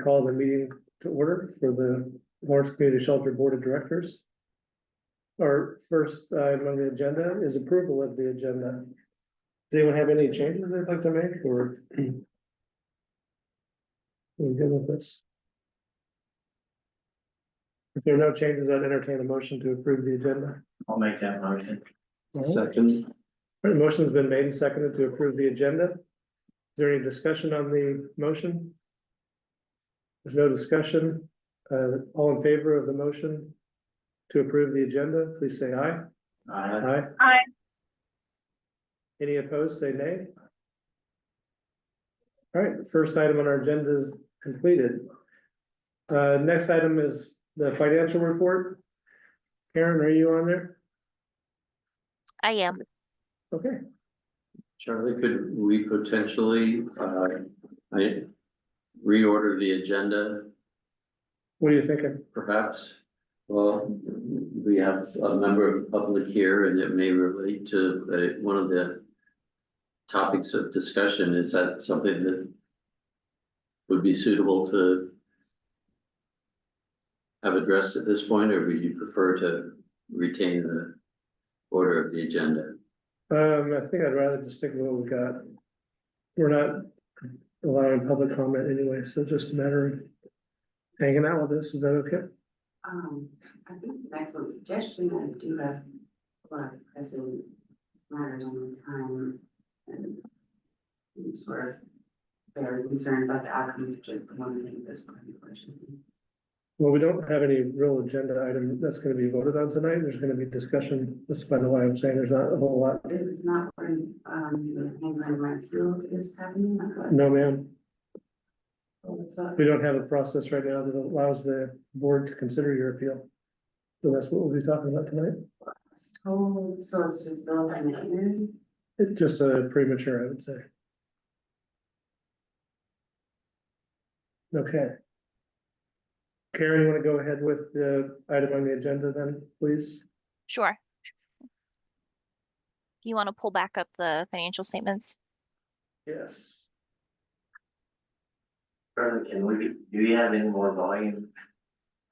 Call the meeting to order for the Lawrence Community Shelter Board of Directors. Our first item on the agenda is approval of the agenda. Does anyone have any changes they'd like to make, or? We're good with this. If there are no changes, I'd entertain a motion to approve the agenda. I'll make that motion. All right. Second. All right, motion has been made and seconded to approve the agenda. Is there any discussion on the motion? There's no discussion. All in favor of the motion to approve the agenda, please say aye. Aye. Aye. Any opposed, say nay. All right, first item on our agenda is completed. Next item is the financial report. Karen, are you on there? I am. Okay, Charlie, could we potentially, reorder the agenda, what are you thinking? perhaps? Well, we have a member of the public here and it may relate to one of the topics of discussion. Is that something that would be suitable to have addressed at this point, or would you prefer to retain the order of the agenda? I think I'd rather just stick with what we got. We're not allowing public comment anyway, so just a matter of hanging out with us. Is that okay? I think it's an excellent suggestion. I do have a lot of pressing matters on my time, and I'm sort of very concerned about the outcome of just the one meeting this point, unfortunately. Well, we don't have any real agenda item that's gonna be voted on tonight. There's gonna be discussion. That's by the way I'm saying there's not a whole lot. This is not when, the Hangline Rent Field is happening. No, ma'am. What's up? We don't have a process right now that allows the board to consider your appeal. So that's what we'll be talking about tonight. Oh, so it's just still in the hearing? It's just premature, I would say. Okay. Karen, you want to go ahead with the item on the agenda then, please? Sure. You want to pull back up the financial statements? Yes. Charlie, do you have any more volume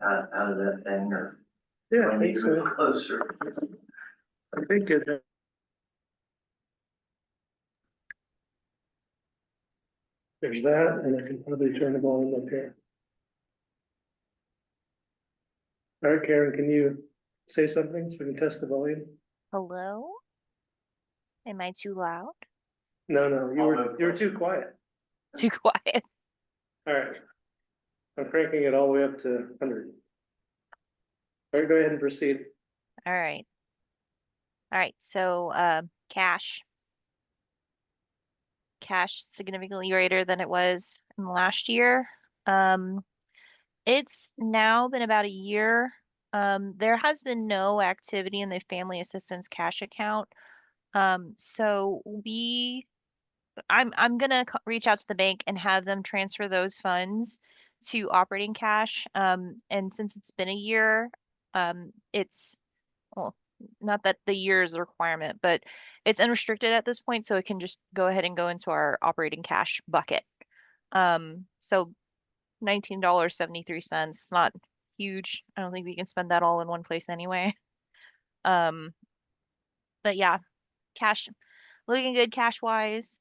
out of that thing, or? Yeah, I think so. Closer. I think it. There's that, and I can probably turn the volume up here. All right, Karen, can you say something so we can test the volume? Hello? Am I too loud? No, you were too quiet. Too quiet? All right. I'm cranking it all the way up to 100. All right, go ahead and proceed. All right. All right, so cash significantly greater than it was in the last year. It's now been about a year. There has been no activity in the family assistance cash account. So I'm gonna reach out to the bank and have them transfer those funds to operating cash. And since it's been a year, it's, well, not that the year is a requirement, but it's unrestricted at this point, so it can just go ahead and go into our operating cash bucket. So $19.73, it's not huge. I don't think we can spend that all in one place anyway. But yeah, cash looking good cash wise.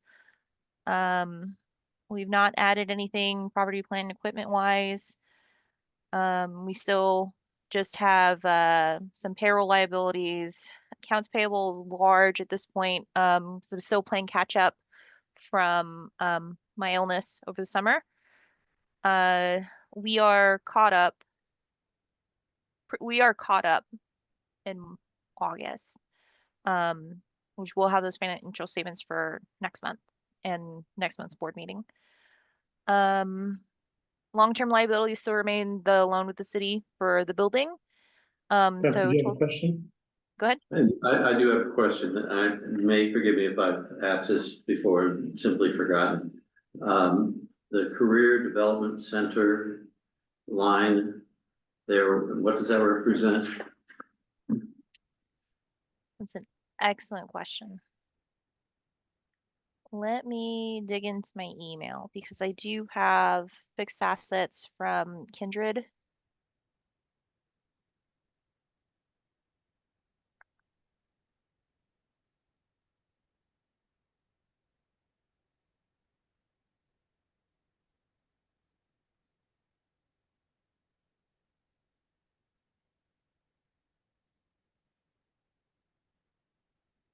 We've not added anything property, plant, and equipment wise. We still just have some payroll liabilities, accounts payable large at this point. So I'm still playing catch up from my illness over the summer. We are caught up. We are caught up in August, which we'll have those financial statements for next month and next month's board meeting. Long-term liabilities still remain the loan with the city for the building. Do you have a question? Go ahead. I do have a question. I may forgive me if I've asked this before and simply forgotten. The Career Development Center line there, what does that represent? That's an excellent question. Let me dig into my email because I do have fixed assets from Kindred.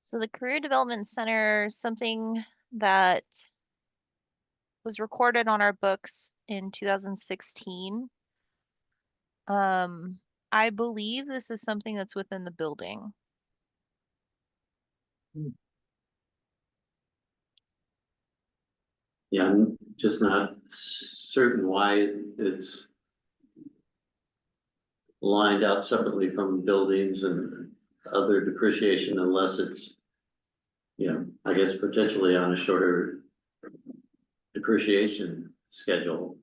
So the Career Development Center, something that was recorded on our books in 2016. I believe this is something that's within the building. Yeah, I'm just not certain why it's lined out separately from buildings and other depreciation unless it's, you know, I guess potentially on a shorter depreciation schedule.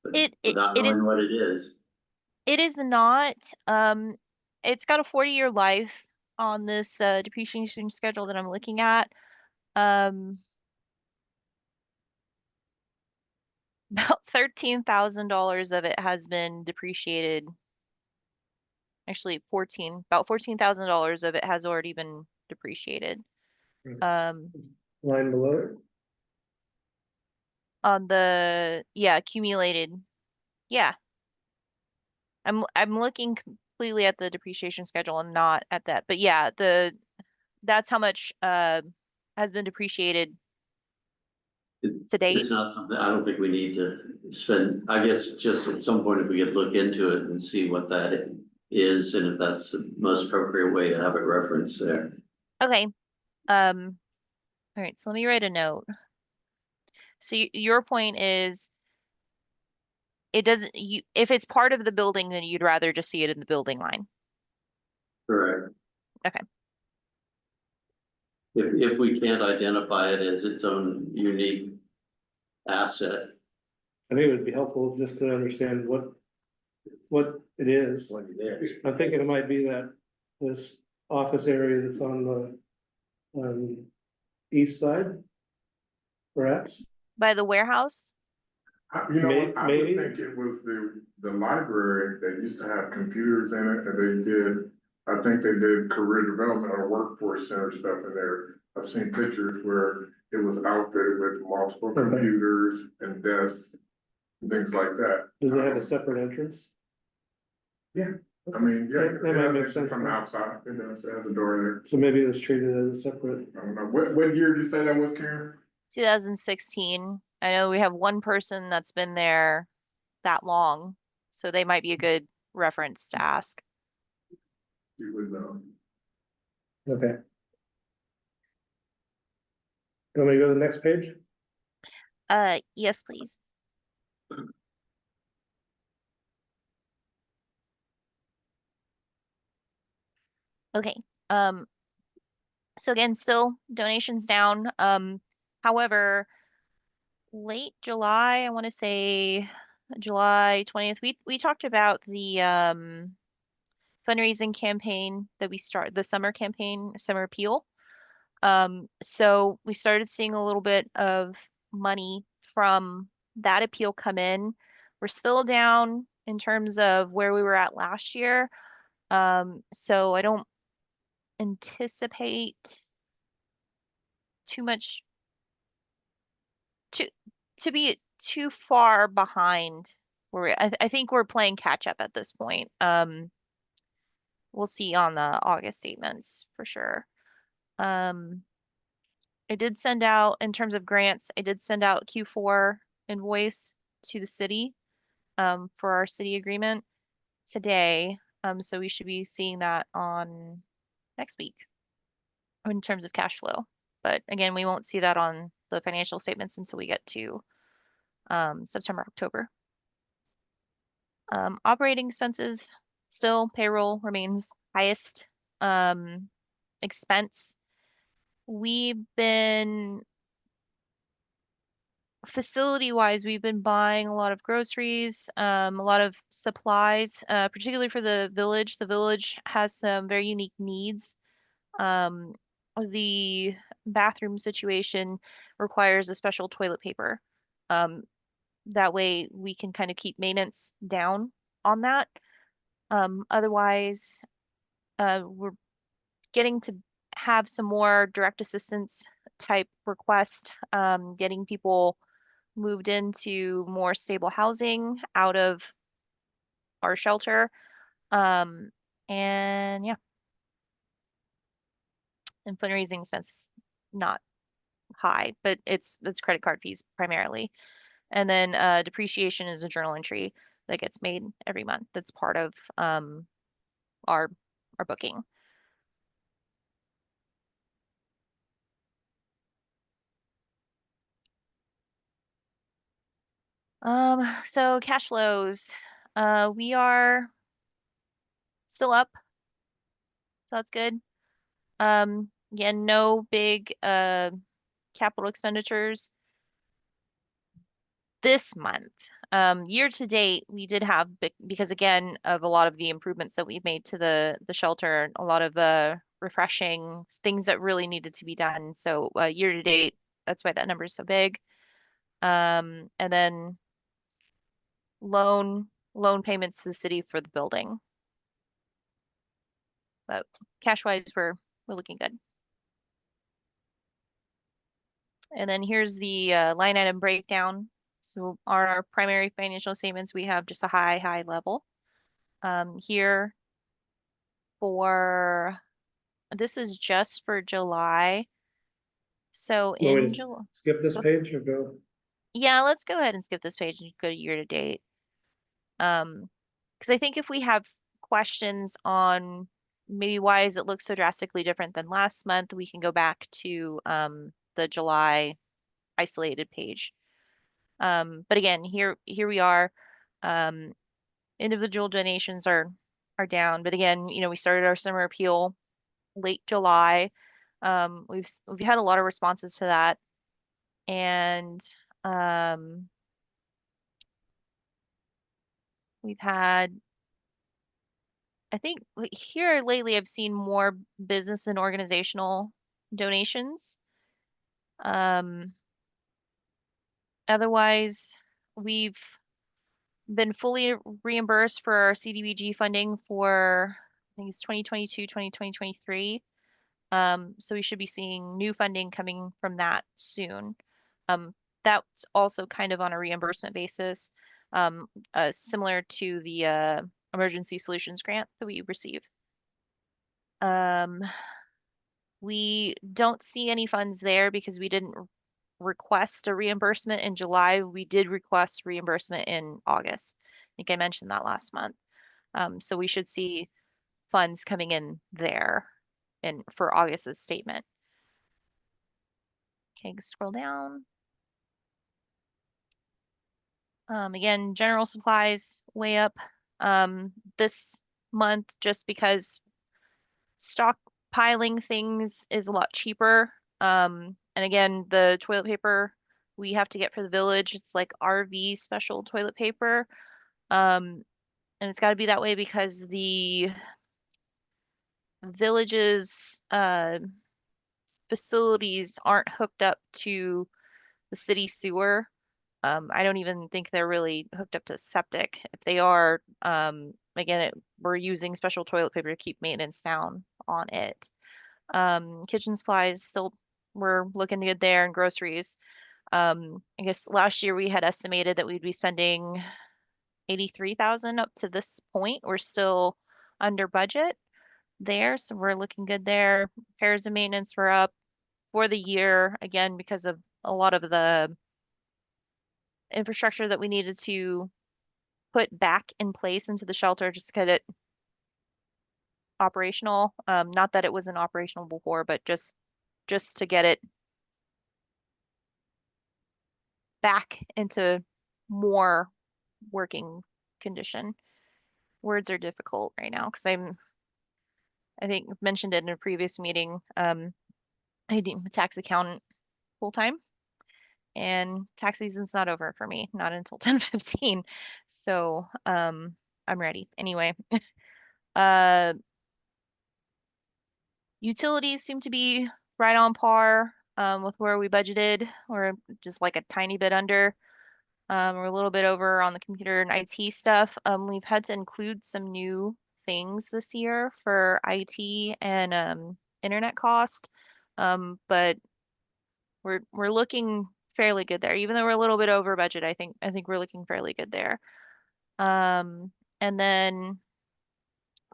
But It without knowing what it is, is not. It's got a 40-year life on this depreciation schedule that I'm looking at. About $13,000 of it has been depreciated. Actually, about $14,000 of it has already been depreciated. Line below it. On the, yeah, accumulated. Yeah. I'm looking completely at the depreciation schedule and not at that. But yeah, that's how much has been depreciated to date. it's not something, I don't think we need to spend, I guess just at some point if we could look into it and see what that is and if that's the most appropriate way to have it referenced there. Okay. All right, so let me write a note. So your point is it doesn't, if it's part of the building, then you'd rather just see it in the building line. Correct. Okay. If we can't identify it as its own unique asset. I think it would be helpful just to understand what it is. I'm thinking it might be that this office area that's on the east side. Perhaps, By the warehouse? You know, what, I Maybe. would think it was the library that used to have computers in it, and they did, I think they did career development or workforce center stuff in there. I've seen pictures where it was outfitted with multiple Okay. computers and desks, and things like that. Does it have a separate entrance? I mean, yeah, That might it make has sense, from the then. outside, it does, it has a door So maybe it's treated as a separate. there. I don't know, what year did you say that was, Karen? 2016. I know we have one person that's been there that long, so they might be a good reference to ask. You would know. Okay. You want me to go to the next page? Yes, please. Okay. So again, still donations down. However, late July, I want to say July 20th, we talked about the fundraising campaign that we start, the summer campaign, summer appeal. So we started seeing a little bit of money from that appeal come in. We're still down in terms of where we were at last year. So I don't anticipate too much to be too far behind where I think we're playing catch up at this point. We'll see on the August statements for sure. I did send out, in terms of grants, I did send out Q4 invoice to the city for our city agreement today. So we should be seeing that on next week in terms of cash flow. But again, we won't see that on the financial statements until we get to September, October. Operating expenses, still payroll remains highest expense. We've been facility-wise, we've been buying a lot of groceries, a lot of supplies, particularly for the village. The village has some very unique needs. the bathroom situation requires a special toilet paper. That way we can kind of keep maintenance down on that. Otherwise, we're getting to have some more direct assistance type request, getting people moved into more stable housing out of our shelter. And yeah. And fundraising expense not high, but it's credit card fees primarily. And then depreciation is a journal entry that gets made every month. That's part of our booking. So cash flows, we are still up, so that's good. Again, no big capital expenditures this month. Year to date, we did have, because again of a lot of the improvements that we've made to the shelter, a lot of refreshing things that really needed to be done. So year to date, that's why that number is so big. And then loan payments to the city for the building. But cash wise, we're looking good. And then here's the line item breakdown. So on our primary financial statements, we have just a high level. Here for, this is just for July. So Want me in to July, skip this page or go? yeah, let's go ahead and skip this page and go to year to date. Because I think if we have questions on maybe why does it look so drastically different than last month, we can go back to the July isolated page. But again, here we are. Individual donations are down, but again, we started our summer appeal late July. We've had a lot of responses to that, and we've had, I think here lately I've seen more business and organizational donations. Otherwise, we've been fully reimbursed for our CDBG funding for, I think it's 2022, 2023. So we should be seeing new funding coming from that soon. That's also kind of on a reimbursement basis, similar to the emergency solutions grant that we receive. We don't see any funds there because we didn't request a reimbursement in July. We did request reimbursement in August. I think I mentioned that last month. So we should see funds coming in there and for August's statement. Okay, scroll down. Again, general supplies way up this month just because stockpiling things is a lot cheaper. And again, the toilet paper we have to get for the village, it's like RV special toilet paper. And it's got to be that way because the village's facilities aren't hooked up to the city sewer. I don't even think they're really hooked up to septic. If they are, again, we're using special toilet paper to keep maintenance down on it. Kitchen supplies still, we're looking good there, and groceries. I guess last year we had estimated that we'd be spending 83,000 up to this point. We're still under budget there, so we're looking good there. Repairs and maintenance were up for the year, again, because of a lot of the infrastructure that we needed to put back in place into the shelter just to get it operational. Not that it wasn't operational before, but just to get it back into more working condition. Words are difficult right now because I think I've mentioned it in a previous meeting. I'm a tax accountant full time, and tax season's not over for me, not until 10/15. So I'm ready. Anyway. Utilities seem to be right on par, with where we budgeted. We're just like a tiny bit under. We're a little bit over on the computer and IT stuff. We've had to include some new things this year for IT and internet cost. But we're looking fairly good there. Even though we're a little bit over budget, I think we're looking fairly good there. And then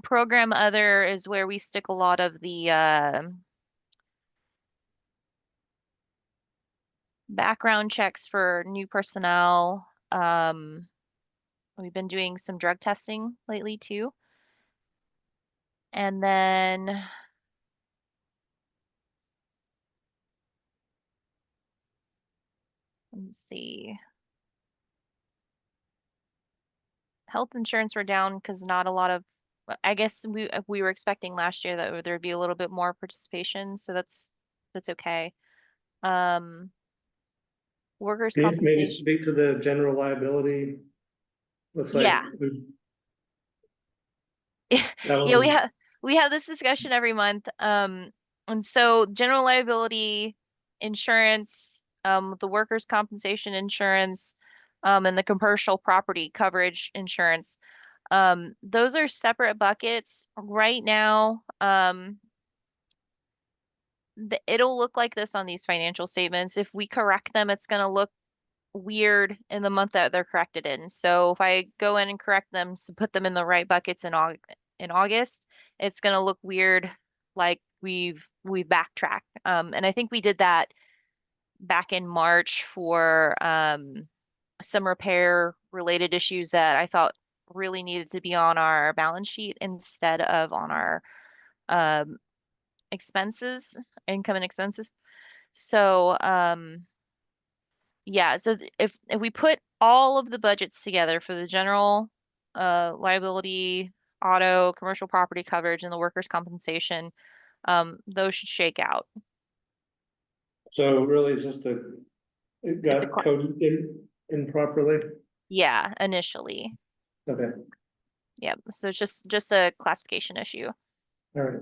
program other is where we stick a lot of the background checks for new personnel. We've been doing some drug testing lately too. And then let's see. Health insurance were down because not a lot of, I guess we were expecting last year that there'd be a little bit more participation, so that's okay. Workers' Can you maybe compensation. speak to the general liability? Looks like. Yeah. That Yeah, one, we have this discussion every month. And so general liability insurance, the workers' compensation insurance, and the commercial property coverage insurance. Those are separate buckets right now. It'll look like this on these financial statements. If we correct them, it's going to look weird in the month that they're corrected in. So if I go in and correct them to put them in the right buckets in August, it's going to look weird, like we've backtracked. And I think we did that back in March for some repair related issues that I thought really needed to be on our balance sheet instead of on our um, expenses, income and expenses. So yeah, so if we put all of the budgets together for the general liability, auto, commercial property coverage, and the workers' compensation, those should shake out. so really it's just it It's a got coded in properly, yeah, initially. okay, Yep. So it's just a classification issue. all right.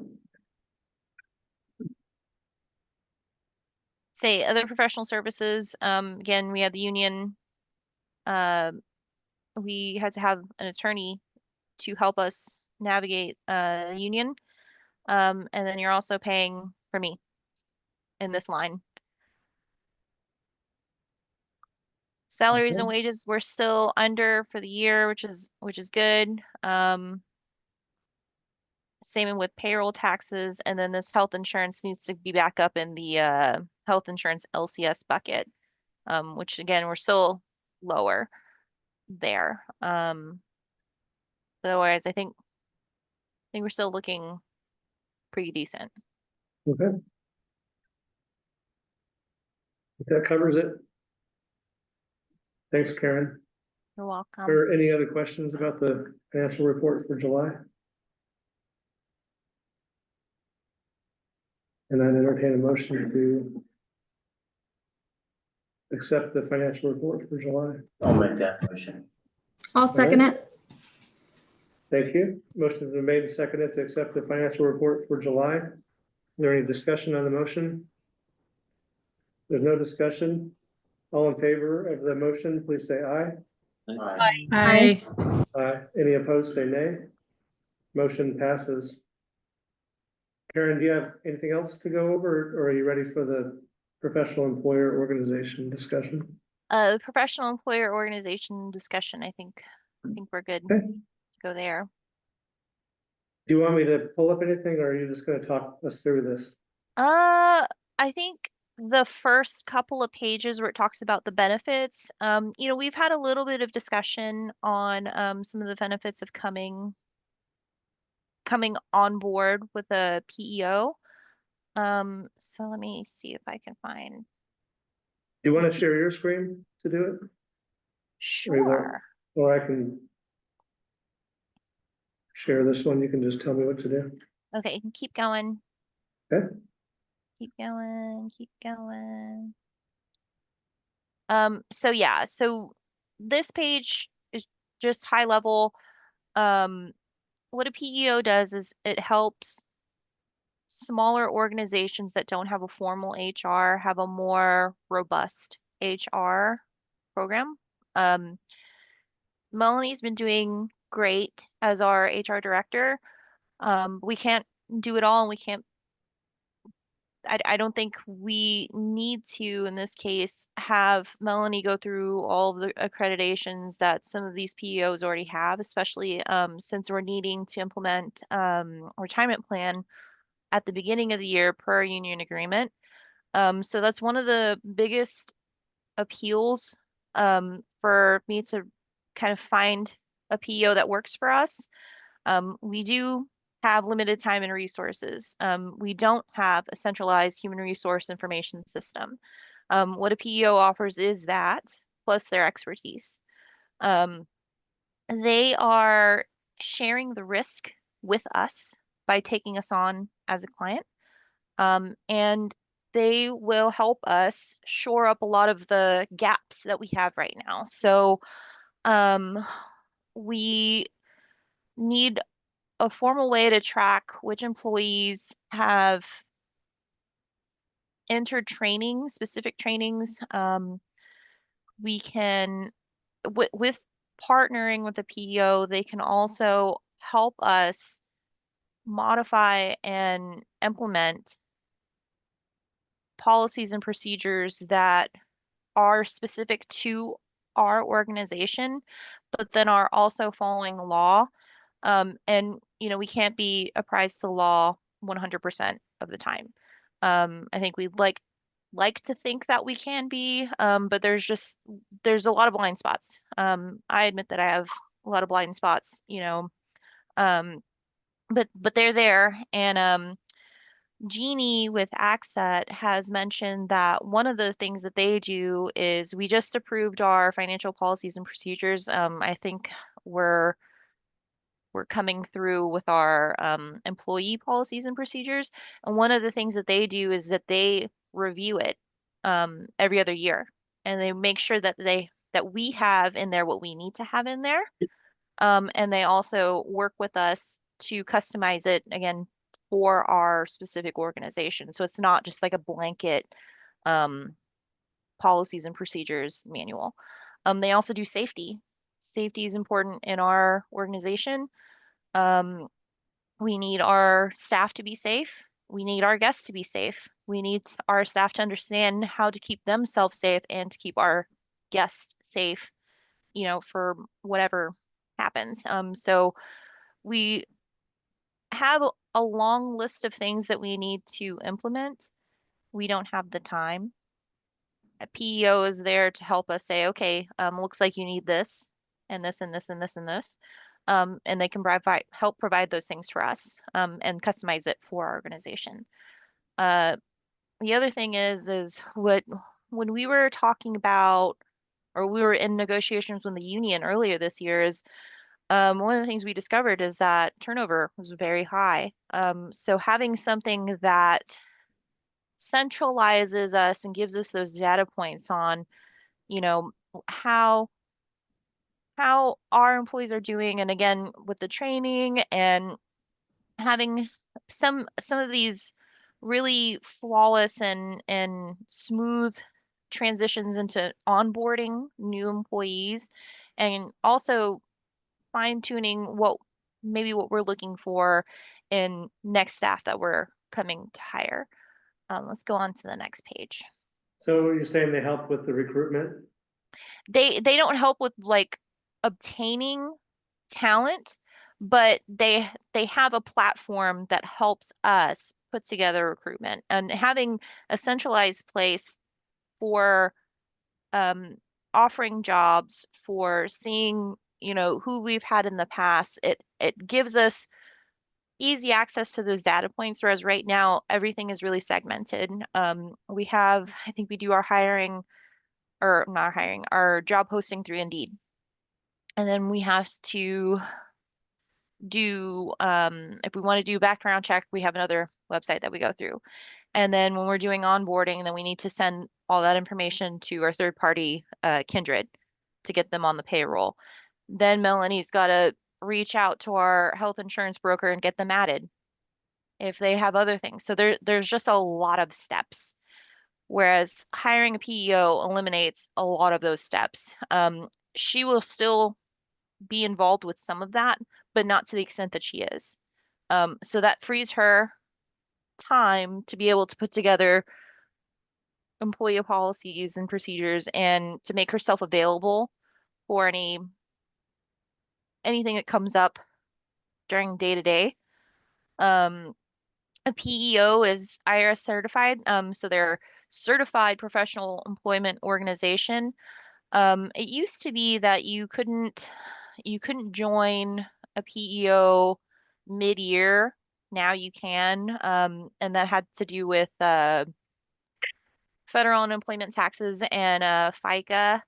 Say other professional services, again, we had the union, uh, we had to have an attorney to help us navigate the union. And then you're also paying for me in this line. Salaries and Okay. wages we're still under for the year, which is good. Same with payroll taxes, and then this health insurance needs to be back up in the health insurance LCS bucket, which again we're still lower there. But otherwise, I think we're still looking pretty decent. Okay. That covers it. Thanks, Karen. You're welcome. Are any other questions about the financial report for July? And I'd entertain a motion to accept the financial report for July. I'll make that motion. I'll second it. Thank you. Motion has been made and seconded to accept the financial report for July. Is there any discussion on the motion? There's no discussion. All in favor of the motion, please say aye. Aye. Aye. Aye. Any opposed, say nay. Motion passes. Karen, do you have anything else to go over, or are you ready for the professional employer organization discussion? The professional employer organization discussion, I think we're good Okay. to go there. Do you want me to pull up anything, or are you just gonna talk us through this? I think the first couple of pages where it talks about the benefits, we've had a little bit of discussion on some of the benefits of coming on board with a PEO. So let me see if I can find. Do you want to share your screen to do it? Sure. Or I can share this one, you can just tell me what to do. Okay, keep going. Okay. Keep going, keep going. So yeah, so this page is just high level. What a PEO does is it helps smaller organizations that don't have a formal HR have a more robust HR program. Melanie's been doing great as our HR director. We can't do it all, and we can't. I don't think we need to, in this case, have Melanie go through all of the accreditations that some of these PEOs already have, especially since we're needing to implement a retirement plan at the beginning of the year per union agreement. So that's one of the biggest appeals for me to kind of find a PEO that works for us. We do have limited time and resources. We don't have a centralized human resource information system. What a PEO offers is that, plus their expertise. They are sharing the risk with us by taking us on as a client. And they will help us shore up a lot of the gaps that we have right now. So we need a formal way to track which employees have entered training, specific trainings. We can, with partnering with the PEO, they can also help us modify and implement policies and procedures that are specific to our organization, but then are also following the law. And we can't be apprised to law 100% of the time. I think we'd like to think that we can be, but there's a lot of blind spots. I admit that I have a lot of blind spots, but they're there. And Jeannie with Accent has mentioned that one of the things that they do is we just approved our financial policies and procedures. I think we're coming through with our employee policies and procedures. And one of the things that they do is that they review it every other year, and they make sure that we have in there what we need to have in there. And they also work with us to customize it again for our specific organization. So it's not just like a blanket policies and procedures manual. They also do safety. Safety is important in our organization. We need our staff to be safe. We need our guests to be safe. We need our staff to understand how to keep themselves safe and to keep our guests safe, for whatever happens. So we have a long list of things that we need to implement. We don't have the time. A PEO is there to help us say, okay, looks like you need this and this and this and this and this. And they can help provide those things for us and customize it for our organization. The other thing is when we were talking about, or we were in negotiations with the union earlier this year, is one of the things we discovered is that turnover was very high. So having something that centralizes us and gives us those data points on, how our employees are doing, and again with the training and having some of these really flawless and smooth transitions into onboarding new employees, and also fine tuning what we're looking for in next staff that we're coming to hire. Let's go on to the next page. So you're saying they help with the recruitment? They don't help with like obtaining talent, but they have a platform that helps us put together recruitment, and having a centralized place for offering jobs, for seeing who we've had in the past. It gives us easy access to those data points, whereas right now everything is really segmented. We have, I think we do our hiring, or not hiring, our job posting through Indeed. And then we have to do, if we want to do background check, we have another website that we go through. And then when we're doing onboarding, then we need to send all that information to our third party, Kindred, to get them on the payroll. Then Melanie's got to reach out to our health insurance broker and get them added if they have other things. So there's just a lot of steps. Whereas hiring a PEO eliminates a lot of those steps. She will still be involved with some of that, but not to the extent that she is. So that frees her time to be able to put together employee policies and procedures and to make herself available for anything that comes up during day to day. A PEO is IRS certified, so they're certified professional employment organization. It used to be that you couldn't join a PEO mid-year. Now you can, and that had to do with federal unemployment taxes and FICA.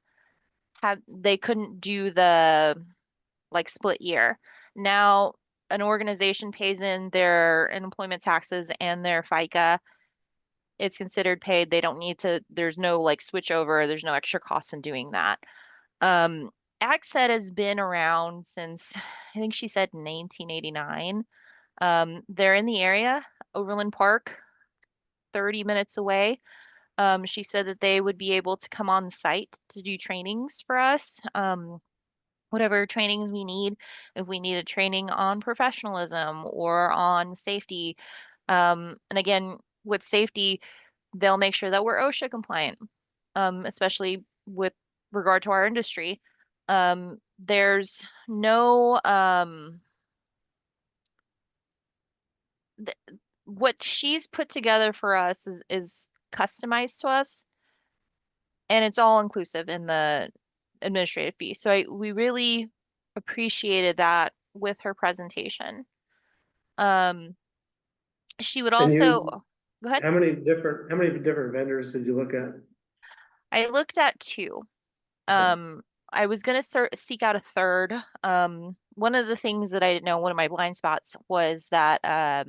They couldn't do the like split year. Now an organization pays in their employment taxes and their FICA. It's considered paid. They don't need to, there's no like switch over, there's no extra costs in doing that. ACSET has been around since I think she said 1989. They're in the area, Overland Park, 30 minutes away. She said that they would be able to come on site to do trainings for us. Whatever trainings we need, if we need a training on professionalism or on safety. And again, with safety, they'll make sure that we're OSHA compliant, especially with regard to our industry. There's no th what she's put together for us is customized to us, and it's all inclusive in the administrative fee. So we really appreciated that with her presentation. Um, she would And also you, go ahead. how many different vendors did you look at? I looked at two. Um, I was gonna seek out a third. One of the things that I didn't know, one of my blind spots was that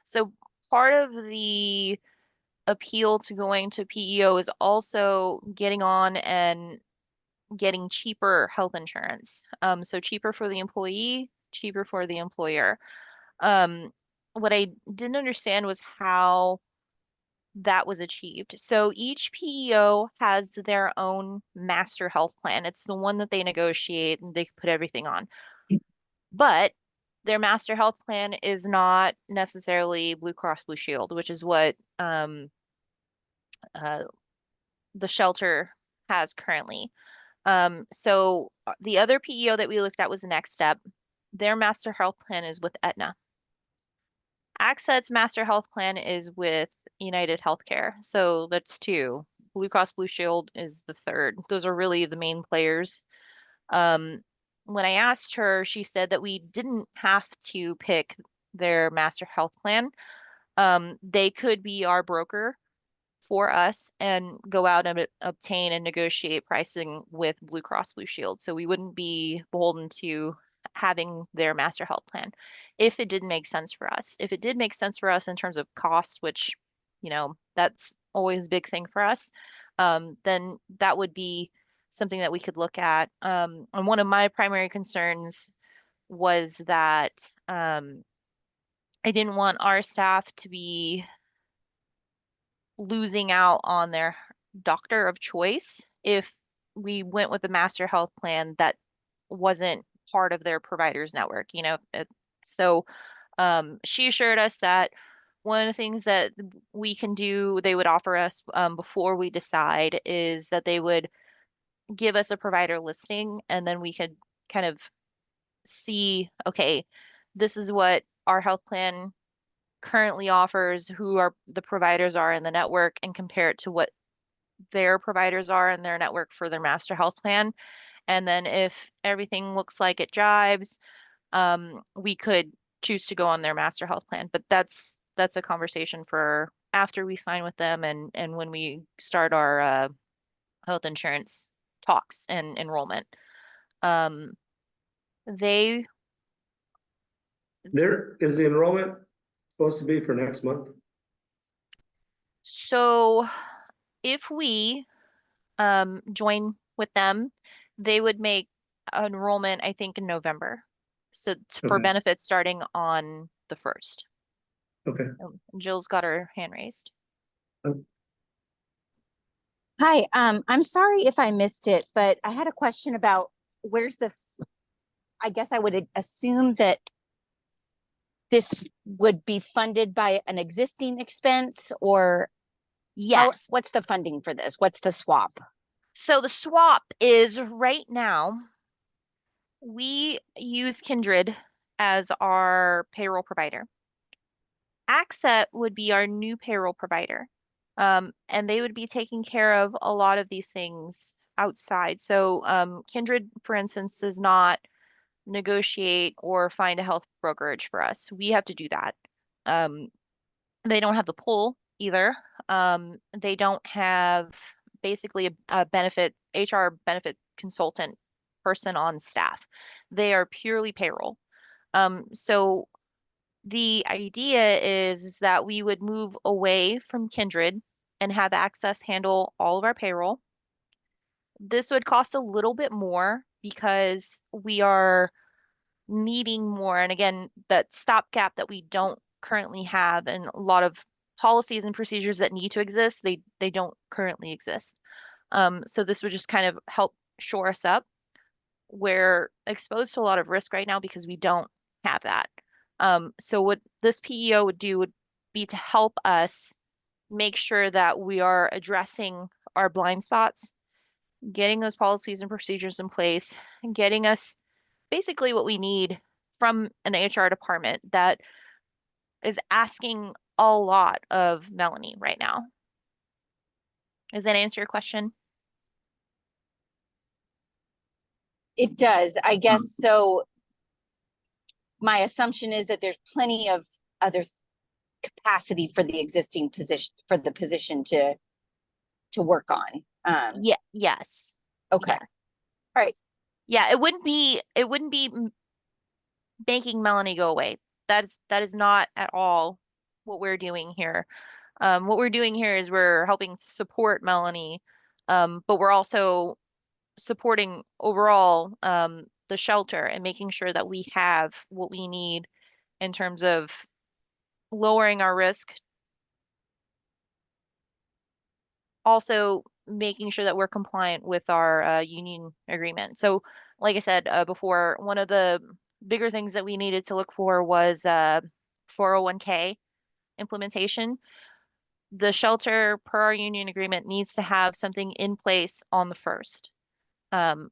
so part of the appeal to going to PEO is also getting on and getting cheaper health insurance. So cheaper for the employee, cheaper for the employer. Um, what I didn't understand was how that was achieved. So each PEO has their own master health plan. It's the one that they negotiate and they put everything on. But their master health plan is not necessarily Blue Cross Blue Shield, which is what uh, the shelter has currently. So the other PEO that we looked at was the Next Step. Their master health plan is with Aetna. ACSET's master health plan is with United Healthcare. So that's two. Blue Cross Blue Shield is the third. Those are really the main players. Um, when I asked her, she said that we didn't have to pick their master health plan. They could be our broker for us and go out and obtain and negotiate pricing with Blue Cross Blue Shield. So we wouldn't be beholden to having their master health plan if it didn't make sense for us. If it did make sense for us in terms of cost, which, that's always a big thing for us, then that would be something that we could look at. And one of my primary concerns was that I didn't want our staff to be losing out on their doctor of choice if we went with a master health plan that wasn't part of their provider's network, So she assured us that one of the things that we can do, they would offer us before we decide, is that they would give us a provider listing and then we could kind of see, okay, this is what our health plan currently offers, who are the providers are in the network, and compare it to what their providers are in their network for their master health plan. And then if everything looks like it jives, we could choose to go on their master health plan. But that's a conversation for after we sign with them and when we start our health insurance talks and enrollment. They There, is the enrollment supposed to be for next month? so if we join with them, they would make enrollment, I think, in November. So for Okay. benefits starting on the 1st. Okay, Jill's got her hand raised. Hi, I'm sorry if I missed it, but I had a question about where's I guess I would assume that this would be funded by an existing expense or Yes. what's the funding for this? What's the swap? So the swap is right now, we use Kindred as our payroll provider. Accent would be our new payroll provider. And they would be taking care of a lot of these things outside. So Kindred, for instance, does not negotiate or find a health brokerage for us. We have to do that. They don't have the pull either. They don't have basically a benefit, HR benefit consultant person on staff. They are purely payroll. So the idea is that we would move away from Kindred and have Access handle all of our payroll. This would cost a little bit more because we are needing more. And again, that stopgap that we don't currently have and a lot of policies and procedures that need to exist, they don't currently exist. So this would just kind of help shore us up. We're exposed to a lot of risk right now because we don't have that. So what this PEO would do would be to help us make sure that we are addressing our blind spots, getting those policies and procedures in place, and getting us basically what we need from an HR department that is asking a lot of Melanie right now. Does that answer your question? It does, I guess. So my assumption is that there's plenty of other capacity for the existing position, for the position to work on. Yeah, yes. Okay. Yeah. All right. Yeah, it wouldn't be making Melanie go away. That is not at all what we're doing here. What we're doing here is we're helping support Melanie, but we're also supporting overall the shelter and making sure that we have what we need in terms of lowering our risk. Also making sure that we're compliant with our union agreement. So like I said before, one of the bigger things that we needed to look for was 401k implementation. The shelter, per our union agreement, needs to have something in place on the 1st.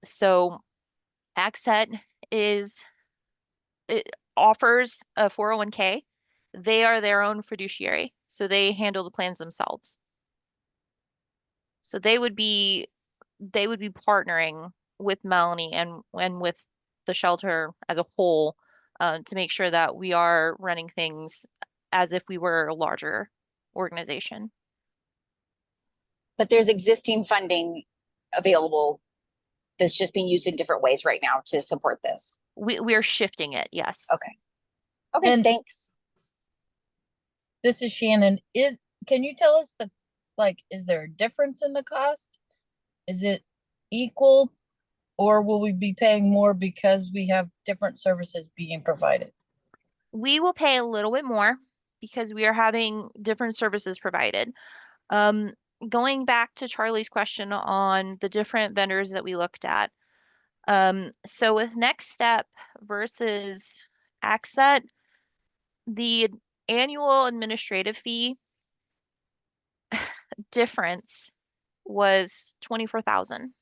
So Accent it offers a 401k. They are their own fiduciary, so they handle the plans themselves. So they would be partnering with Melanie and with the shelter as a whole to make sure that we are running things as if we were a larger organization. But there's existing funding available that's just being used in different ways right now to support this. We're shifting it, yes. Okay. Okay, And- thanks. This is Shannon. Can you tell us is there a difference in the cost? Is it equal, or will we be paying more because we have different services being provided? We will pay a little bit more because we are having different services provided. Going back to Charlie's question on the different vendors that we looked at. So with Next Step versus Accent, the annual administrative fee difference was 24,000.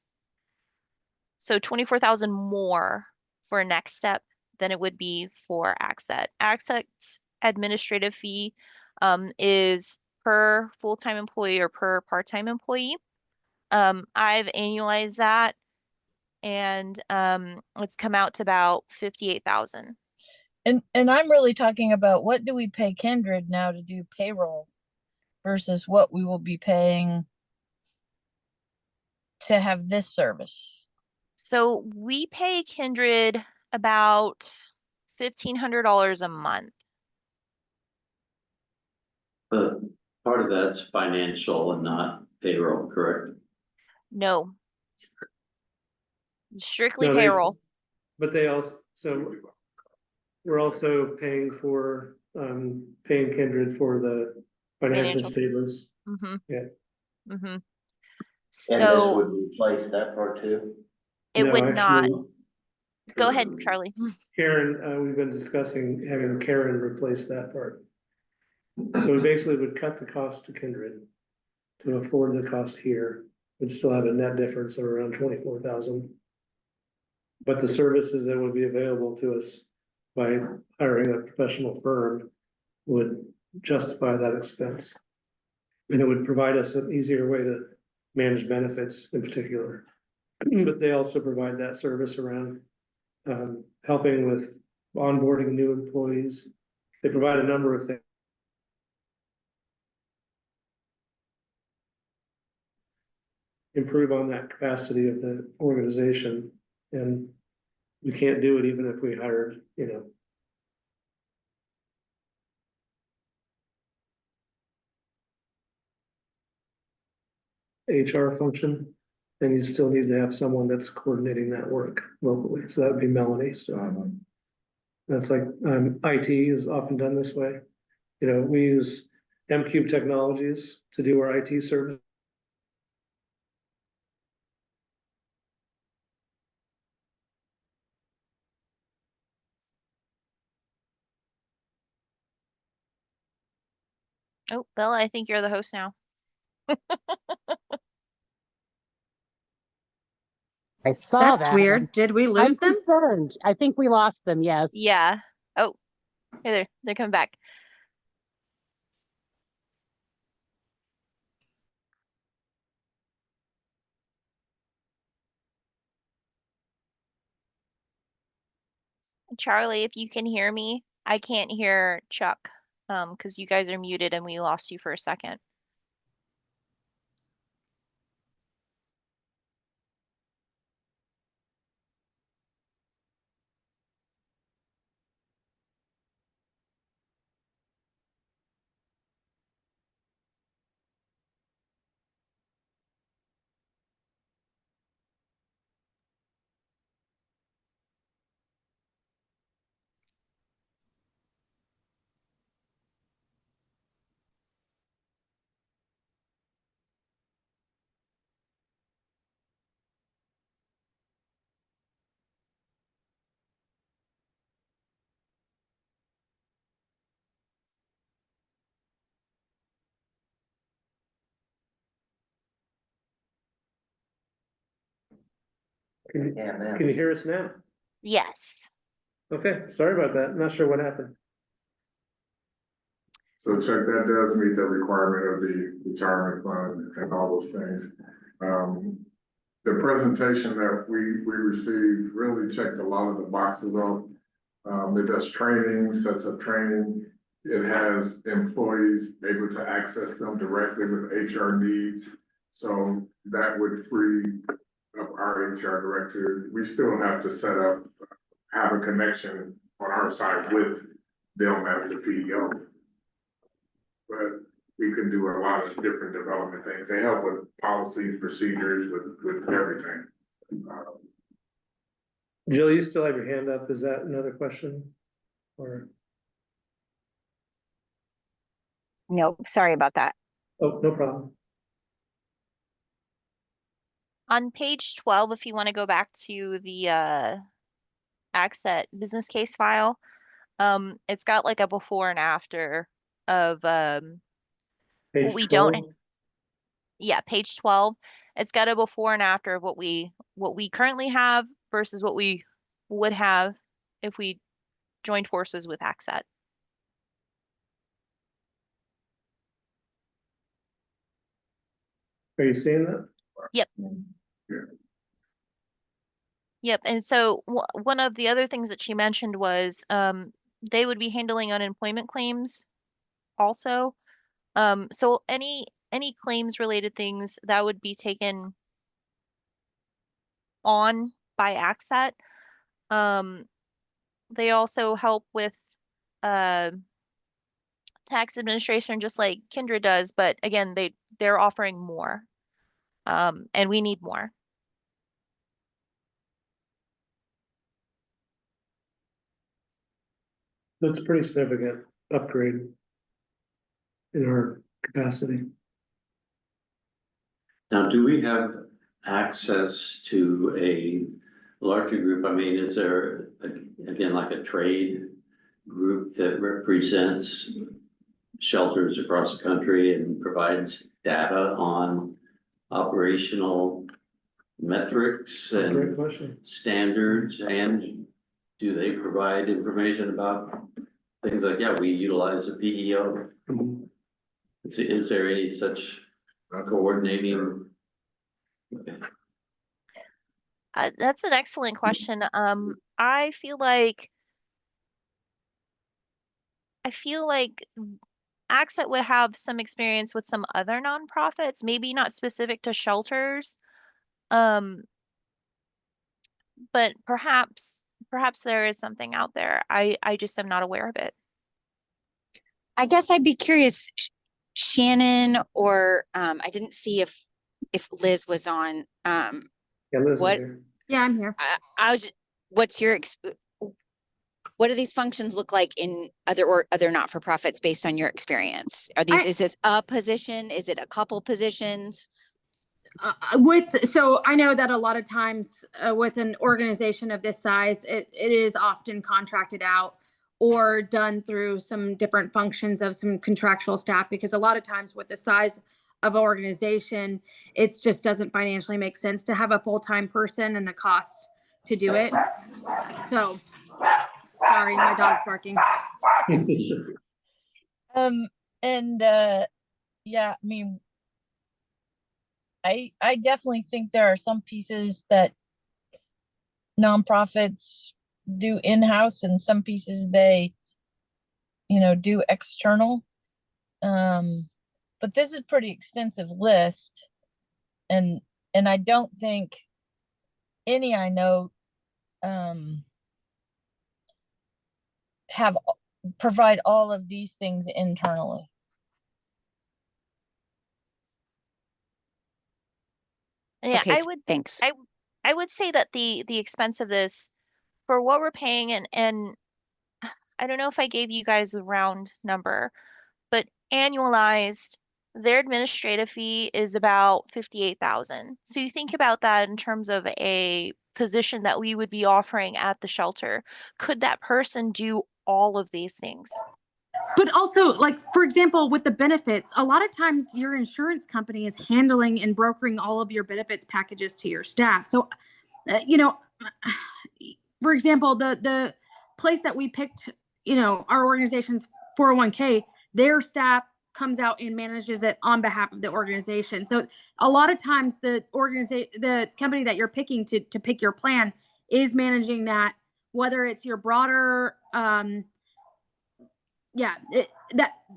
So 24,000 more for Next Step than it would be for Accent. Accent's administrative fee is per full-time employee or per part-time employee. I've annualized that and it's come out to about 58,000. And I'm really talking about, what do we pay Kindred now to do payroll versus what we will be paying to have this service? So we pay Kindred about $1,500 a month. But part of that's financial and not payroll, correct? No. Strictly No, they- payroll. But they also, so we're also paying paying Kindred for the financial Financial. statements. Mm-hmm. Yeah. Mm-hmm. And this So would replace that part too? it No, would not, actually, go ahead, Charlie. Karen, we've been discussing having Karen replace that part. So we basically would cut the cost to Kindred to afford the cost here, would still have a net difference of around 24,000. But the services that would be available to us by hiring a professional firm would justify that expense. And it would provide us an easier way to manage benefits in particular. But they also provide that service around helping with onboarding new employees. They provide a number of things. Improve on that capacity of the organization, and we can't do it even if we hired, HR function, then you still need to have someone that's coordinating that work locally, so that would be Melanie, so. That's like, IT is often done this way. We use M-Cube Technologies to do our IT service. Oh, Bella, I think you're the host now. I saw That's that. weird. Did we I'm lose them? concerned. I think we lost them, yes. Yeah. Oh, hey there, they're coming back. Charlie, if you can hear me, I can't hear Chuck, because you guys are muted and we lost you for a second. Yeah, man. Can you hear us now? Yes. Okay, sorry about that, not sure what happened. So Chuck, that does meet the requirement of the retirement fund and all those things. The presentation that we received really checked a lot of the boxes off. It does training, sets up training. It has employees able to access them directly with HR needs. So that would free up our HR director. We still have to have a connection on our side with them as the PEO. But we can do a lot of different development things. They help with policies, procedures, with everything. Jill, you still have your hand up, is that another question? Or, No, sorry about that. oh, no problem. On page 12, if you want to go back to the Accent business case file, it's got like a before and after of Page we 12. don't, yeah, page 12. It's got a before and after of what we currently have versus what we would have if we joined forces with Accent. Are you seeing that? Yep. Yeah. Yep. And so one of the other things that she mentioned was they would be handling unemployment claims also. So any claims related things that would be taken on by Accent. They also help with tax administration just like Kindred does, but again, they're offering more. And we need more. That's a pretty significant upgrade in our capacity. Now, do we have access to a larger group? I mean, is there, again, like a trade group that represents shelters across the country and provides data on operational metrics Great and question. standards? And do they provide information about things like, yeah, we utilize the PEO? Mhm. Is there any such coordinating? Okay. That's an excellent question. I feel like AXA would have some experience with some other nonprofits, maybe not specific to shelters. Um, but perhaps there is something out there. I just am not aware of it. I guess I'd be curious, Shannon, or I didn't see if Liz was on. Yeah, Liz is What- here. Yeah, I'm here. I was. What's your what do these functions look like in other not-for-profits based on your experience? Are these, is this a position? Is it a couple positions? So I know that a lot of times with an organization of this size, it is often contracted out or done through some different functions of some contractual staff, because a lot of times with the size of organization, it just doesn't financially make sense to have a full-time person and the cost to do it. So, sorry, my dog's barking. And yeah, I mean, I definitely think there are some pieces that nonprofits do in-house and some pieces they, do external. But this is a pretty extensive list. And I don't think any I know provide all of these things internally. Yeah, Okay, thanks. I would say that the expense of this for what we're paying, and I don't know if I gave you guys a round number, but annualized, their administrative fee is about 58,000. So you think about that in terms of a position that we would be offering at the shelter. Could that person do all of these things? But also, like, for example, with the benefits, a lot of times your insurance company is handling and brokering all of your benefits packages to your staff. So, for example, the place that we picked, our organization's 401k, their staff comes out and manages it on behalf of the organization. So a lot of times the company that you're picking to pick your plan is managing that, whether it's your broader,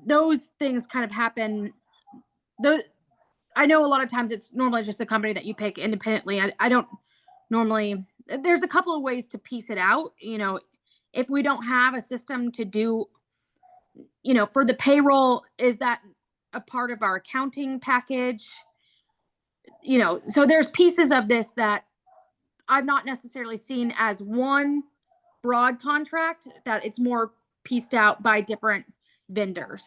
those things kind of happen. I know a lot of times it's normally just the company that you pick independently. I don't normally, there's a couple of ways to piece it out. If we don't have a system to do, for the payroll, is that a part of our accounting package? So there's pieces of this that I've not necessarily seen as one broad contract, that it's more pieced out by different vendors.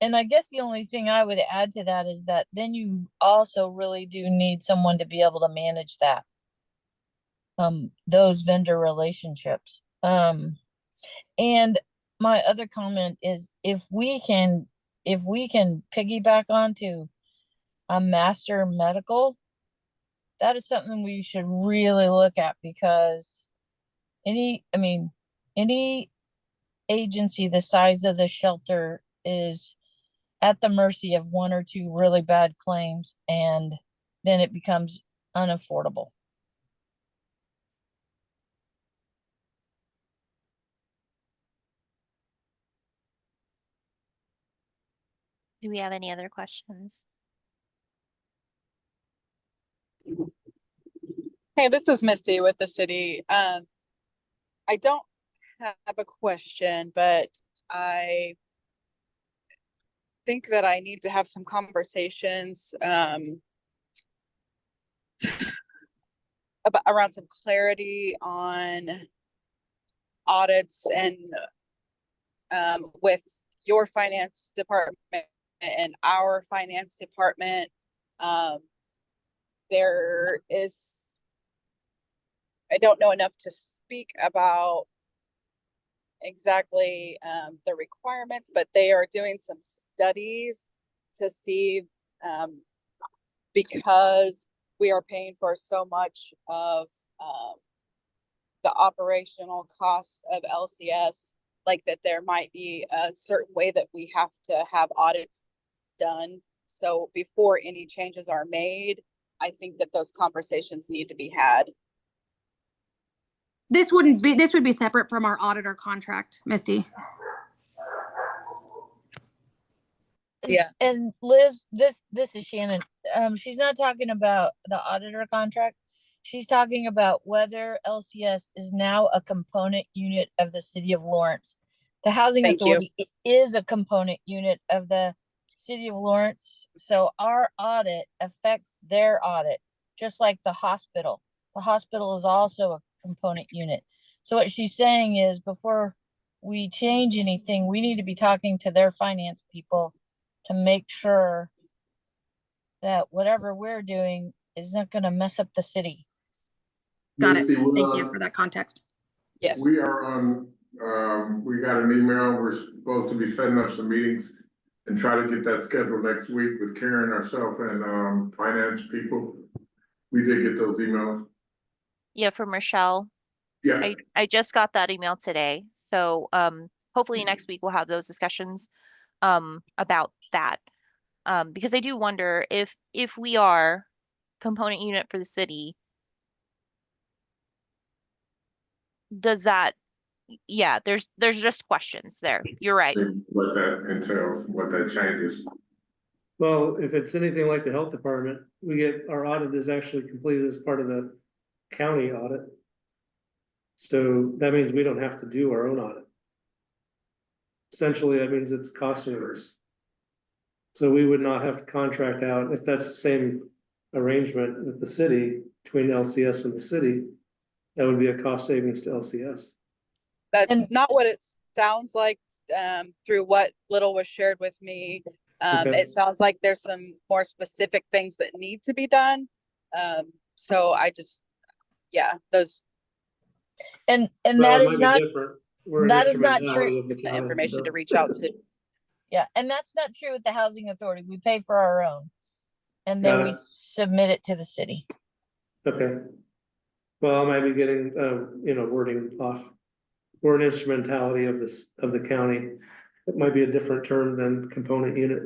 And I guess the only thing I would add to that is that then you also really do need someone to be able to manage that. Those vendor relationships. And my other comment is if we can piggyback onto a master medical, that is something we should really look at, because any agency the size of the shelter is at the mercy of one or two really bad claims, and then it becomes unaffordable. Do we have any other questions? Hey, this is Misty with the city. I don't have a question, but I think that I need to have some conversations about around some clarity on audits and with your finance department and our finance department. There is, I don't know enough to speak about exactly the requirements, but they are doing some studies to see, because we are paying for so much of the operational cost of LCS, like that there might be a certain way that we have to have audits done. So before any changes are made, I think that those conversations need to be had. This would be separate from our auditor contract, Misty. Yeah. And Liz, this is Shannon. She's not talking about the auditor contract. She's talking about whether LCS is now a component unit of the city of Lawrence. The housing Thank you. authority is a component unit of the city of Lawrence. So our audit affects their audit, just like the hospital. The hospital is also a component unit. So what she's saying is before we change anything, we need to be talking to their finance people to make sure that whatever we're doing is not going to mess up the city. Got it. Misty, Thank you for that context. Yes. We are on, we got an email, we're supposed to be setting up some meetings and try to get that scheduled next week with Karen, ourselves, and, finance people. We did get those emails. Yeah, from Rochelle. Yeah, I just got that email today. So hopefully next week we'll have those discussions about that. Because I do wonder if we are component unit for the city, does that, yeah, there's just questions there. You're right. see what that entails, what that changes. Well, if it's anything like the health department, we get, our audit is actually completed as part of the county audit. So that means we don't have to do our own audit. Essentially, that means it's costing us. So we would not have to contract out, if that's the same arrangement with the city, between LCS and the city, that would be a cost savings to LCS. That's not what it sounds like through what little was shared with me. Okay. It sounds like there's some more specific things that need to be done. So I just, yeah, those And Well, that it is might not, be different. We're an that is not instrumentality true. of the the county, information so- to reach out to. Yeah, and that's not true with the housing authority. We pay for our own. And Got then we it. submit it to the city. Okay. Well, I might be getting, wording off. We're an instrumentality of this, of the county. It might be a different term than component unit.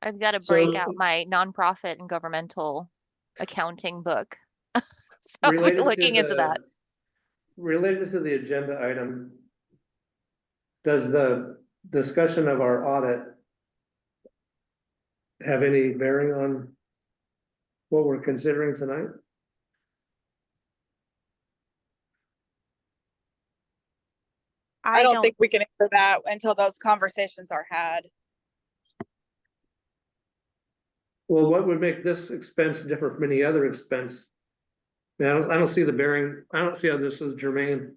I've got to So- break out my nonprofit and governmental accounting book. So I'm Related to looking into that. Related to the agenda item, does the discussion of our audit have any bearing on what we're considering tonight? I don't think we can answer that until those conversations are had. Well, what would make this expense different from any other expense? I don't see the bearing, I don't see how this is germane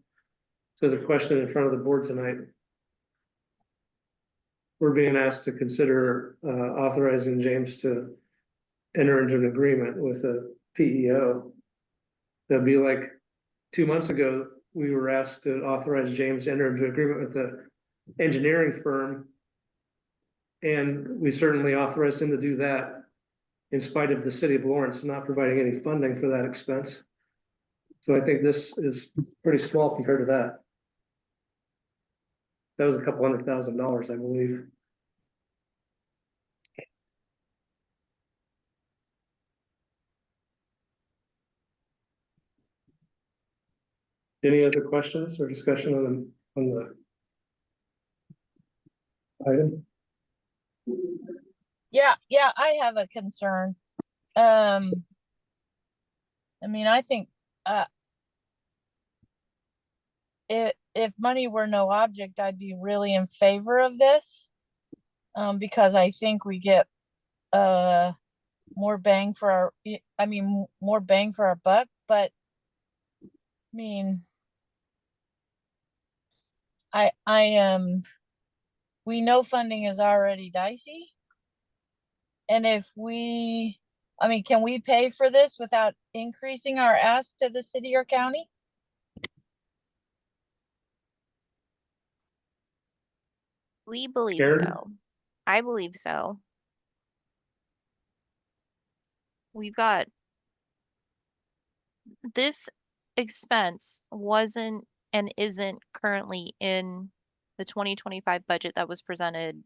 to the question in front of the board tonight. We're being asked to consider authorizing James to enter into an agreement with a PEO. That'd be like 2 months ago, we were asked to authorize James to enter into agreement with the engineering firm. And we certainly authorized him to do that in spite of the city of Lawrence not providing any funding for that expense. So I think this is pretty small compared to that. That was a couple $100,000, I believe. Any other questions or discussion on the item? Yeah, I have a concern. I mean, I think if money were no object, I'd be really in favor of this. Because I think we get more bang for our, I mean, more bang for our buck, but I mean, we know funding is already dicey. And if we, I mean, can we pay for this without increasing our ask to the city or county? We believe Karen? so. I believe so. We've got this expense wasn't and isn't currently in the 2025 budget that was presented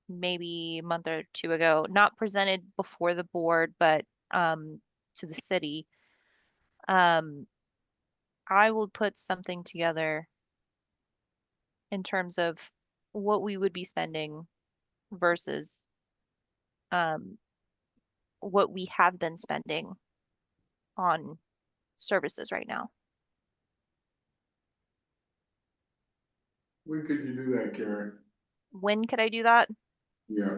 maybe a month or two ago, not presented before the board, but to the city. I will put something together in terms of what we would be spending versus what we have been spending on services right now. When could you do that, Karen? When could I do that? Yeah,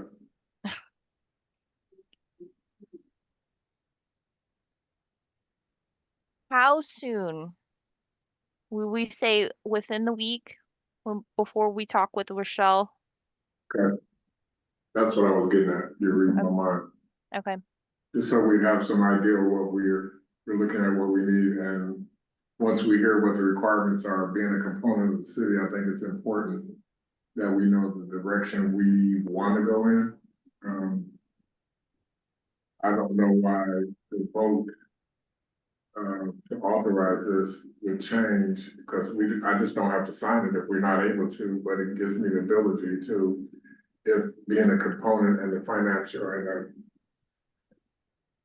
How soon will we say within the week before we talk with Rochelle? okay. That's what I was getting at. You're reading my mind. Okay. Just so we have some idea of what we're looking at, what we need, and once we hear what the requirements are, being a component of the city, I think it's important that we know the direction we want to go in. I don't know why the vote to authorize this would change, because I just don't have to sign it if we're not able to, but it gives me the ability to, if being a component and the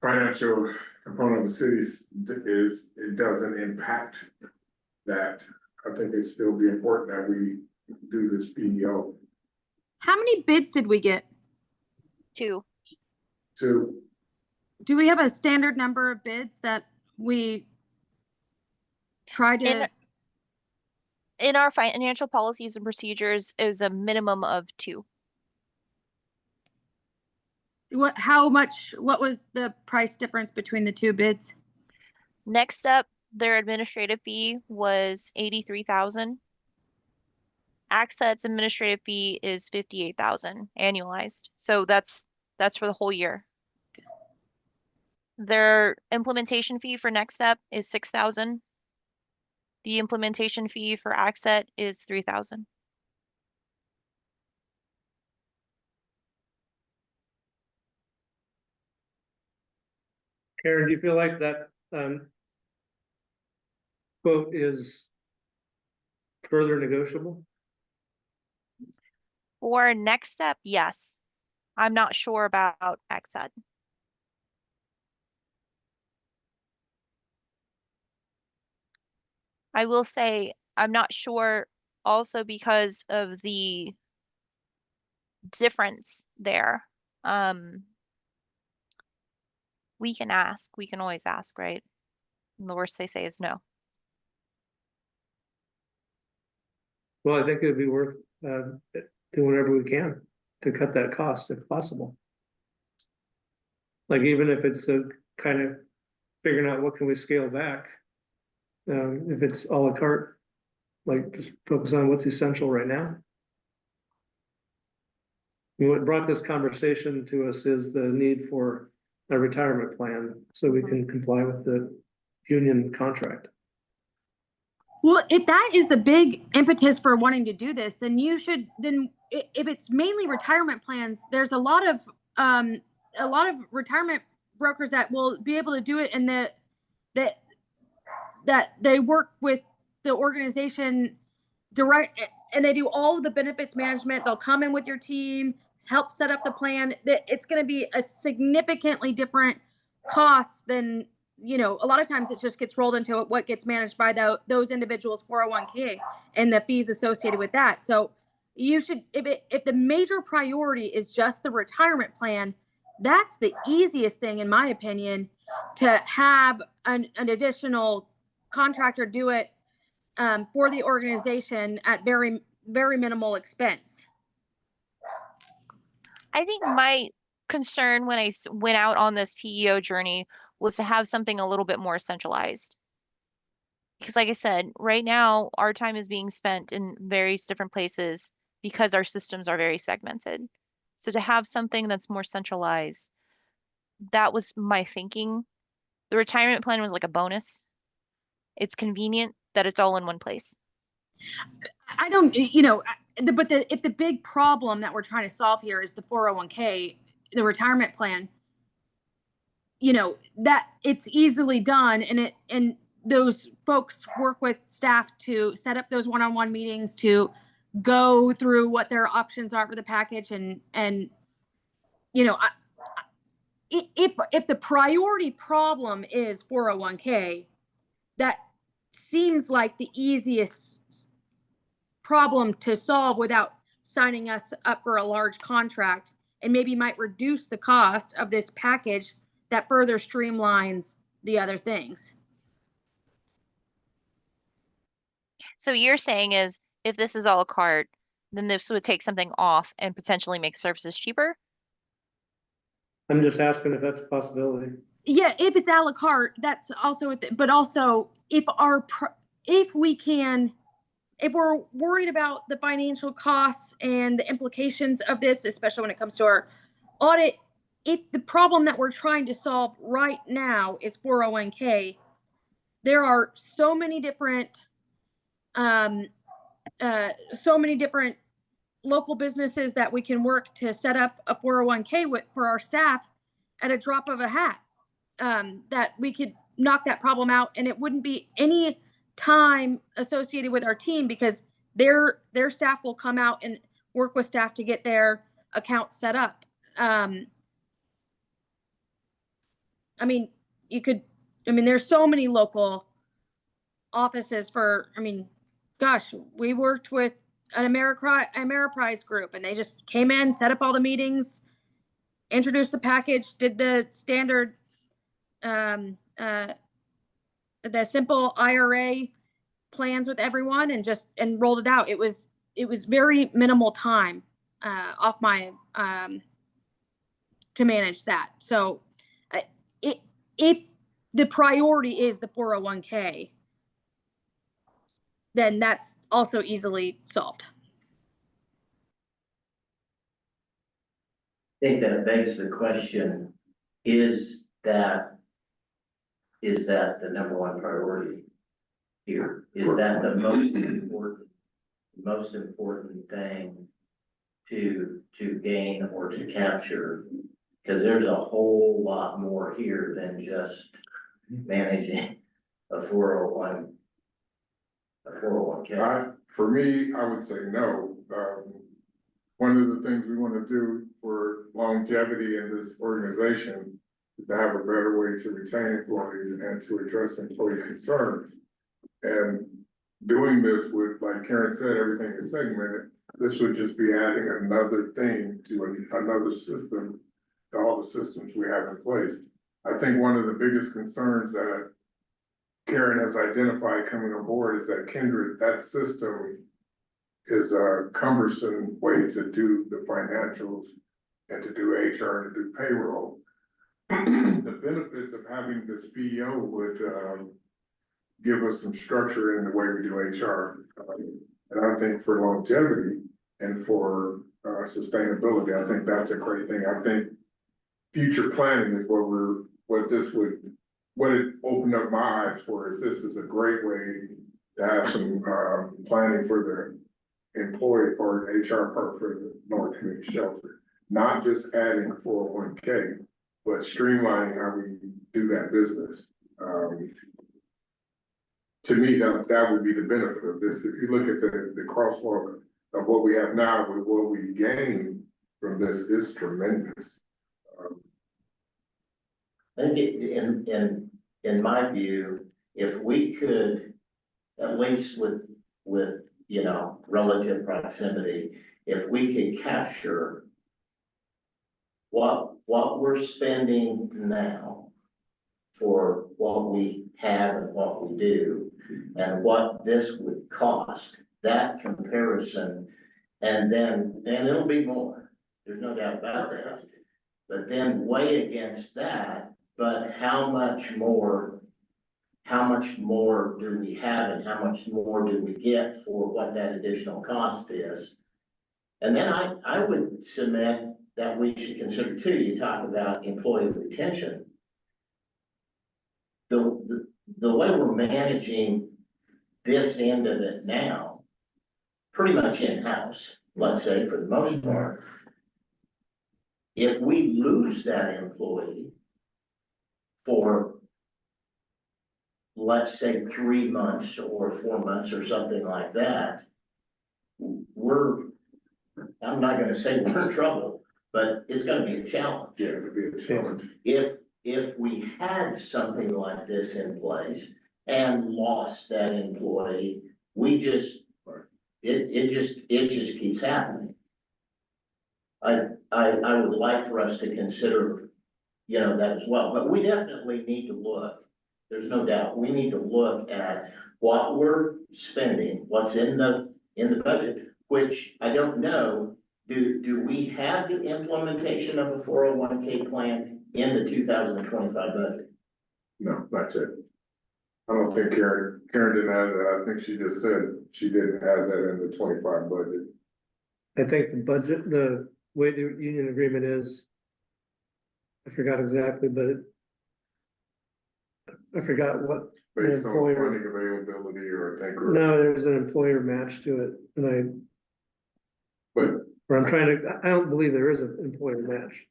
financial component of the city it doesn't impact that. I think it'd still be important that we do this PEO. How many bids did we get? 2. To, Do we have a standard number of bids that we try to? In our financial policies and procedures is a minimum of 2. What was the price difference between the two bids? Next up, their administrative fee was 83,000. Access administrative fee is 58,000 annualized. So that's for the whole year. Their implementation fee for Next Step is 6,000. The implementation fee for Access is 3,000. Karen, do you feel like that quote is further negotiable? For Next Step, yes. I'm not sure about Access. I will say I'm not sure also because of the difference there. We can ask, we can always ask, right? And the worst they say is no. Well, I think it'd be worth doing whatever we can to cut that cost if possible. Like even if it's a kind of figuring out what can we scale back. If it's a la carte, like just focus on what's essential right now. What brought this conversation to us is the need for a retirement plan so we can comply with the union contract. Well, if that is the big impetus for wanting to do this, then if it's mainly retirement plans, there's a lot of retirement brokers that will be able to do it, and that they work with the organization direct, and they do all of the benefits management. They'll come in with your team, help set up the plan. That it's going to be a significantly different cost than, a lot of times it just gets rolled into what gets managed by those individuals' 401k and the fees associated with that. So you should, if the major priority is just the retirement plan, that's the easiest thing, in my opinion, to have an additional contractor do it for the organization at very, very minimal expense. I think my concern when I went out on this PEO journey was to have something a little bit more centralized. Because like I said, right now, our time is being spent in various different places because our systems are very segmented. So to have something that's more centralized, that was my thinking. The retirement plan was like a bonus. It's convenient that it's all in one place. I don't, you know, if the big problem that we're trying to solve here is the 401k, the retirement plan, you know, that it's easily done, and those folks work with staff to set up those one-on-one meetings to go through what their options are for the package, and you know, if the priority problem is 401k, that seems like the easiest problem to solve without signing us up for a large contract, and maybe might reduce the cost of this package that further streamlines the other things. So you're saying is if this is a la carte, then this would take something off and potentially make services cheaper? I'm just asking if that's a possibility. Yeah, if it's a la carte, that's also, but also if if we're worried about the financial costs and the implications of this, especially when it comes to our audit, if the problem that we're trying to solve right now is 401k, there are so many different local businesses that we can work to set up a 401k for our staff at a drop of a hat, that we could knock that problem out, and it wouldn't be any time associated with our team because their staff will come out and work with staff to get their account set up. I mean, there's so many local offices gosh, we worked with an Ameriprise group, and they just came in, set up all the meetings, introduced the package, did the standard, the simple IRA plans with everyone, and rolled it out. It was very minimal time off my to manage that. So if the priority is the 401k, then that's also easily solved. I think that begs the question, is that the number one priority here? Is that the most important thing to gain or to capture? Because there's a whole lot more here than just managing a 401k. For me, I would say no. One of the things we want to do for longevity in this organization is to have a better way to retain employees and to address employee concerns. And doing this with, like Karen said, everything is segmented. This would just be adding another thing to another system, to all the systems we have in place. I think one of the biggest concerns that Karen has identified coming on board is that Kindred, that system is a cumbersome way to do the financials and to do HR and to do payroll. The benefits of having this PEO would give us some structure in the way we do HR. And I think for longevity and for sustainability, I think that's a great thing. I think future planning is what it opened up my eyes for, is this is a great way to have some planning for the employee, for HR part for the North Community Shelter. Not just adding 401k, but streamlining how we do that business. To me, that would be the benefit of this. If you look at the crosswalk of what we have now with what we gain from this is tremendous. I think in my view, if we could, at least with relative proximity, if we could capture what we're spending now for what we have and what we do, and what this would cost, that comparison, and it'll be more. There's no doubt about that. But then weigh against that, but how much more do we have and how much more do we get for what that additional cost is? And then I would submit that we should consider too, you talk about employee retention. The way we're managing this end of it now, pretty much in-house, let's say for the most part. If we lose that employee for, let's say, 3 months or 4 months or something like that, I'm not gonna say we're in trouble, but it's gonna be a challenge. Yeah, it would be a challenge. If we had something like this in place and lost that employee, it just keeps happening. I would like for us to consider, that as well, but we definitely need to look. There's no doubt, we need to look at what we're spending, what's in the budget, which I don't know. Do we have the implementation of a 401k plan in the 2025 budget? No, not yet. I don't think Karen didn't have that. I think she just said she didn't have that in the 25 budget. I think the budget, the way the union agreement is, I forgot exactly, but I forgot what. the Based on employer- funding availability or I think. No, there's an employer match to it, and But I don't believe there is an employer match.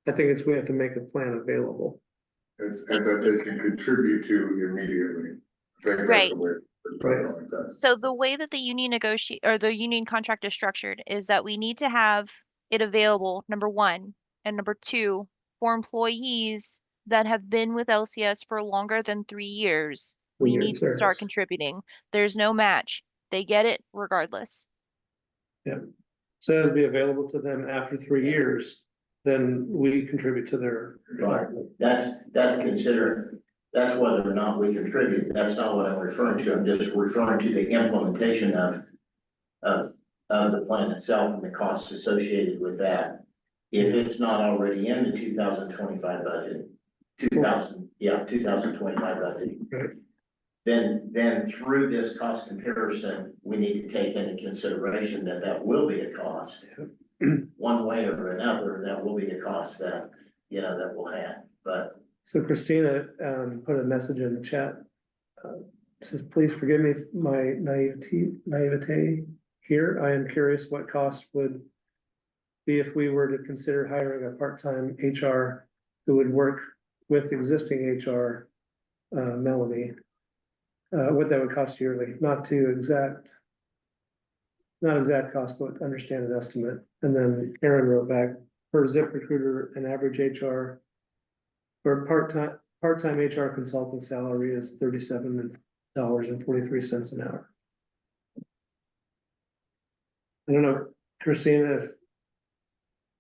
I think we have to make a plan available. and that they can contribute to immediately. I think that's Right. the way. Right. Like that. So the way that the union the union contract is structured is that we need to have it available, number one, and number two, for employees that have been with LCS for longer than 3 years, we need to start Service. contributing. There's no match. They get it regardless. So it'll be available to them after 3 years, then we contribute to their. Right. That's whether or not we contribute. That's not what I'm referring to. I'm just referring to the implementation of the plan itself and the costs associated with that. If it's not already in the 2025 budget, 2025 budget. Right. Then through this cost comparison, we need to take into consideration that will be a cost. One way or another, that will be a cost that we'll have, but. So Christina, put a message in the chat. Says, please forgive me my naivete here. I am curious what cost would be if we were to consider hiring a part-time HR who would work with existing HR, Melanie. What that would cost yearly, not exact cost, but understand an estimate. And then Aaron wrote back, for ZipRecruiter, an average HR for part-time HR consultant salary is $37.43 an hour. I don't know, Christina, if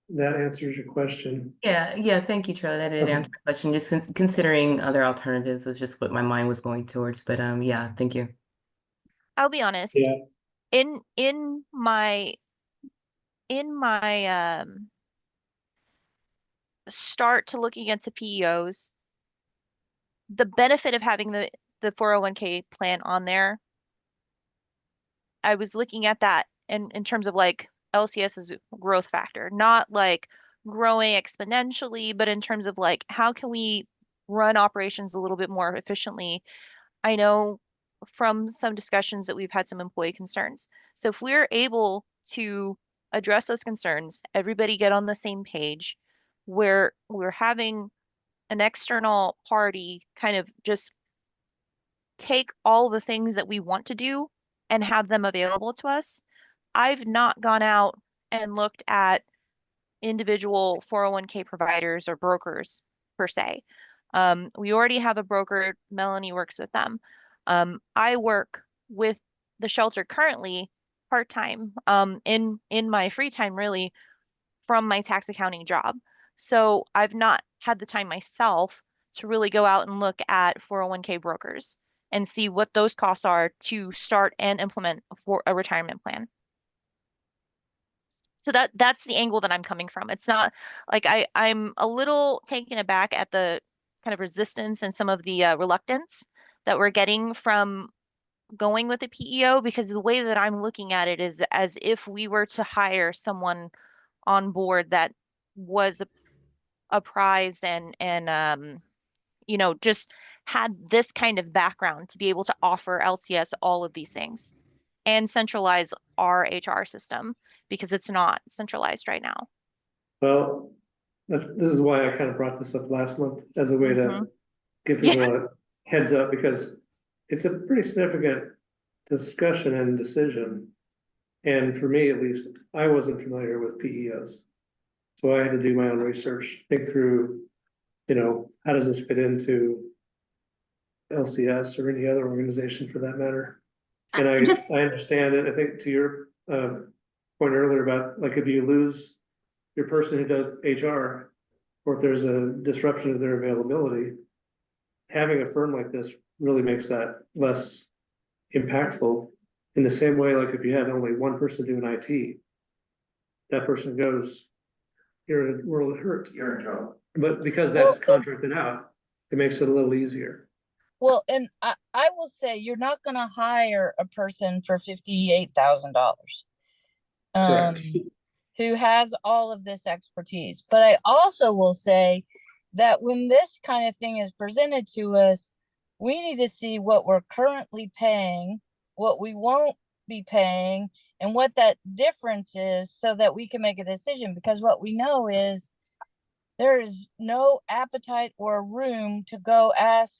that answers your question. Yeah, thank you, Charlie. That did Okay. answer the question. Just considering other alternatives was just what my mind was going towards. But yeah, thank you. I'll be honest. Yeah. In my start to looking into PEOs, the benefit of having the 401k plan on there, I was looking at that in terms of like LCS's growth factor, not like growing exponentially, but in terms of like how can we run operations a little bit more efficiently. I know from some discussions that we've had some employee concerns. So if we're able to address those concerns, everybody get on the same page, where we're having an external party kind of just take all the things that we want to do and have them available to us. I've not gone out and looked at individual 401k providers or brokers per se. We already have a broker, Melanie works with them. I work with the shelter currently part-time, in my free time really from my tax accounting job. So I've not had the time myself to really go out and look at 401k brokers and see what those costs are to start and implement for a retirement plan. So that's the angle that I'm coming from. It's not like I'm a little taken aback at the kind of resistance and some of the reluctance that we're getting from going with the PEO, because the way that I'm looking at it is as if we were to hire someone on board that was apprised and just had this kind of background to be able to offer LCS all of these things and centralize our HR system, because it's not centralized right now. Well, this is why I kind of brought this up last month as a way to Mhm. give Yeah. people a heads up, because it's a pretty significant discussion and decision. And for me, at least, I wasn't familiar with PEOs. So I had to do my own research, think through, how does this fit into LCS or any other organization for that matter? And I understand it. I think to your point earlier about, like, if you lose your person who does HR, or if there's a disruption of their availability, having a firm like this really makes that less impactful. In the same way, like if you had only one person doing IT, that person goes, you're in a world of hurt. You're in trouble. But because that's contracted out, it makes it a little easier. Well, and I will say you're not gonna hire a person for $58,000. Correct. Who has all of this expertise. But I also will say that when this kind of thing is presented to us, we need to see what we're currently paying, what we won't be paying, and what that difference is, so that we can make a decision. Because what we know is there is no appetite or room to go ask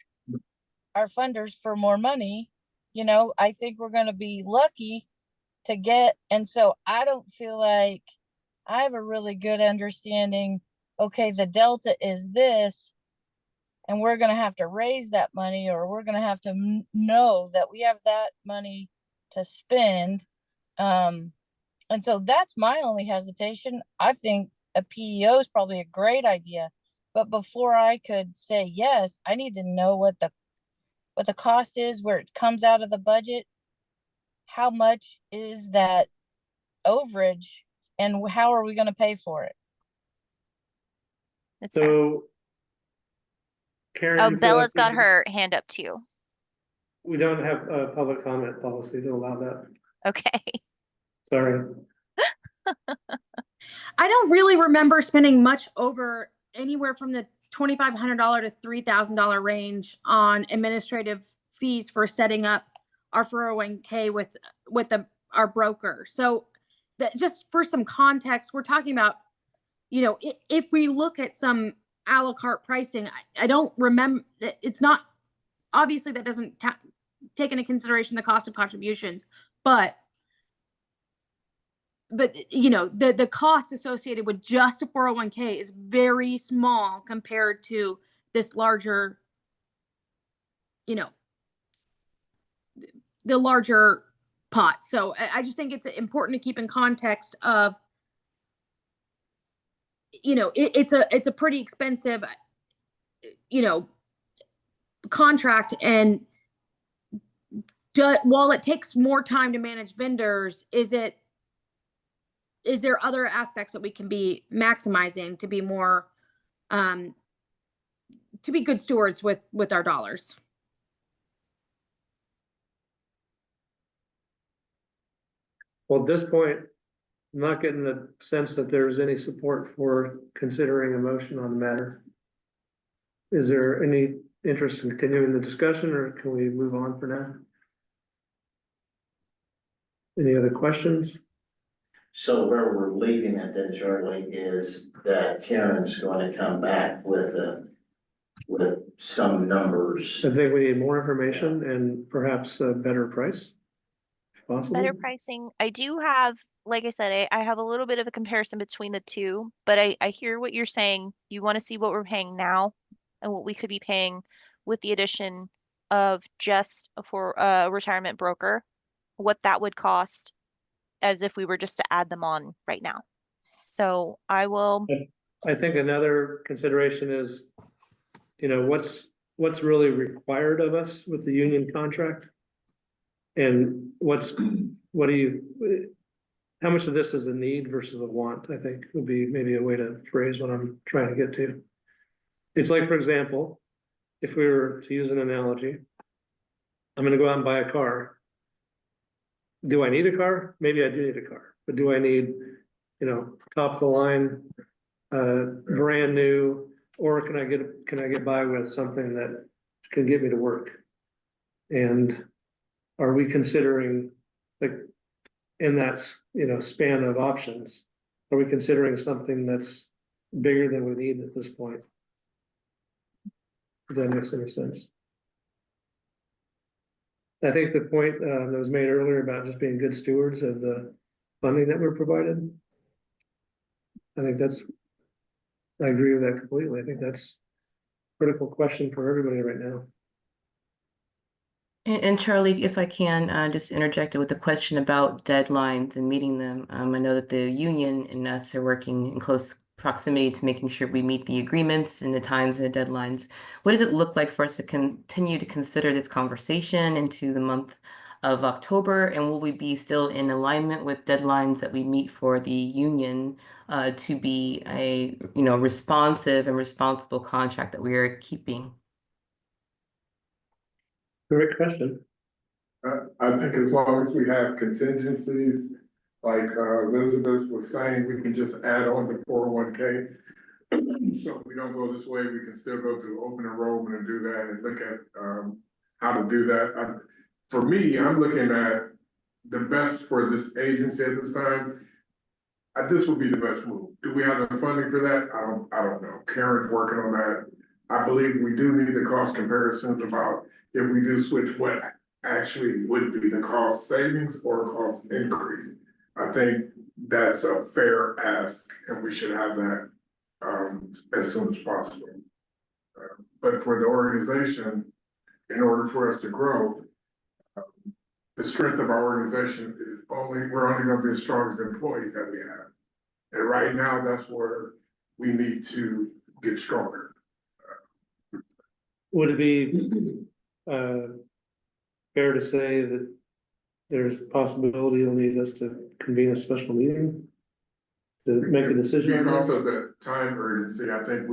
our funders for more money. I think we're going to be lucky to get, and so I don't feel like I have a really good understanding, okay, the delta is this, and we're going to have to raise that money, or we're going to have to know that we have that money to spend. And so that's my only hesitation. I think a PEO is probably a great idea, but before I could say yes, I need to know what the cost is, where it comes out of the budget, how much is that overage, and how are we going to pay for it? It's fair. So Karen, you feel Bella's like got her hand up too. we don't have a public comment policy to allow that. Okay. Sorry. I don't really remember spending much over anywhere from the $2,500 to $3,000 range on administrative fees for setting up our 401k with our broker. So that, just for some context, we're talking about, if we look at some a la carte pricing, I don't remember, it's not, obviously that doesn't take into consideration the cost of contributions, but the cost associated with just a 401k is very small compared to this larger, the larger pot. So I just think it's important to keep in context of, it's a pretty expensive, contract. And while it takes more time to manage vendors, is there other aspects that we can be maximizing to be more, to be good stewards with our dollars? Well, at this point, I'm not getting the sense that there's any support for considering a motion on the matter. Is there any interest in continuing the discussion, or can we move on for now? Any other questions? So where we're leaving it then, Charlie, is that Karen's going to come back with some numbers. I think we need more information and perhaps a better price, if possible. Better pricing. I do have, like I said, I have a little bit of a comparison between the two, but I hear what you're saying. You want to see what we're paying now and what we could be paying with the addition of just for a retirement broker, what that would cost as if we were just to add them on right now. So I will. I think another consideration is, what's really required of us with the union contract? And what do you, how much of this is a need versus a want, I think would be maybe a way to phrase what I'm trying to get to. It's like, for example, if we were to use an analogy, I'm gonna go out and buy a car. Do I need a car? Maybe I do need a car, but do I need, top of the line, brand new, or can I get by with something that can get me to work? And are we considering, like, in that, span of options, are we considering something that's bigger than we need at this point? If that makes any sense. I think the point that was made earlier about just being good stewards of the funding that we're provided. I agree with that completely. I think that's a critical question for everybody right now. And Charlie, if I can just interject with a question about deadlines and meeting them. I know that the union and us are working in close proximity to making sure we meet the agreements and the times and the deadlines. What does it look like for us to continue to consider this conversation into the month of October? And will we be still in alignment with deadlines that we meet for the union to be a responsive and responsible contract that we are keeping? Great question. I think as long as we have contingencies, like Elizabeth was saying, we can just add on to 401k. So if we don't go this way, we can still go through open enrollment and do that and look at how to do that. For me, I'm looking at the best for this agency at this time. This would be the best move. Do we have the funding for that? I don't know. Karen's working on that. I believe we do need the cost comparisons about if we do switch, what actually would be the cost savings or cost increase. I think that's a fair ask, and we should have that as soon as possible. But for the organization, in order for us to grow, the strength of our organization is we're only gonna be as strong as the employees that we have. And right now, that's where we need to get stronger. Would it be fair to say that there's a possibility you'll need us to convene a special meeting to make a decision on Because that? of the time urgency, I think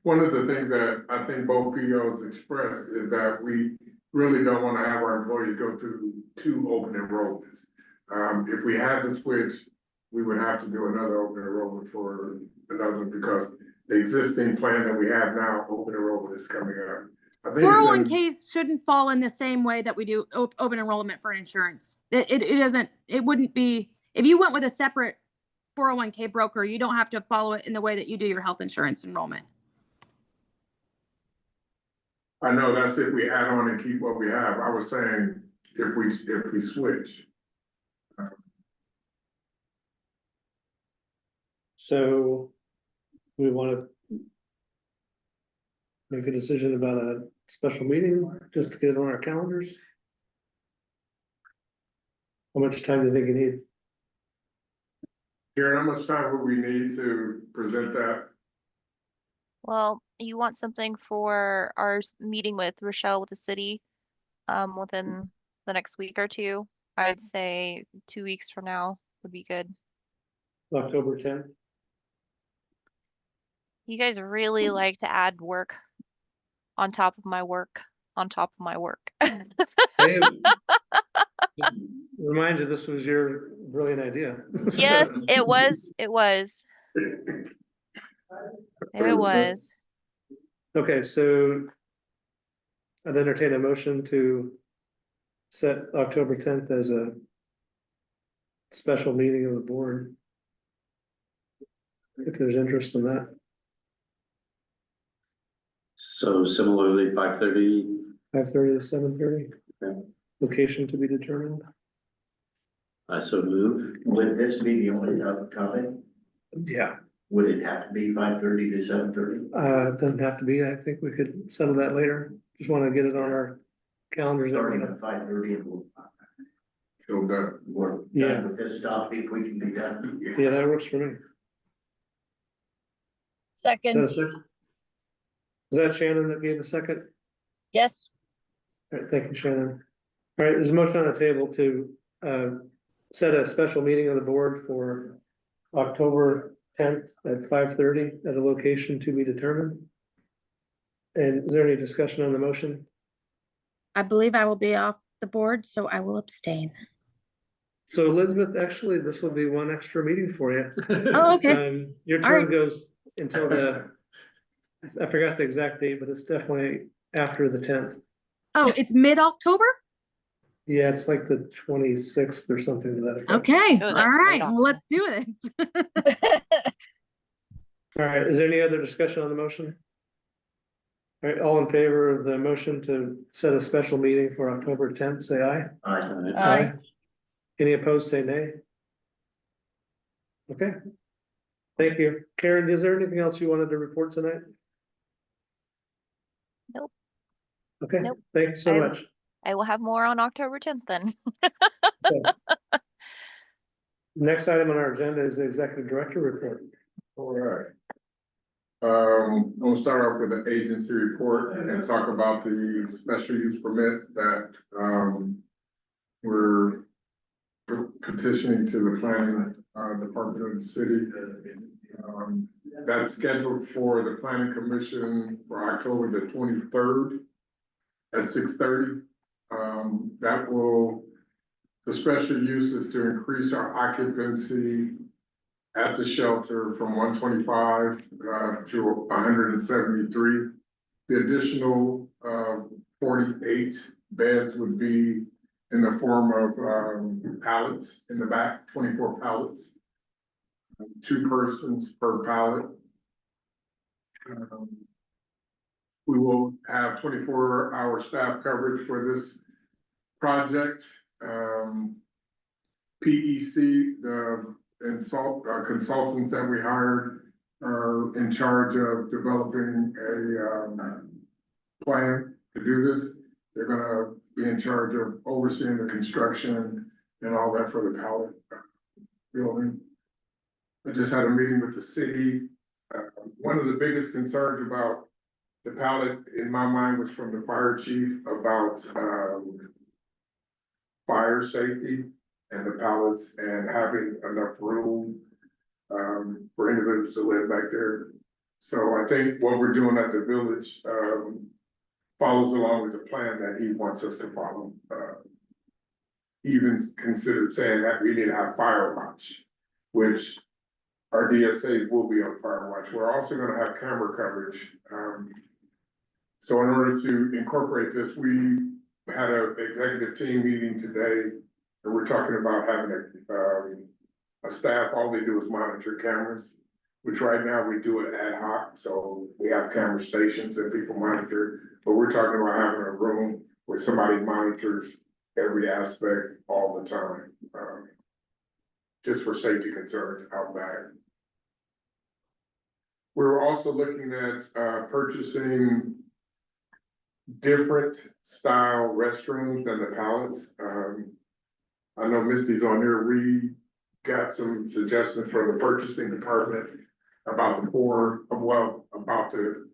one of the things that I think both POs expressed is that we really don't want to have our employees go through 2 open enrollments. If we had to switch, we would have to do another open enrollment for another, because the existing plan that we have now, open enrollment is coming up. I think it's in- 401ks shouldn't fall in the same way that we do open enrollment for insurance. It wouldn't be, if you went with a separate 401k broker, you don't have to follow it in the way that you do your health insurance enrollment. I know that's if we add on and keep what we have. I was saying if we switch. So we want to make a decision about a special meeting, just to get it on our calendars. How much time do you think you need? Karen, how much time would we need to present that? Well, you want something for our meeting with Rochelle with the city within the next week or two. I'd say 2 weeks from now would be good. October 10th? You guys really like to add work on top of my work on top of my work. Hey, remind you, this was your brilliant idea. Yes, it was. It was. It was. Okay, so I'd entertain a motion to set October 10th as a special meeting of the board. If there's interest in that. So similarly, 5:30. 5:30 to 7:30. Okay. Location to be determined. I so move. Would this be the only topic? Yeah, Would it have to be 5:30 to 7:30? it doesn't have to be. I think we could settle that later. Just want to get it on our calendars. Starting at 5:30 and we'll Till done. we're Yeah. done with this topic, we can be done. Yeah, that works for me. Is that a Second, second? Was that Shannon that gave a second? yes, All right, thank you, Shannon. All right, there's a motion on the table to set a special meeting of the board for October tenth at 5:30 at a location to be determined. And is there any discussion on the motion? I believe I will be off the board, so I will abstain. So Elizabeth, actually, this will be one extra meeting for you. Oh, okay. Your All term right. goes until I forgot the exact date, but it's definitely after the 10th. Oh, it's mid-October? Yeah, it's like the 26th or something to that effect. Okay, Oh, all that's right, right well, let's do this. All right, is there any other discussion on the motion? All right, all in favor of the motion to set a special meeting for October 10th, say aye. Aye. Any opposed, say nay. Okay. Thank you. Karen, is there anything else you wanted to report tonight? Nope. Okay, Nope. thanks so much. I will have more on October 10th then. Next item on our agenda is the executive director report. All right. I'm gonna start off with the agency report and talk about the special use permit that, we're petitioning to the planning, department of the city. That's scheduled for the planning commission for October the 23rd at 6:30. The special use is to increase our occupancy at the shelter from 125 to 173. The additional 48 beds would be in the form of pallets in the back, 24 pallets. 2 persons per pallet. We will have 24-hour staff coverage for this project. PEC, the consultants that we hired are in charge of developing a plan to do this. They're gonna be in charge of overseeing the construction and all that for the pallet building. I just had a meeting with the city. One of the biggest concerns about the pallet in my mind was from the fire chief about fire safety and the pallets and having enough room for individuals to live back there. So I think what we're doing at the village follows along with the plan that he wants us to follow. Even considered saying that we need to have fire watch, which our DSA will be on fire watch. We're also gonna have camera coverage. So in order to incorporate this, we had an executive team meeting today, and we're talking about having a staff, all they do is monitor cameras, which right now we do it ad hoc, so we have camera stations that people monitor, but we're talking about having a room where somebody monitors every aspect all the time, just for safety concerns out back. We're also looking at purchasing different style restrooms than the pallets. I know Misty's on here. We got some suggestions from the purchasing department about about the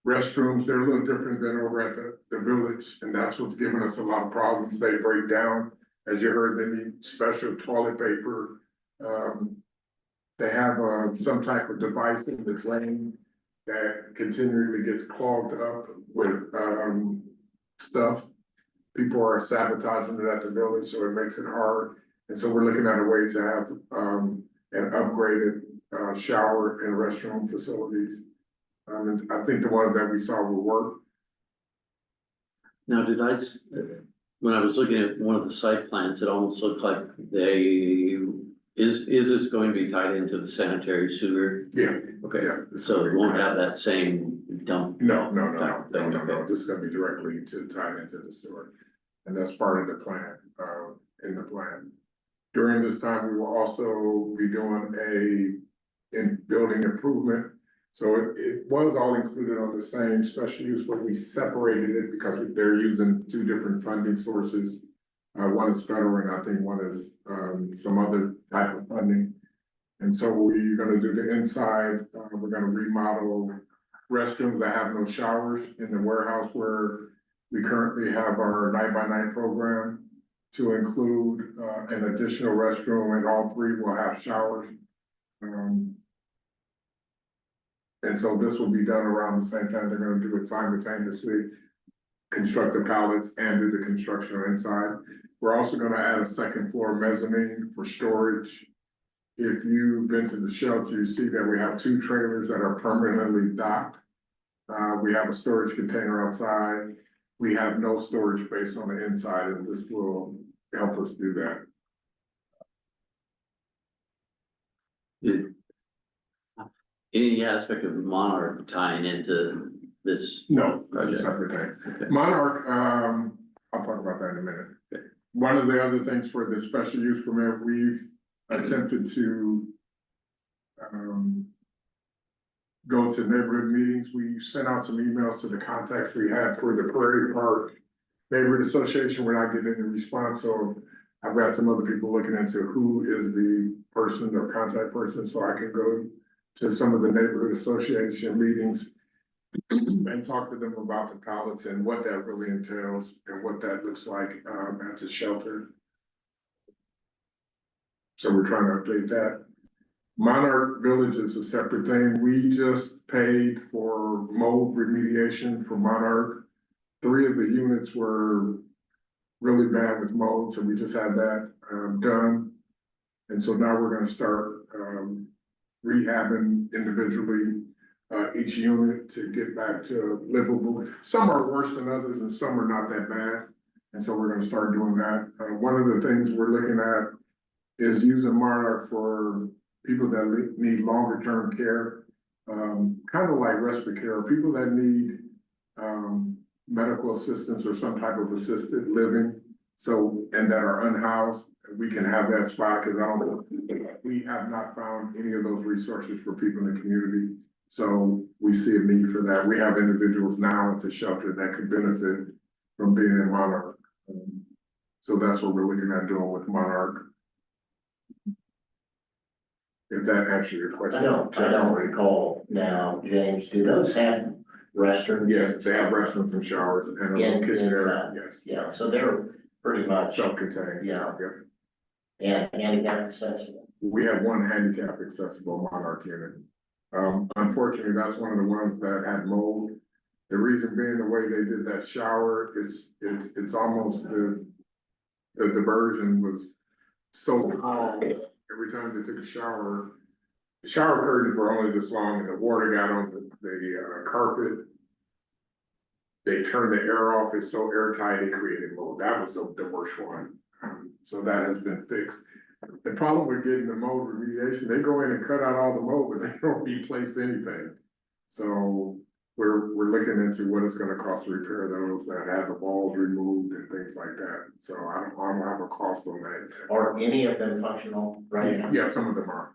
restrooms. They're a little different than over at the village, and that's what's giving us a lot of problems. They break down. As you heard, they need special toilet paper. They have some type of device in the drain that continually gets clogged up with stuff. People are sabotaging it at the village, so it makes it hard. And so we're looking at a way to have an upgraded shower and restroom facilities. And I think the ones that we saw will work. Now, when I was looking at one of the site plans, it almost looked like is this going to be tied into the sanitary sewer? Yeah. Okay, Yeah. so it won't have that same dump? No. Okay. This is gonna be directly tied into the sewer. And that's part of the plan, in the plan. During this time, we will also be doing in building improvement. So it was all included on the same special use, but we separated it because they're using 2 different funding sources. One is federal and I think one is some other type of funding. And so we're gonna do the inside, we're gonna remodel restrooms that have no showers in the warehouse where we currently have our night-by-night program. to include, an additional restroom, and all three will have showers. And so this will be done around the same time. They're gonna do it simultaneously, construct the pallets and do the construction inside. We're also gonna add a second floor mezzanine for storage. If you've been to the shelter, you see that we have 2 trailers that are permanently docked. We have a storage container outside. We have no storage space on the inside, and this will help us do that. Any aspect of Monarch tying into this? No, that's a Okay. separate thing. Okay. Monarch, I'll talk about that in a minute. One of the other things for the special use permit, we've attempted to go to neighborhood meetings. We sent out some emails to the contacts we had for the Prairie Park Neighborhood Association. We're not getting any response, so I've got some other people looking into who is the person or contact person, so I can go to some of the neighborhood association meetings and talk to them about the pallets and what that really entails and what that looks like at the shelter. So we're trying to update that. Monarch Village is a separate thing. We just paid for mold remediation for Monarch. 3 of the units were really bad with mold, so we just had that done. And so now we're gonna start rehabbing individually each unit to get back to livable. Some are worse than others and some are not that bad. And so we're gonna start doing that. One of the things we're looking at is using Monarch for people that need longer term care. Kind of like respite care, people that need medical assistance or some type of assisted living. So, and that are unhoused, we can have that spot, because we have not found any of those resources for people in the community. So we see a need for that. We have individuals now at the shelter that could benefit from being in Monarch. So that's what we're looking at doing with Monarch. If that answers your question. I don't recall now, James, do those have restrooms? Yes, they have restrooms and showers and a little kitchen area, yes. Yeah, so they're pretty much, Self-contained. Yeah. Yep. and handicap accessible. We have one handicap accessible Monarch unit. Unfortunately, that's one of the ones that had mold. The reason being the way they did that shower, it's almost the diversion was so long. Every time they took a shower, the shower curtains were only this long and the water got on the carpet. They turned the air off, it's so airtight, it created mold. That was the worst one. So that has been fixed. The problem with getting the mold remediation, they go in and cut out all the mold, but they don't replace anything. So we're looking into what it's gonna cost to repair those that have the walls removed and things like that. So I don't have a cost on that. Are any of them functional right now? Yeah, some of them are.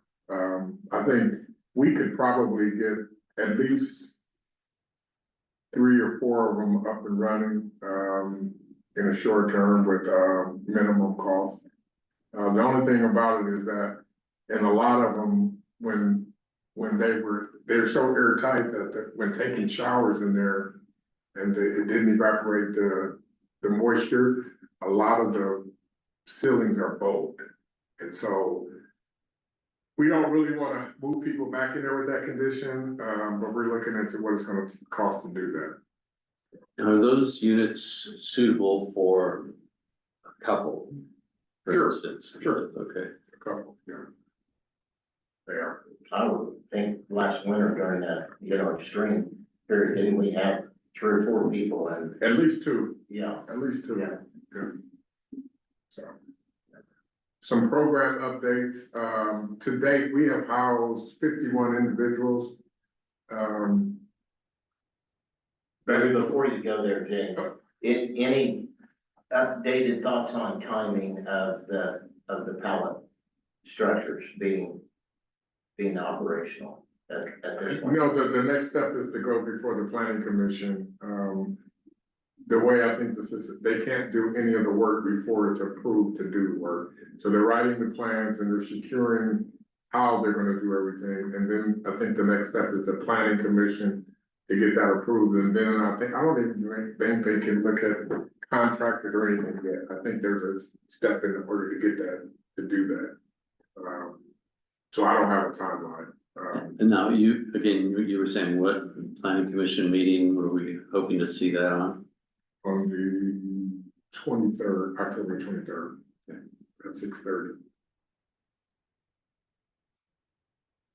I think we could probably get at least 3 or 4 of them up and running, in a short term with, minimum cost. The only thing about it is that in a lot of them, when they're so airtight that when taking showers in there and it didn't evaporate the moisture, a lot of the ceilings are bowed. And so we don't really want to move people back in there with that condition, but we're looking into what it's going to cost to do that. Are those units suitable for a couple, for Sure, instance? sure. Okay. A couple, yeah. They are. I would think last winter during that, extreme period, didn't we have 3 or 4 people and, At least 2. yeah. At least 2. Yeah. Yeah. So. Some program updates. To date, we have housed 51 individuals. That is Before you go there, Jay, any updated thoughts on timing of the pallet structures being operational at this point? the next step is to go before the planning commission. The way I think this is, they can't do any of the work before it's approved to do the work. So they're writing the plans and they're securing how they're gonna do everything. And then I think the next step is the planning commission to get that approved. And then I don't even think they can look at contracted or anything yet. I think there's a step in order to get that, to do that. So I don't have a timeline. And now you were saying what planning commission meeting were we hoping to see that on? On the 23rd, October 23rd, at 6:30.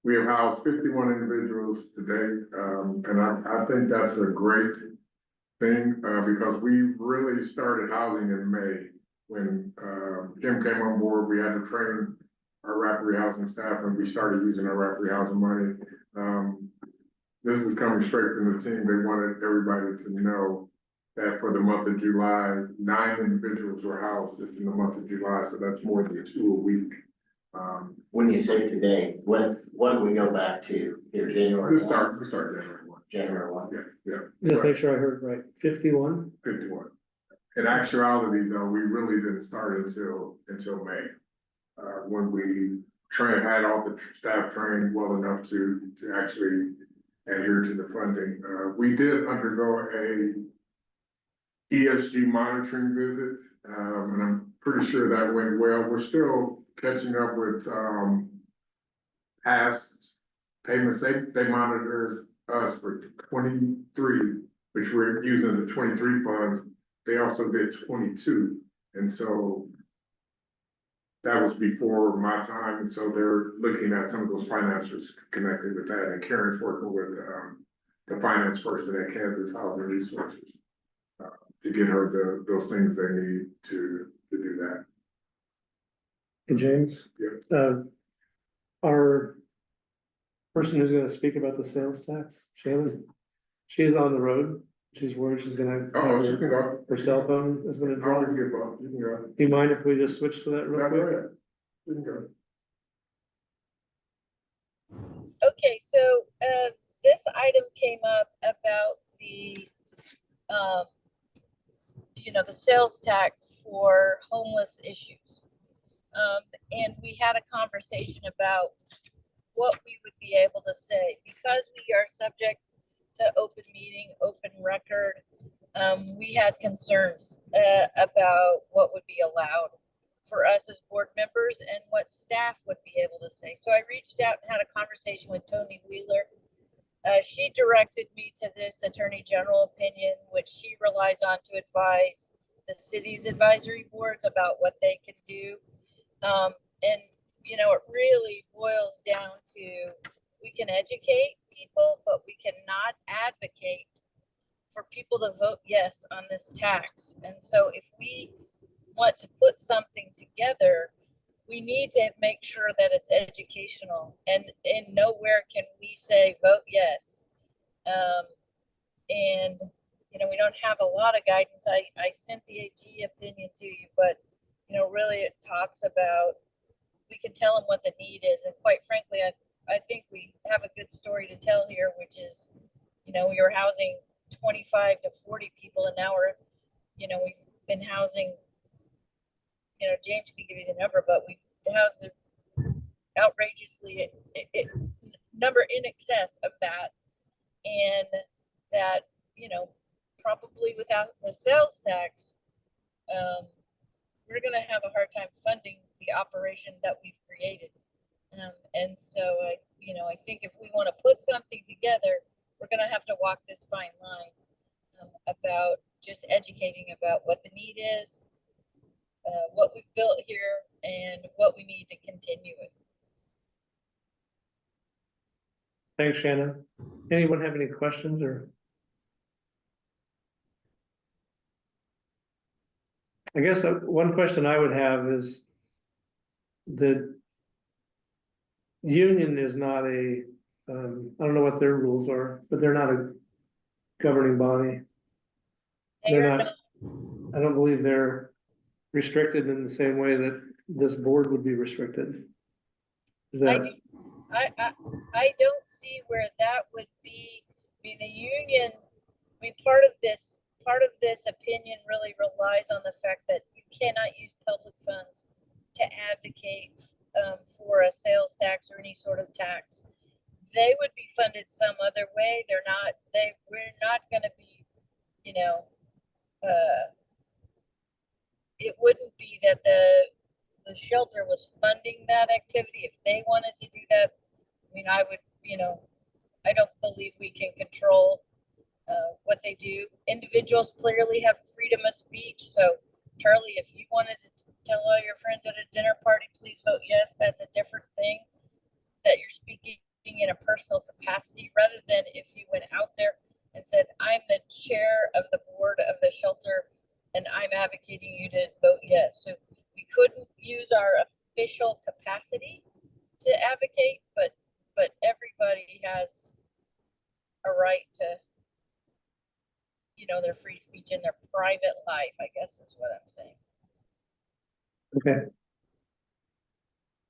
We have housed 51 individuals today, and I think that's a great thing, because we really started housing in May. When Kim came on board, we had to train our rapid housing staff, and we started using our rapid housing money. This is coming straight from the team. They wanted everybody to know that for the month of July, 9 individuals were housed just in the month of July, so that's more than 2 a week. When you say today, when do we go back to? Here, January We 1? start January 1. January 1. Yeah. Just make sure I heard right, 51? 51. In actuality, though, we really didn't start until May. When we had all the staff trained well enough to actually adhere to the funding. We did undergo a ESG monitoring visit, and I'm pretty sure that went well. We're still catching up with past payments. They monitor us for 23, which we're using the 23 funds. They also did 22, and so that was before my time, and so they're looking at some of those financials connected with that. And Karen's working with the finance person at Kansas Housing Resources to get her those things they need to do that. Hey, James? Yeah. Our person who's gonna speak about the sales tax, Shannon, she is on the road. She's worried she's gonna, Oh, she have can go. her cell phone is gonna drop. Always get bumped. You can go. Do you mind if we just switch to that real Not quick? bad. You can go. Okay, so this item came up about the the sales tax for homeless issues. And we had a conversation about what we would be able to say because we are subject to open meeting, open record. We had concerns about what would be allowed for us as board members and what staff would be able to say. So I reached out and had a conversation with Tony Wheeler. She directed me to this attorney general opinion, which she relies on to advise the city's advisory boards about what they can do. And it really boils down to, we can educate people, but we cannot advocate for people to vote yes on this tax. And so if we want to put something together, we need to make sure that it's educational, and nowhere can we say vote yes. And we don't have a lot of guidance. I sent the AG opinion to you, but really it talks about, we can tell them what the need is, and quite frankly, I think we have a good story to tell here, which is, we were housing 25 to 40 people, and now we've been housing, James can give you the number, but we've housed outrageously number in excess of that. And that, probably without the sales tax, we're going to have a hard time funding the operation that we've created. And so, I think if we want to put something together, we're going to have to walk this fine line about just educating about what the need is, what we've built here, and what we need to continue with. Thanks, Shannon. Anyone have any questions or? I guess one question I would have is the union is not a, I don't know what their rules are, but they're not a governing body. They're not, I don't believe they're restricted in the same way that this board would be restricted. Is that? I don't see where that would be. I mean, the union, part of this opinion really relies on the fact that you cannot use public funds to advocate for a sales tax or any sort of tax. They would be funded some other way. We're not going to be, activity that the shelter was funding that activity. If they wanted to do that, I mean, I would, I don't believe we can control what they do. Individuals clearly have freedom of speech. So Charlie, if you wanted to tell all your friends at a dinner party, please vote yes, that's a different thing, that you're speaking in a personal capacity, rather than if you went out there and said, I'm the chair of the board of the shelter and I'm advocating you to vote yes. So we couldn't use our official capacity to advocate, but everybody has a right to, their free speech in their private life, I guess is what I'm saying. Okay.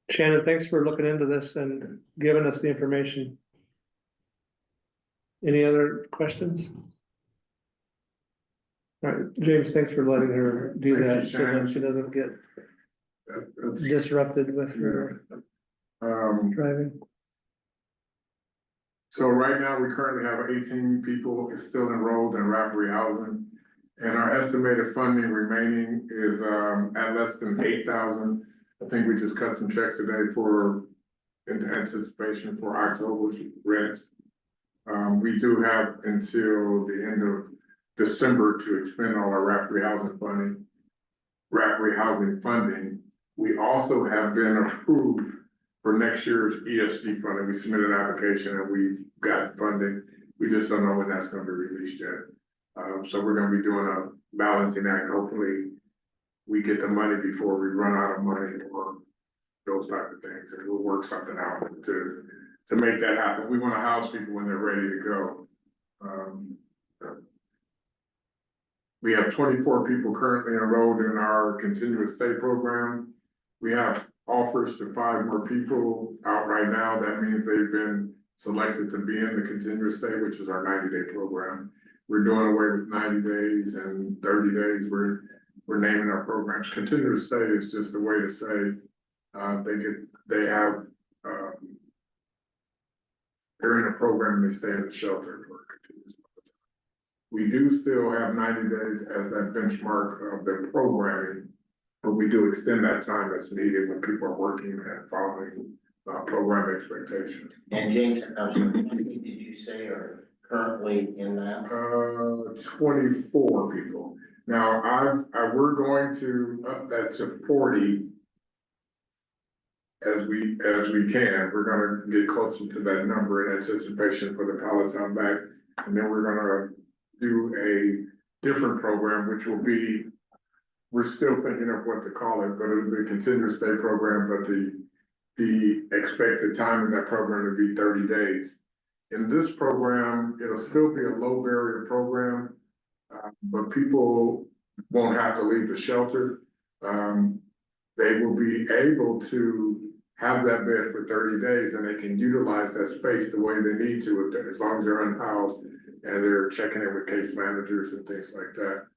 Shannon, thanks for looking into this and giving us the information. Any other questions? All right, James, thanks for letting her do Thank you, that so that Shannon. she doesn't get That's- disrupted with her driving. So right now, we currently have 18 people still enrolled in rapid housing. And our estimated funding remaining is at less than 8,000. I think we just cut some checks today in anticipation for October's rent. We do have until the end of December to expend all our rapid housing funding. We also have been approved for next year's ESG funding. We submitted an application and we've got funding. We just don't know when that's gonna be released yet. So we're gonna be doing a balancing act. Hopefully we get the money before we run out of money or those type of things, and we'll work something out to make that happen. We wanna house people when they're ready to go. We have 24 people currently enrolled in our continuous stay program. We have offers to 5 more people out right now. That means they've been selected to be in the continuous stay, which is our 90-day program. We're doing away with 90 days and 30 days. We're naming our programs. Continuous stay is just a way to say they're in a program and they stay in the shelter for a continuous amount of time. We do still have 90 days as that benchmark of their programming, but we do extend that time as needed when people are working and following program expectations. And James, I'm sorry, how many did you say are currently in that? 24 people. Now, we're going to up that to 40 as we can. We're gonna get closer to that number in anticipation for the Palatine back. And then we're gonna do a different program, which will be, we're still thinking of what to call it, but it'll be a continuous stay program, but the expected time in that program will be 30 days. In this program, it'll still be a low barrier program, but people won't have to leave the shelter. They will be able to have that bed for 30 days and they can utilize that space the way they need to, as long as they're unhoused and they're checking in with case managers and things like that.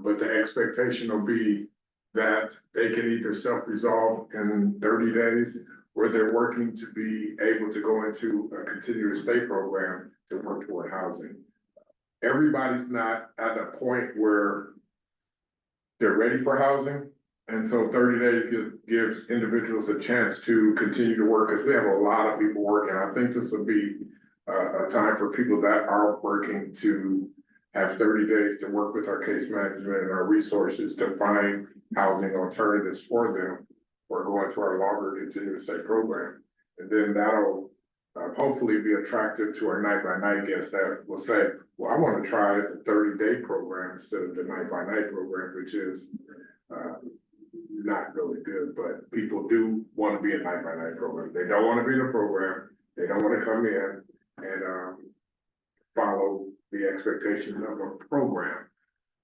But the expectation will be that they can either self-resolve in 30 days or they're working to be able to go into a continuous stay program to work toward housing. Everybody's not at a point where they're ready for housing. And so 30 days gives individuals a chance to continue to work, because we have a lot of people working. I think this will be a time for people that are working to have 30 days to work with our case management and our resources to find housing alternatives for them, or go into our longer continuous stay program. And then that'll hopefully be attractive to our night-by-night guests that will say, well, I want to try the 30-day program instead of the night-by-night program, which is not really good, but people do want to be in night-by-night program. They don't want to be in a program. They don't want to come in and follow the expectations of a program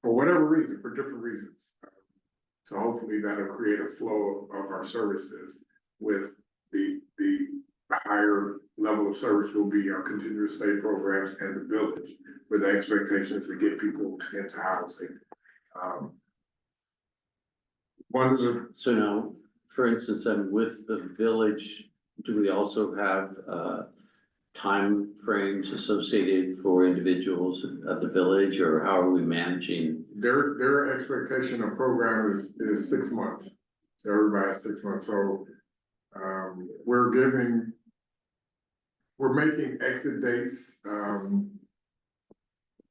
for whatever reason, for different reasons. So hopefully that'll create a flow of our services with the higher level of service will be our continuous stay programs and the village, with the expectations to get people into housing. So now, for instance, then with the village, do we also have time frames associated for individuals at the village, or how are we managing their expectation of program is 6 months. So everybody has 6 months, so, we're making exit dates, a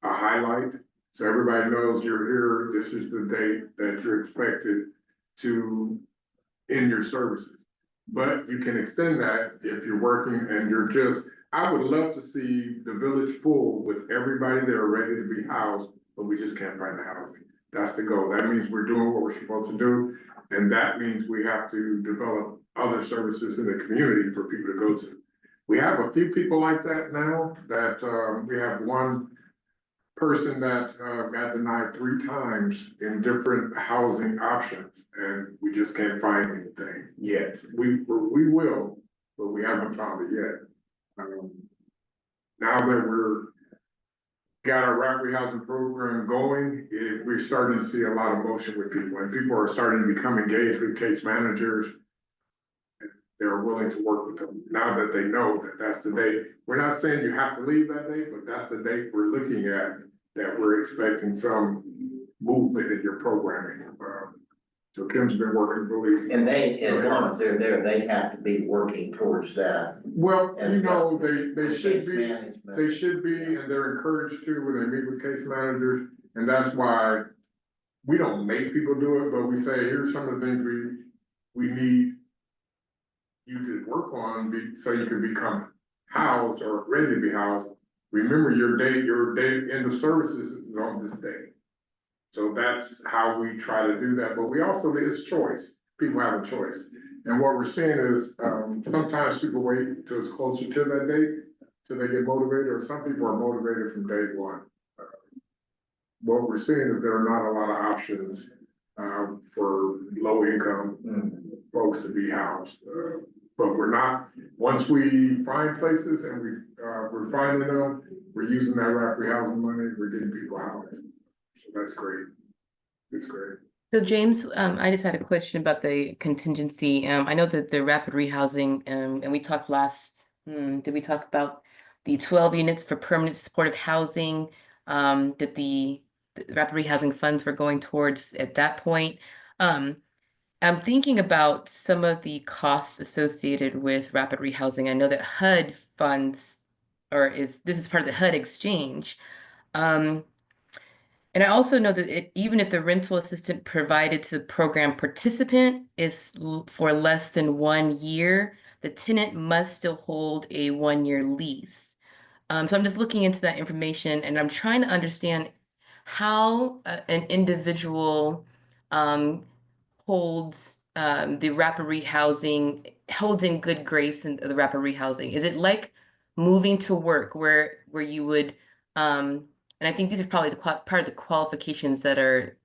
highlight. So everybody knows you're here, this is the date that you're expected to end your services. But you can extend that if you're working and you're just, I would love to see the village full with everybody there ready to be housed, but we just can't find the housing. That's the goal. That means we're doing what we're supposed to do. And that means we have to develop other services in the community for people to go to. We have a few people like that now, that, we have one person that, got denied 3 times in different housing options, and we just can't find anything yet. We will, but we haven't found it yet. Now that we're got our rapid housing program going, we're starting to see a lot of motion with people, and people are starting to become engaged with case managers. They're willing to work with them now that they know that that's the date. We're not saying you have to leave that date, but that's the date we're looking at, that we're expecting some movement in your programming. So Kim's been working really. And they, as long as they're there, they have to be working towards that. Well, as you know, well. they should Case be, management. they should be, and they're encouraged to when they meet with case managers. And that's why we don't make people do it, but we say, here's some of the things we need you to work on so you can become housed or ready to be housed. Remember your date end of services is on this day. So that's how we try to do that, but we also, it's choice. People have a choice. And what we're seeing is, sometimes people wait till it's closer to that date, till they get motivated, or some people are motivated from day one. What we're seeing is there are not a lot of options, for low income folks to be housed. But we're not, once we find places and we're finding them, we're using that rapid housing money, we're getting people housed. So that's great. It's great. So James, I just had a question about the contingency. I know that the rapid rehousing, and we talked did we talk about the 12 units for permanent supportive housing, that the rapid rehousing funds were going towards at that point? I'm thinking about some of the costs associated with rapid rehousing. I know that HUD funds, this is part of the HUD exchange. And I also know that even if the rental assistant provided to the program participant is for less than 1 year, the tenant must still hold a 1-year lease. So I'm just looking into that information, and I'm trying to understand how an individual holds the rapid rehousing, holds in good grace in the rapid rehousing. Is it like moving to work where you would, and I think these are probably part of the qualifications that are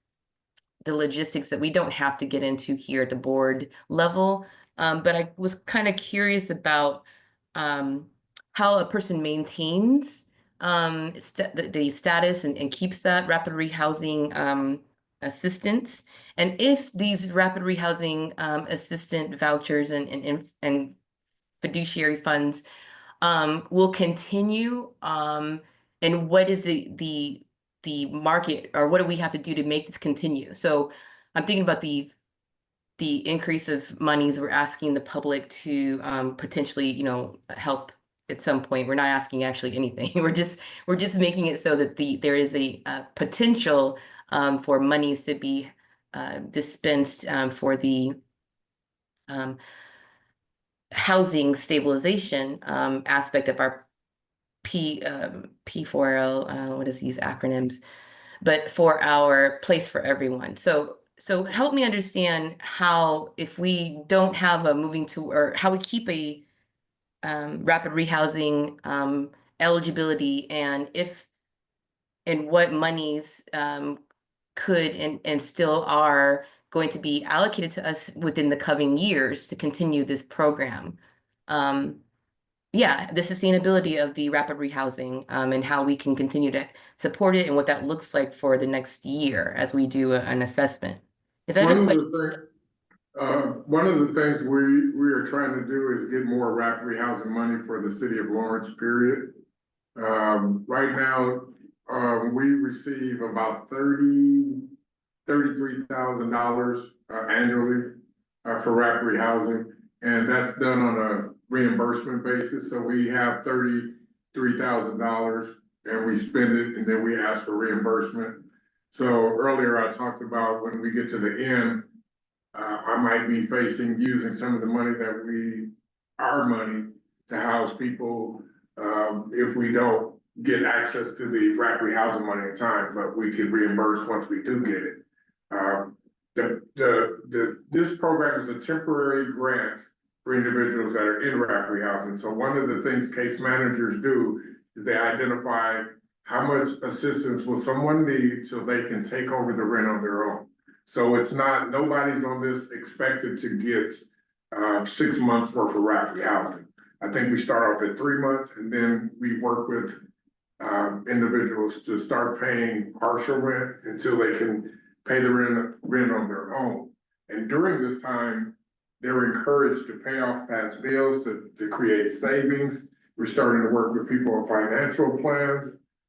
the logistics that we don't have to get into here at the board level. But I was kind of curious about how a person maintains the status and keeps that rapid rehousing assistance. And if these rapid rehousing assistant vouchers and fiduciary funds will continue, and what is the market, or what do we have to do to make this continue? So I'm thinking about the increase of monies we're asking the public to potentially, help at some point. We're not asking actually anything. We're just making it so that there is a potential for monies to be dispensed for the housing stabilization aspect of our P4L, what is these acronyms? But for our place for everyone. So help me understand how, if we don't have a moving to, or how we keep a rapid rehousing eligibility, and what monies could and still are going to be allocated to us within the coming years to continue this program. Yeah, the sustainability of the rapid rehousing and how we can continue to support it, and what that looks like for the next year as we do an assessment. Is that a question? One of the things we are trying to do is get more rapid rehousing money for the city of Lawrence, period. Right now, We receive about $33,000 annually for rapid housing. And that's done on a reimbursement basis. So we have $33,000 and we spend it and then we ask for reimbursement. So earlier I talked about when we get to the end, I might be facing using some of the money our money to house people, if we don't get access to the rapid housing money in time, but we can reimburse once we do get it. This program is a temporary grant for individuals that are in rapid housing. So one of the things case managers do is they identify how much assistance will someone need so they can take over the rent on their own. So it's not, nobody's on this expected to get 6 months worth of rapid housing. I think we start off at 3 months and then we work with individuals to start paying partial rent until they can pay the rent on their own. And during this time, they're encouraged to pay off past bills, to create savings. We're starting to work with people on financial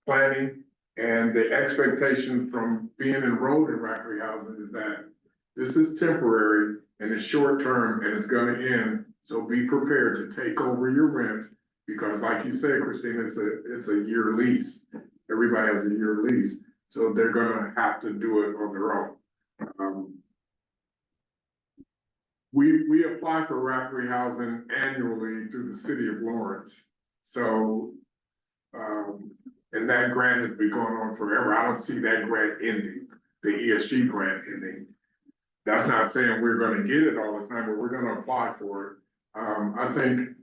planning, and the expectation from being enrolled in rapid housing is that this is temporary and it's short term and it's gonna end. So be prepared to take over your rent because like you said, Christine, it's a year lease. Everybody has a year lease. So they're gonna have to do it on their own. We apply for rapid housing annually through the city of Lawrence. So, and that grant has been going on forever. I don't see that grant ending, the ESG grant ending. That's not saying we're gonna get it all the time, but we're gonna apply for it. I think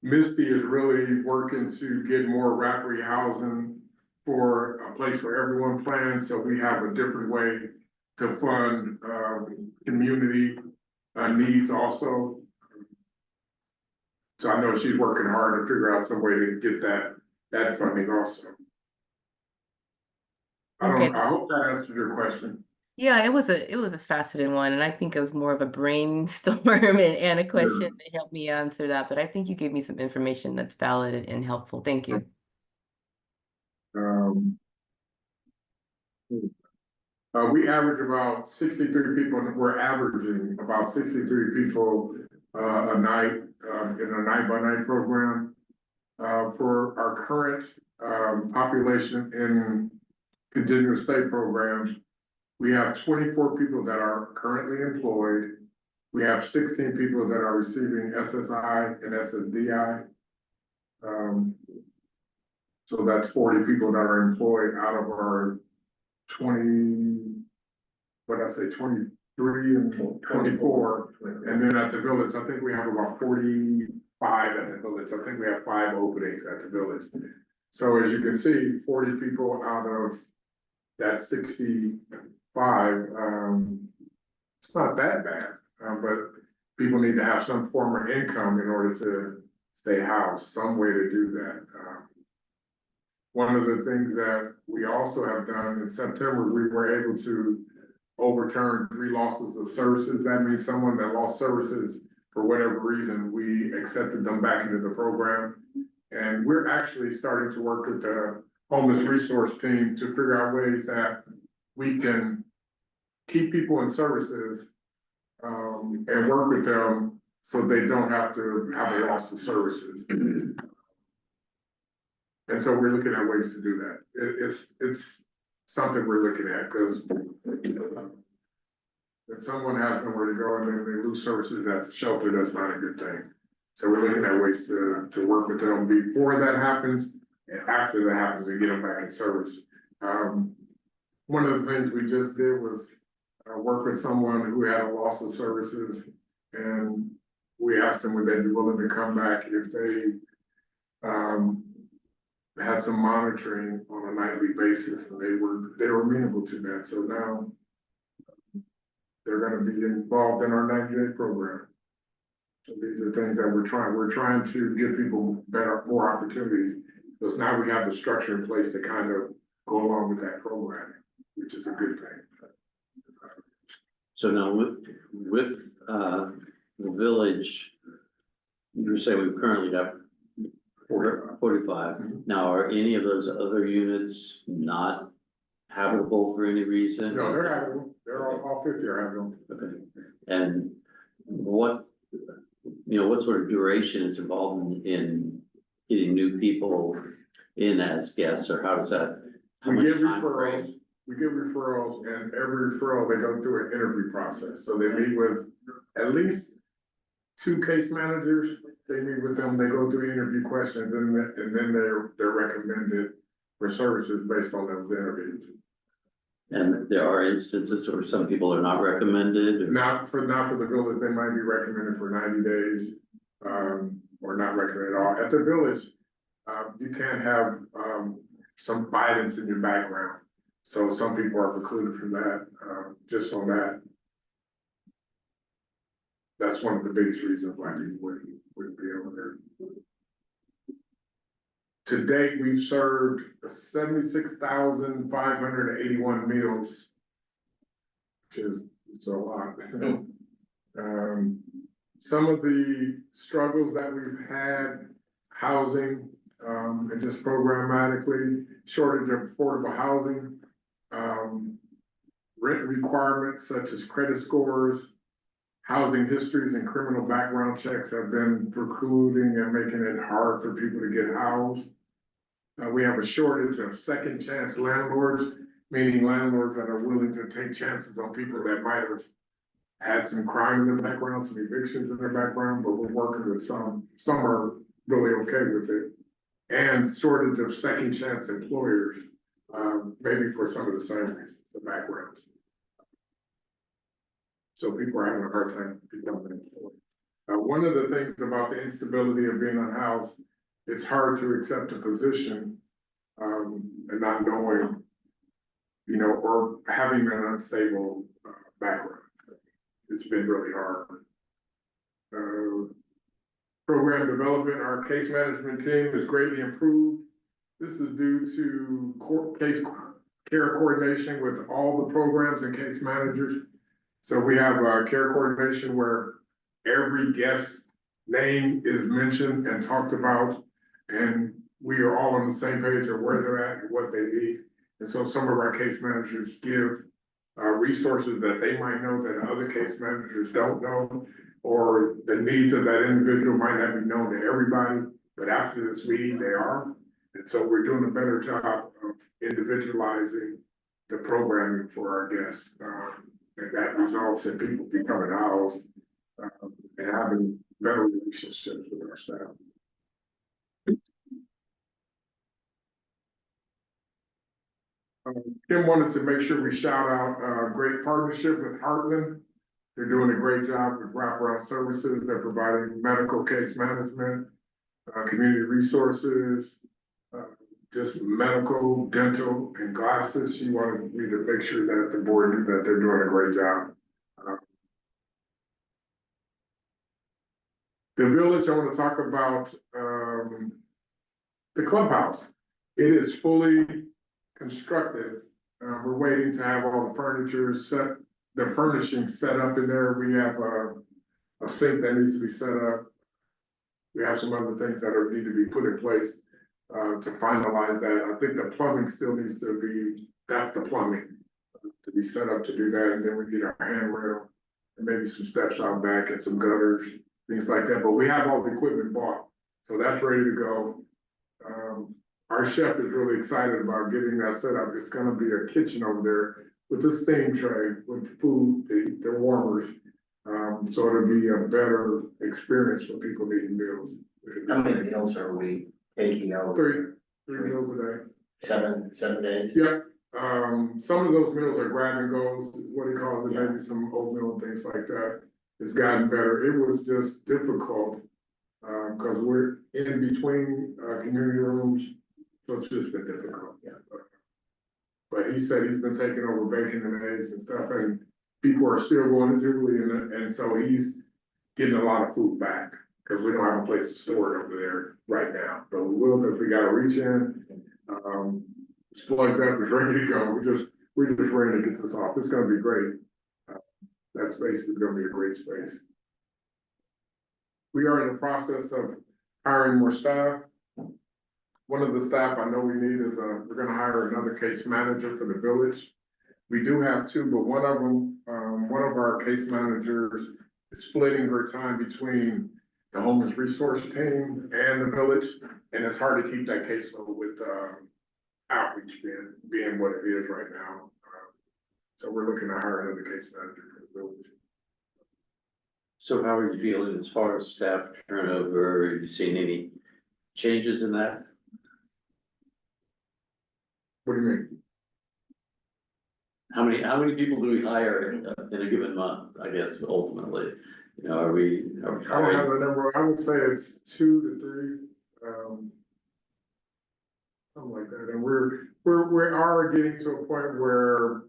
Misty is really working to get more rapid housing for a place for everyone plan. So we have a different way to fund, community needs also. So I know she's working hard to figure out some way to get that funding also. I hope that answered your question. Yeah, it was a faceted one, and I think it was more of a brainstorm and a question that helped me answer that. But I think you gave me some information that's valid and helpful. Thank you. We average about 63 people, and we're averaging about 63 people a night in a night-by-night program. For our current population in continuous state programs, we have 24 people that are currently employed. We have 16 people that are receiving SSI and SSDI. So that's 40 people that are employed out of our 23 and 24. And then at the village, I think we have about 45 at the village. I think we have 5 openings at the village. So as you can see, 40 people out of that 65, it's not that bad, but people need to have some form of income in order to stay housed, some way to do that. One of the things that we also have done in September, we were able to overturn 3 losses of services. That means someone that lost services for whatever reason, we accepted them back into the program. And we're actually starting to work with the homeless resource team to figure out ways that we can keep people in services and work with them so they don't have to have a loss of services. And so we're looking at ways to do that. It's something we're looking at because if someone has nowhere to go and then they lose services at the shelter, that's not a good thing. So we're looking at ways to work with them before that happens and after that happens and get them back in service. One of the things we just did was work with someone who had a loss of services, and we asked them would they be willing to come back if they had some monitoring on a nightly basis, and they were amenable to that. So now they're going to be involved in our 90-day program. So these are things that we're trying to give people more opportunities, because now we have the structure in place to kind of go along with that program, which is a good thing. So now with the village, you were saying we've currently got 45. Now, are any of those other units not habitable for any reason? No, they're having, they're all 50 are having. Okay, and what, what sort of duration is involved in getting new people in as guests, or how does that? How We much get time referrals, frame? we get referrals, and every referral, they go through an interview process. So they meet with at least 2 case managers. They meet with them, they go through interview questions, and then they're recommended for services based on those interviews. And there are instances where some people are not recommended, or- Not for the village, they might be recommended for 90 days, or not recommended at all. At the village, you can have, some violence in your background. So some people are precluded from that, just on that. That's one of the biggest reasons why people wouldn't be able there. To date, we've served 76,581 meals, which is, it's a lot. Some of the struggles that we've had, housing, and just programmatically, shortage of affordable housing, rent requirements such as credit scores, housing histories and criminal background checks have been precluding and making it hard for people to get housed. We have a shortage of second chance landlords, meaning landlords that are willing to take chances on people that might have had some crime in their background, some evictions in their background, but we're working with some are really okay with it. And shortage of second chance employers, maybe for some of the same reasons, the backgrounds. So people are having a hard time becoming employed. One of the things about the instability of being unhoused, it's hard to accept a position, and not knowing, or having an unstable background. It's been really hard. Program development, our case management team is greatly improved. This is due to case care coordination with all the programs and case managers. So we have care coordination where every guest's name is mentioned and talked about, and we are all on the same page of where they're at and what they need. And so some of our case managers give resources that they might know that other case managers don't know, or the needs of that individual might not be known to everybody, but after this meeting, they are. And so we're doing a better job of individualizing the programming for our guests. And that results in people becoming housed, and having better relationships with our staff. Kim wanted to make sure we shout out a great partnership with Heartland. They're doing a great job with wraparound services. They're providing medical case management, community resources, just medical, dental, and glasses. She wanted me to make sure that the board knew that they're doing a great job. The village, I want to talk about the clubhouse. It is fully constructed. We're waiting to have all the furniture set, the furnishing set up in there. We have a sink that needs to be set up. We have some other things that need to be put in place to finalize that. I think the plumbing still needs to be, that's the plumbing to be set up to do that. And then we need our handrail and maybe some steps out back and some gutters, things like that. But we have all the equipment bought, so that's ready to go. Our chef is really excited about getting that set up. It's gonna be a kitchen over there with a steam tray, with food, the warmers. So it'll be a better experience for people needing meals. How many meals are we taking over? Three meals a day. 7 days? Yep. Some of those meals are grab and goes, is what he calls it, maybe some oatmeal and things like that. It's gotten better. It was just difficult, because we're in between, community rooms, so it's just been difficult. Yeah. But he said he's been taking over bacon and eggs and stuff, and people are still going to Julie, and so he's getting a lot of food back, because we don't have a place to store it over there right now, but we will, because we gotta reach in. It's plugged up, it's ready to go. We're just ready to get this off. It's gonna be great. That space is gonna be a great space. We are in the process of hiring more staff. one of the staff I know we need is, we're gonna hire another case manager for the village. We do have two, but one of them, one of our case managers is splitting her time between the homeless resource team and the village. And it's hard to keep that caseload with, outreach being what it is right now. So we're looking to hire another case manager for the village. So how are you feeling as far as staff turnover? Are you seeing any changes in that? What do you mean? How many people do we hire in a given month, I guess, ultimately? You know, are we I don't have hiring? a number, I would say it's 2 to 3, something like that, and we are getting to a point where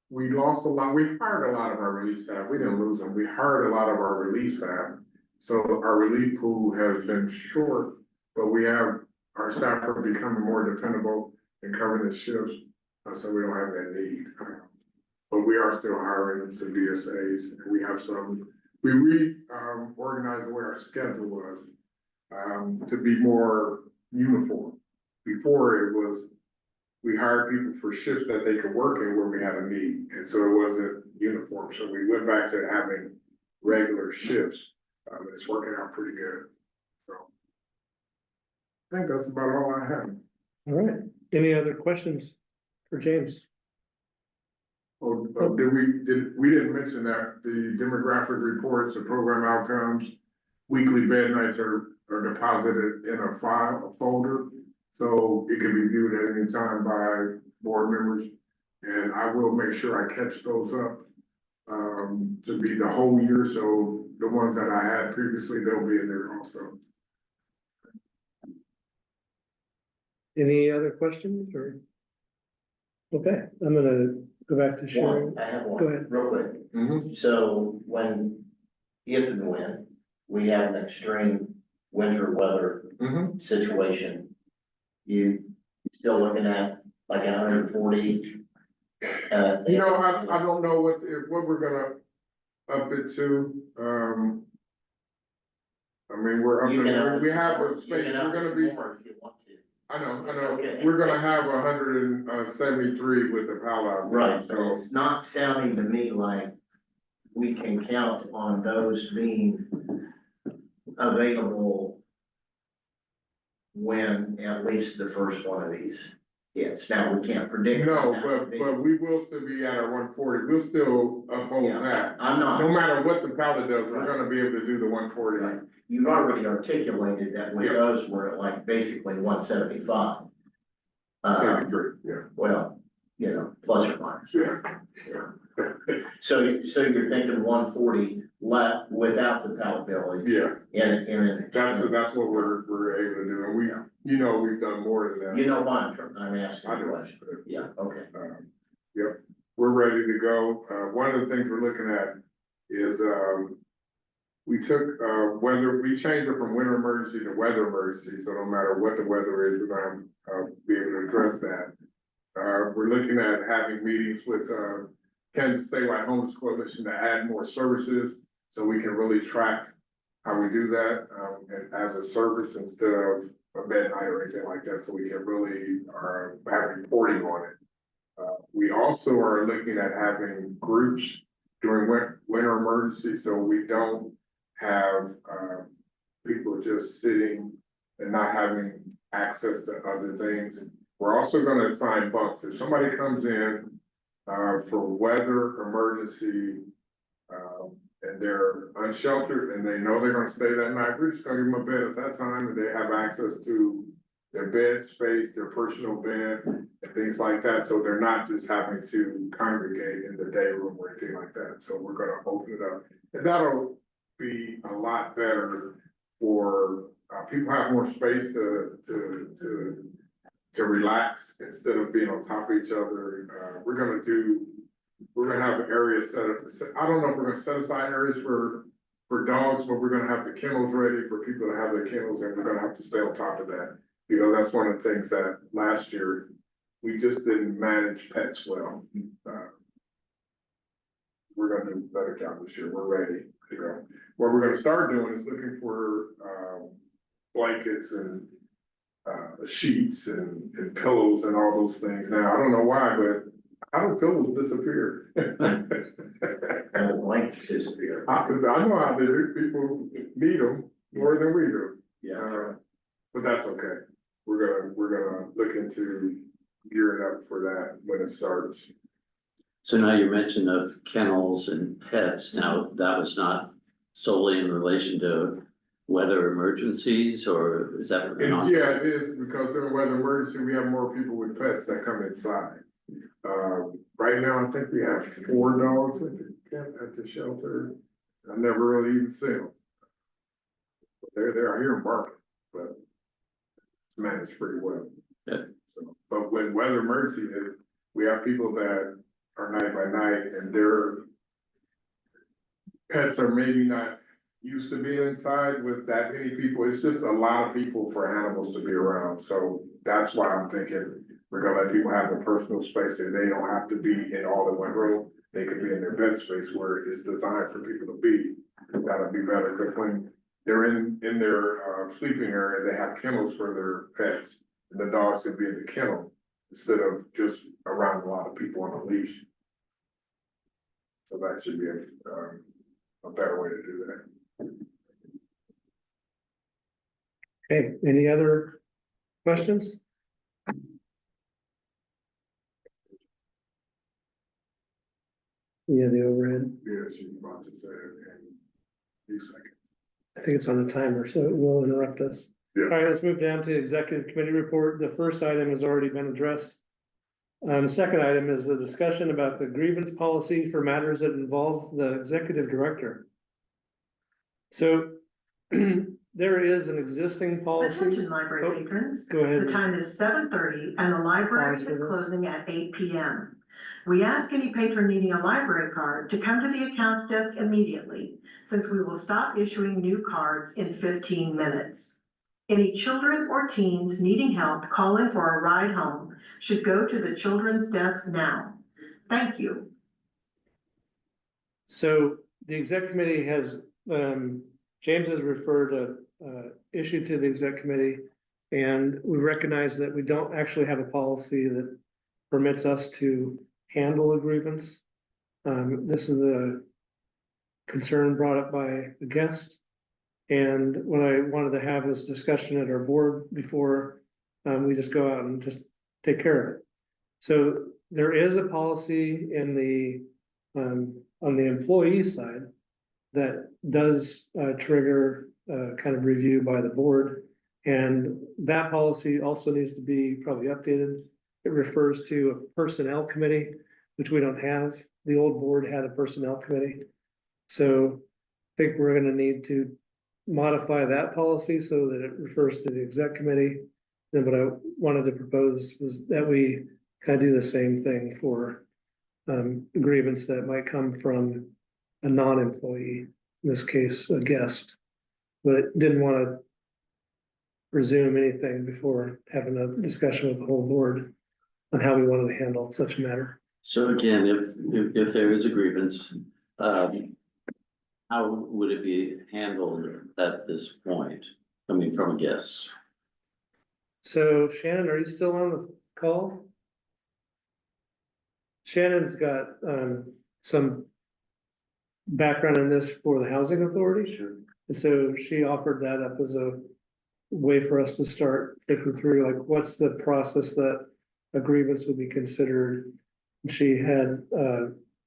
we lost a lot, we hired a lot of our relief staff, we didn't lose them, we hired a lot of our relief staff. So our relief pool has been short, but our staff are becoming more dependable and covering the shifts, so we don't have that need. But we are still hiring some DSAs, and we have some, we organized the way our schedule was, to be more uniform. Before it was, we hired people for shifts that they could work in where we had a need, and so it wasn't uniform, so we went back to having regular shifts, and it's working out pretty good, so. I think that's about all I have. All right, any other questions for James? Oh, we didn't mention that the demographic reports, the program outcomes, weekly bed nights are deposited in a file, a folder. So it can be viewed at any time by board members. And I will make sure I catch those up, to be the whole year. So the ones that I had previously, they'll be in there also. Any other questions or? Okay, I'm gonna go back to Sharon. I have Go one, ahead. real quick. So if and when we have an extreme winter weather situation, you still looking at like 140? You know, I don't know what we're gonna up it to. I mean, we have a space, we're gonna be. I know, Okay. we're gonna have 173 with the power. Right, so So, it's not sounding to me like we can count on those being available when at least the first one of these hits. Now, we can't predict. no, when that would be. but we will still be at our 140, we'll still uphold Yeah, that. I'm not. No matter what the pallet does, we're Right. gonna be able to do the 140. Right. You've already articulated that with Yeah. those, we're at like basically 175. 73, yeah. Well, you know, plus or minus. Yeah. So you're thinking 140 left without the palatability. Yeah, In an. that's what we're able to do, and we've done more than that. You know why I'm asking I the do. question. Yeah, okay. Yep, we're ready to go. One of the things we're looking at is, we took, we changed it from winter emergency to weather emergency, so no matter what the weather is, we're gonna, be able to address that. We're looking at having meetings with, Kansas Statewide Homeless Coalition to add more services, so we can really track how we do that, and as a service instead of a bed night or anything like that, so we can really, have reporting on it. We also are looking at having groups during winter emergency, so we don't have, people just sitting and not having access to other things. We're also gonna assign bunks. If somebody comes in, for weather emergency, and they're unsheltered and they know they're gonna stay that night, we're just gonna give them a bed at that time, and they have access to their bed space, their personal bed, and things like that, so they're not just having to congregate in the day room or anything like that. So we're gonna open it up, and that'll be a lot better for, people have more space to relax instead of being on top of each other. We're gonna have areas set up. I don't know if we're gonna set aside areas for dogs, but we're gonna have the kennels ready for people to have their kennels, and we're gonna have to stay on top of that. You know, that's one of the things that last year, we just didn't manage pets well. We're gonna do a better job this year. We're ready to go. What we're gonna start doing is looking for, blankets and, sheets and pillows and all those things. Now, I don't know why, but how do pillows disappear? And the blankets disappear. I know how they do, people need them more than we do. Yeah. But that's okay. We're gonna look into gearing up for that when it starts. So now you mentioned of kennels and pets. Now, that was not solely in relation to weather emergencies, or is that? And yeah, it is, because during weather emergency, we have more people with pets that come inside. Right now, I think we have 4 dogs at the shelter. I never really even see them. They're there, I hear them barking, but it's managed pretty well. Yeah. So, but when weather emergency is, we have people that are night by night, and their pets are maybe not used to being inside with that many people. It's just a lot of people for animals to be around. So that's why I'm thinking we're gonna let people have a personal space, and they don't have to be in all in one room. They could be in their bed space where it's designed for people to be. That'll be better, because when they're in their sleeping area, they have kennels for their pets, and the dogs could be in the kennel instead of just around a lot of people on a leash. So that should be a better way to do that. Okay, any other questions? Yeah, the overhead. Yeah, she's about to say it in a few seconds. I think it's on the timer, so it will interrupt us. Yeah. All right, let's move down to executive committee report. The first item has already been addressed. The second item is the discussion about the grievance policy for matters that involve the executive director. So there is an existing policy. Attention library patrons. Go ahead. The time is 7:30 and the library Pause for is this. closing at 8 p.m. We ask any patron needing a library card to come to the accounts desk immediately, since we will stop issuing new cards in 15 minutes. Any children or teens needing help calling for a ride home should go to the children's desk now. Thank you. So the exec committee has, James has referred a issue to the exec committee. And we recognize that we don't actually have a policy that permits us to handle a grievance. This is a concern brought up by the guest. And what I wanted to have was discussion at our board before we just go out and just take care of it. So there is a policy in the on the employee side that does trigger kind of review by the board. And that policy also needs to be probably updated. It refers to a personnel committee, which we don't have. The old board had a personnel committee. So I think we're gonna need to modify that policy so that it refers to the exec committee. Then what I wanted to propose was that we kind of do the same thing for grievance that might come from a non-employee, in this case, a guest. But didn't want to presume anything before having a discussion with the whole board on how we wanted to handle such a matter. So again, if there is a grievance, how would it be handled at this point? I mean, from a guest? So Shannon, are you still on the call? Shannon's got some background in this for the housing authority. Sure. And so she offered that up as a way for us to start thinking through, like, what's the process that a grievance would be considered. She had,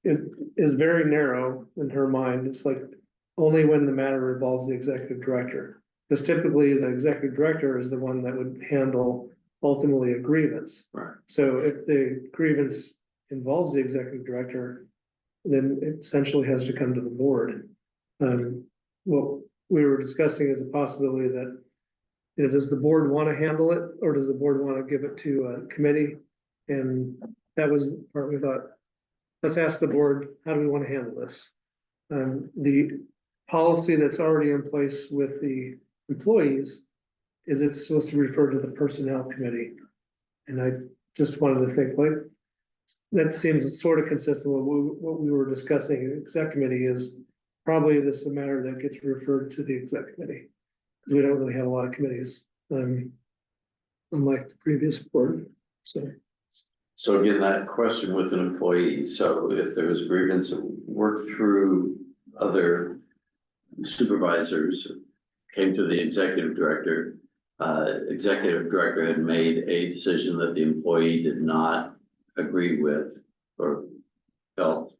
it is very narrow in her mind. It's like only when the matter involves the executive director. Because typically the executive director is the one that would handle ultimately a grievance. Right. So if the grievance involves the executive director, then it essentially has to come to the board. What we were discussing is a possibility that, you know, does the board want to handle it, or does the board want to give it to a committee? And that was the part we thought, let's ask the board, how do we want to handle this? The policy that's already in place with the employees is it's supposed to refer to the personnel committee. And I just wanted to think, like, that seems sort of consistent with what we were discussing in the exec committee. Is probably this a matter that gets referred to the exec committee, because we don't really have a lot of committees. unlike the previous board, so. So again, that question with an employee, so if there was a grievance, work through other supervisors, came to the executive director. Executive director had made a decision that the employee did not agree with or felt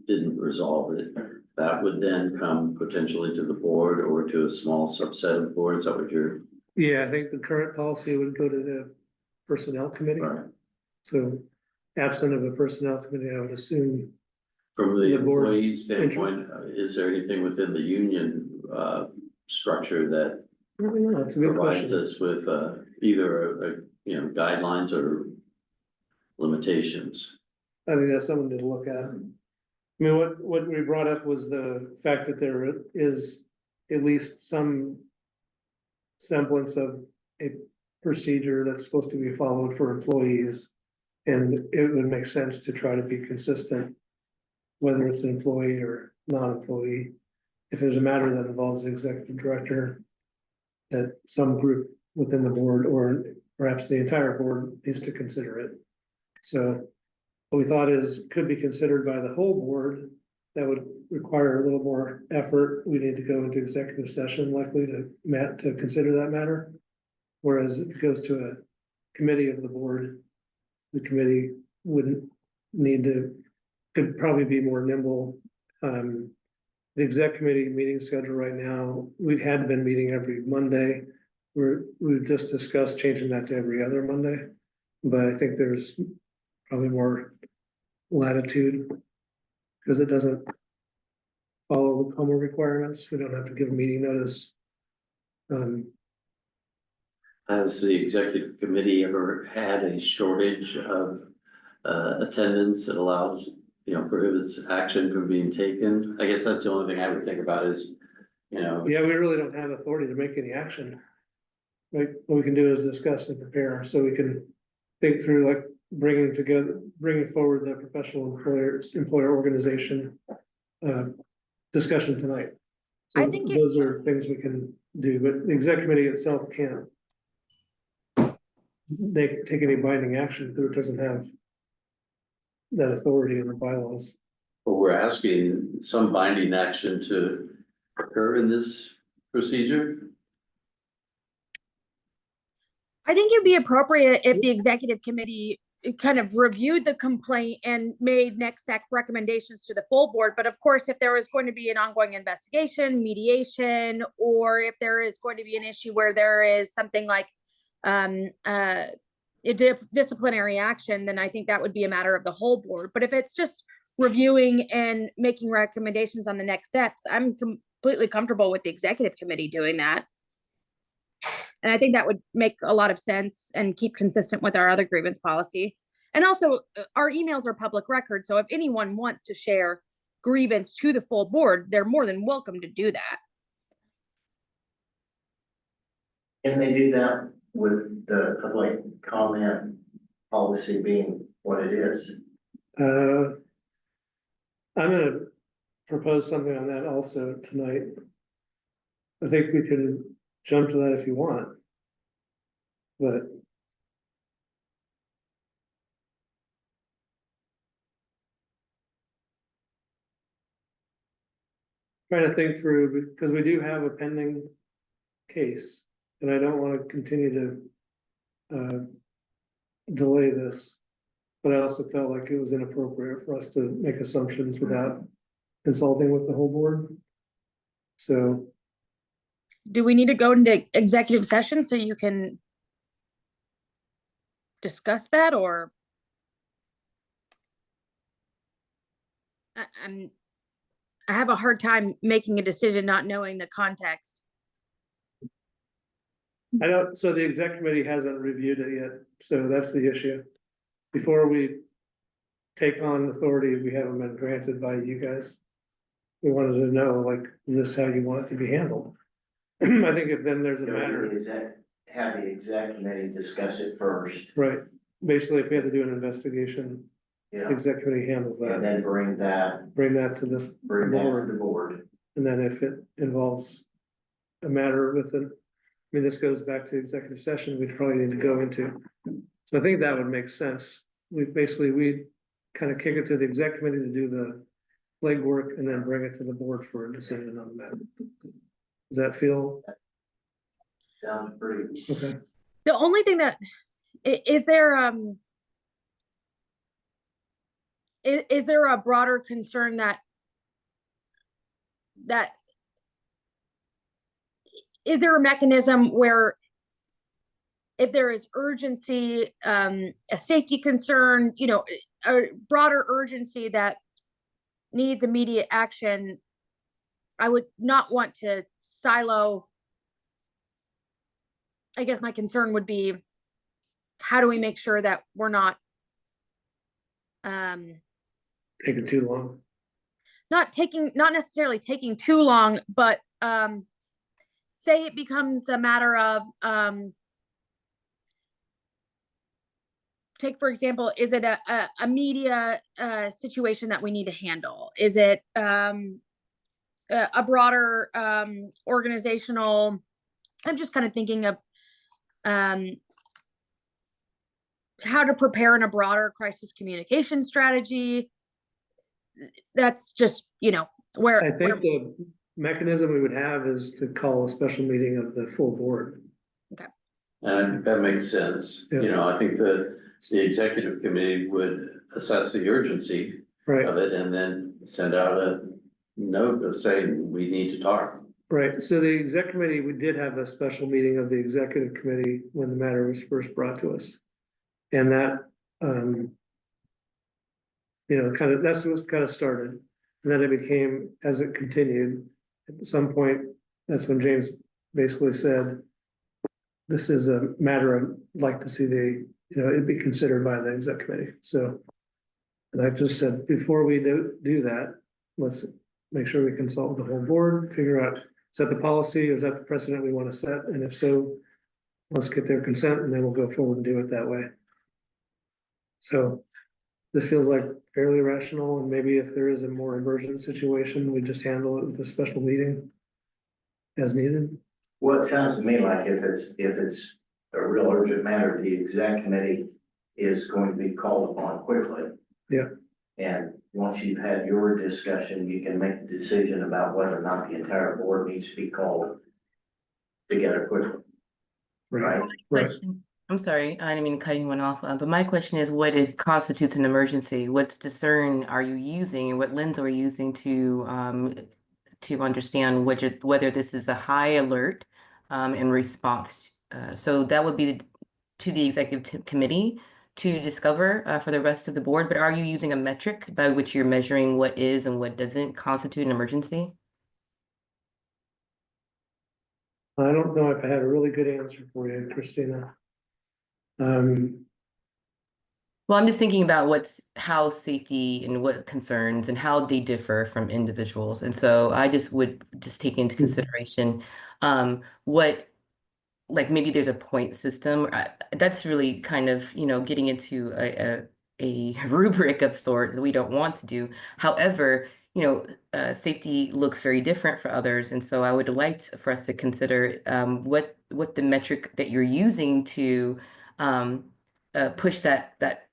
didn't resolve it. That would then come potentially to the board or to a small subset of boards. That what you're. Yeah, I think the current policy would go to the personnel committee. Right. So absent of a personnel committee, I would assume. From the The board's employee standpoint, is there anything within the union structure that I don't know, it's a good provides question. us with either a guidelines or limitations? I think that's something to look at. I mean, what we brought up was the fact that there is at least some semblance of a procedure that's supposed to be followed for employees. And it would make sense to try to be consistent, whether it's an employee or non-employee. If there's a matter that involves the executive director, that some group within the board or perhaps the entire board needs to consider it. So what we thought is could be considered by the whole board. That would require a little more effort. We need to go into executive session likely to consider that matter. Whereas if it goes to a committee of the board, the committee wouldn't need to, could probably be more nimble. The exec committee meeting schedule right now, we had been meeting every Monday. We've just discussed changing that to every other Monday. But I think there's probably more latitude because it doesn't follow the COMA requirements. We don't have to give a meeting notice. Has the executive committee ever had a shortage of attendance that allows, prohibits action from being taken? I guess that's the only thing I would think about is, Yeah, we really don't have authority to make any action. Like, what we can do is discuss and prepare, so we can think through like bringing forward the professional employer organization discussion tonight. So I think those are things we can do, but the exec committee itself can't take any binding action because it doesn't have that authority in the bylaws. but we're asking some binding action to occur in this procedure. I think it'd be appropriate if the executive committee kind of reviewed the complaint and made next step recommendations to the full board. But of course, if there is going to be an ongoing investigation, mediation, or if there is going to be an issue where there is something like disciplinary action, then I think that would be a matter of the whole board. But if it's just reviewing and making recommendations on the next steps, I'm completely comfortable with the executive committee doing that. And I think that would make a lot of sense and keep consistent with our other grievance policy. And also, our emails are public record, so if anyone wants to share grievance to the full board, they're more than welcome to do that. Can they do that with the public comment policy being what it is? I'm gonna propose something on that also tonight. I think we can jump to that if you want. But trying to think through, because we do have a pending case, and I don't want to continue to delay this. But I also felt like it was inappropriate for us to make assumptions without consulting with the whole board. So Do we need to go into executive session so you can discuss that, or? I have a hard time making a decision not knowing the context. I don't, so the exec committee hasn't reviewed it yet, so that's the issue. Before we take on authority we haven't been granted by you guys. We wanted to know, like, is this how you want it to be handled? I think if then there's a matter, Have the exec committee discuss it first, right, basically if we had to do an investigation, the exec committee handles and that, then bring that to this to board. the board. And then if it involves a matter with mean, this goes back to executive session, we'd probably need to go into. So I think that would make sense. We kind of kick it to the exec committee to do the legwork and then bring it to the board for a decision on that. Does that feel Sounds pretty. okay? The only thing that, is there, is there a broader concern that is there a mechanism where if there is urgency, a safety concern, you know, a broader urgency that needs immediate action, I would not want to silo. I guess my concern would be, how do we make sure that we're not Taking too long? not necessarily taking too long, but say it becomes a matter of take, for example, is it a media situation that we need to handle? Is it a broader organizational? I'm just kind of thinking of how to prepare in a broader crisis communication strategy. That's just, you know, where I think the mechanism we would have is to call a special meeting of the full board. And I think that makes sense. Yeah. You know, I think the executive committee would assess the urgency Right, of it and then send out a note of saying, we need to talk. right. So the exec committee, we did have a special meeting of the executive committee when the matter was first brought to us. And that, you know, that's what kind of started. And then it became, as it continued, at some point, that's when James basically said, this is a matter of like to see it'd be considered by the exec committee. So, and I just said, before we do that, let's make sure we consult with the whole board, figure out, is that the policy or is that the precedent we want to set? And if so, let's get their consent and then we'll go forward and do it that way. So this feels like fairly rational, and maybe if there is a more emergent situation, we just handle it with a special meeting as needed. Well, it sounds to me like if it's a real urgent matter, the exec committee is going to be called upon quickly. Yeah. And once you've had your discussion, you can make the decision about whether or not the entire board needs to be called together quickly, right? Right. Question. I'm sorry, I didn't mean to cut anyone off, but my question is, what it constitutes an emergency? What discern are you using, and what lens are you using to understand whether this is a high alert in response? So that would be to the executive committee to discover for the rest of the board. But are you using a metric by which you're measuring what is and what doesn't constitute an emergency? I don't know if I have a really good answer for you, Christina. Well, I'm just thinking about how safety and what concerns and how they differ from individuals. And so I just would take into consideration what, like maybe there's a point system. That's really kind of, getting into a rubric of sort that we don't want to do. However, safety looks very different for others. And so I would like for us to consider what the metric that you're using to push that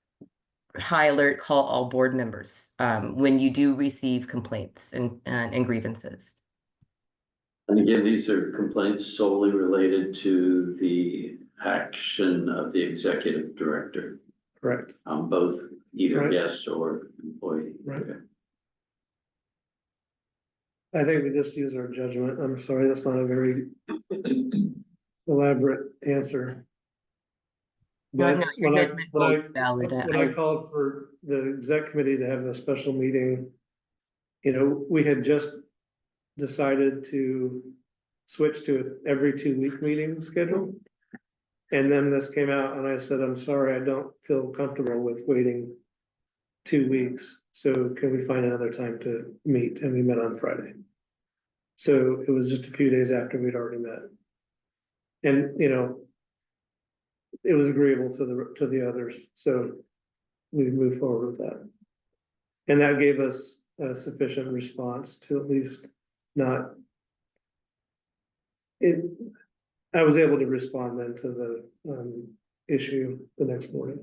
high alert, call all board members when you do receive complaints and grievances. And again, these are complaints solely related to the action of the executive director. Correct. Both either Right. guest or employee. Right. Okay. I think we just use our judgment. I'm sorry, that's not a very elaborate answer. Well, But no, your judgment holds valid. when I called for the exec committee to have a special meeting, we had just decided to switch to an every 2-week meeting schedule. And then this came out and I said, I'm sorry, I don't feel comfortable with waiting 2 weeks. So can we find another time to meet? And we met on Friday. So it was just a few days after we'd already met. And, it was agreeable to the others. So we moved forward with that. And that gave us a sufficient response to at least not. I was able to respond then to the issue the next morning.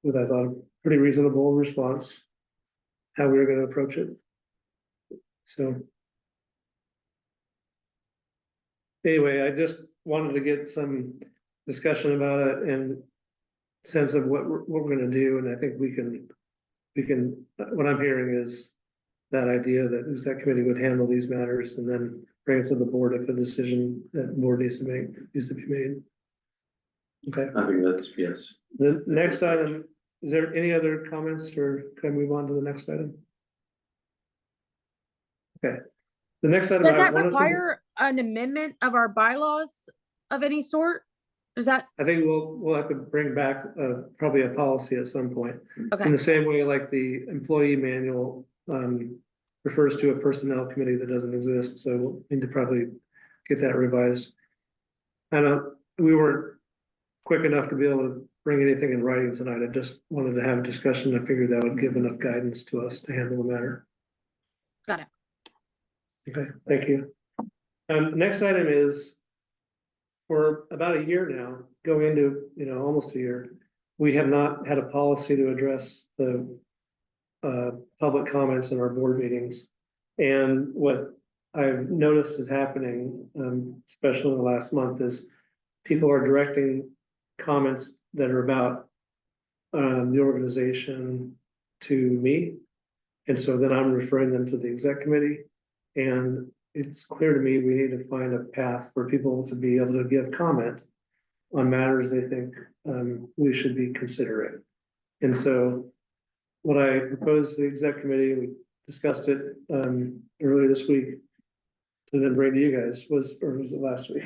With, I thought, a pretty reasonable response, how we were gonna approach it. So. Anyway, I just wanted to get some discussion about it and sense of what we're gonna do, and I think we can, what I'm hearing is that idea that exec committee would handle these matters and then bring it to the board if a decision that the board needs to be made. Okay, I think that's, yes. the next item, is there any other comments, or can I move on to the next item? Okay, the next item. Does I that wanted to- require an amendment of our bylaws of any sort? Is that, I think we'll have to bring back probably a policy at some point. In okay, the same way, like the employee manual refers to a personnel committee that doesn't exist, so we'll need to probably get that revised. I don't, we weren't quick enough to be able to bring anything in writing tonight. I just wanted to have a discussion. I figured that would give enough guidance to us to handle the matter. got it. Okay, thank you. Next item is, for about a year now, going into, almost a year, we have not had a policy to address the public comments in our board meetings. And what I've noticed is happening, especially in the last month, is people are directing comments that are about the organization to me. And so then I'm referring them to the exec committee. And it's clear to me we need to find a path for people to be able to give comment on matters they think we should be considering. And so what I proposed to the exec committee, we discussed it earlier this week, to then bring to you guys, or was it last week?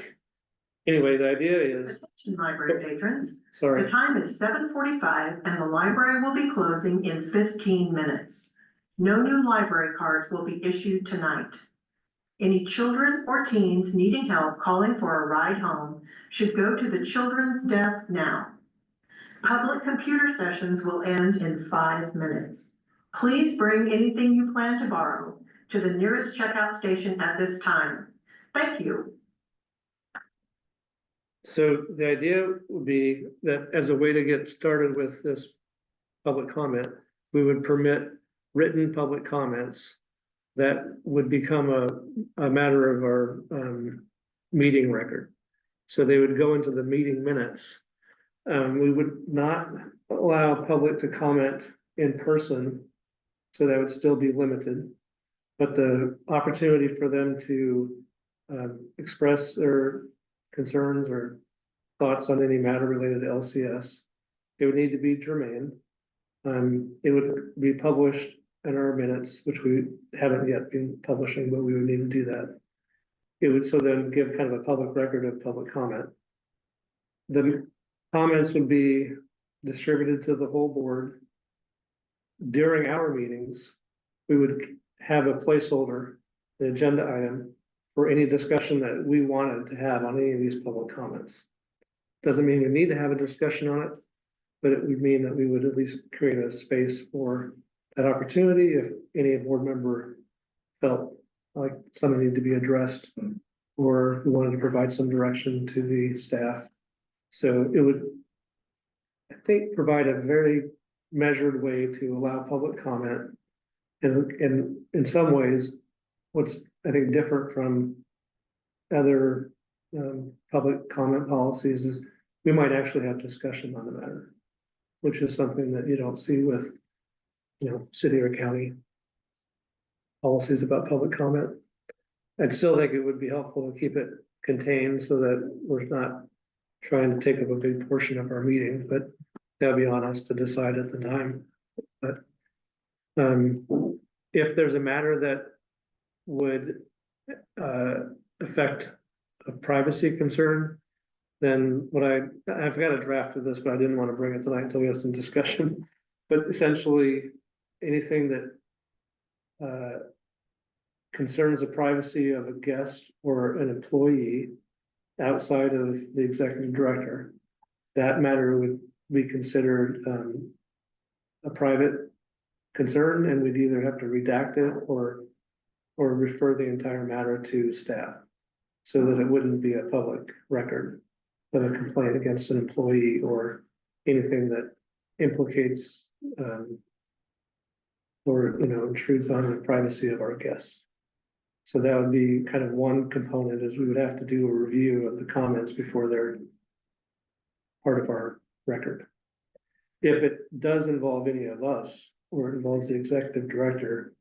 Anyway, the idea is, Attention, library patrons. sorry, The time is 7:45 and the library will be closing in 15 minutes. No new library cards will be issued tonight. Any children or teens needing help calling for a ride home should go to the children's desk now. Public computer sessions will end in 5 minutes. Please bring anything you plan to borrow to the nearest checkout station at this time. Thank you. so the idea would be that as a way to get started with this public comment, we would permit written public comments that would become a matter of our meeting record. So they would go into the meeting minutes. We would not allow public to comment in person, so that would still be limited. But the opportunity for them to express their concerns or thoughts on any matter related to LCS, it would need to be germane. It would be published in our minutes, which we haven't yet been publishing, but we would need to do that. It would so then give kind of a public record of public comment. The comments would be distributed to the whole board. During our meetings, we would have a placeholder, an agenda item, for any discussion that we wanted to have on any of these public comments. Doesn't mean we need to have a discussion on it, but it would mean that we would at least create a space for that opportunity if any board member felt like something needed to be addressed, or we wanted to provide some direction to the staff. So it would, I think, provide a very measured way to allow public comment. And in some ways, what's I think different from other public comment policies is we might actually have discussion on the matter, which is something that you don't see with, city or county policies about public comment. I'd still think it would be helpful to keep it contained so that we're not trying to take up a big portion of our meeting, but that'll be on us to decide at the time. But if there's a matter that would affect a privacy concern, then I've got a draft of this, but I didn't want to bring it tonight until we had some discussion. But essentially, anything that concerns the privacy of a guest or an employee outside of the executive director, that matter would be considered a private concern, and we'd either have to redact it or refer the entire matter to staff. so that it wouldn't be a public record of a complaint against an employee or anything that implicates, or, intrudes on the privacy of our guests. So that would be kind of one component, is we would have to do a review of the comments before they're part of our record. If it does involve any of us, or it involves the executive director,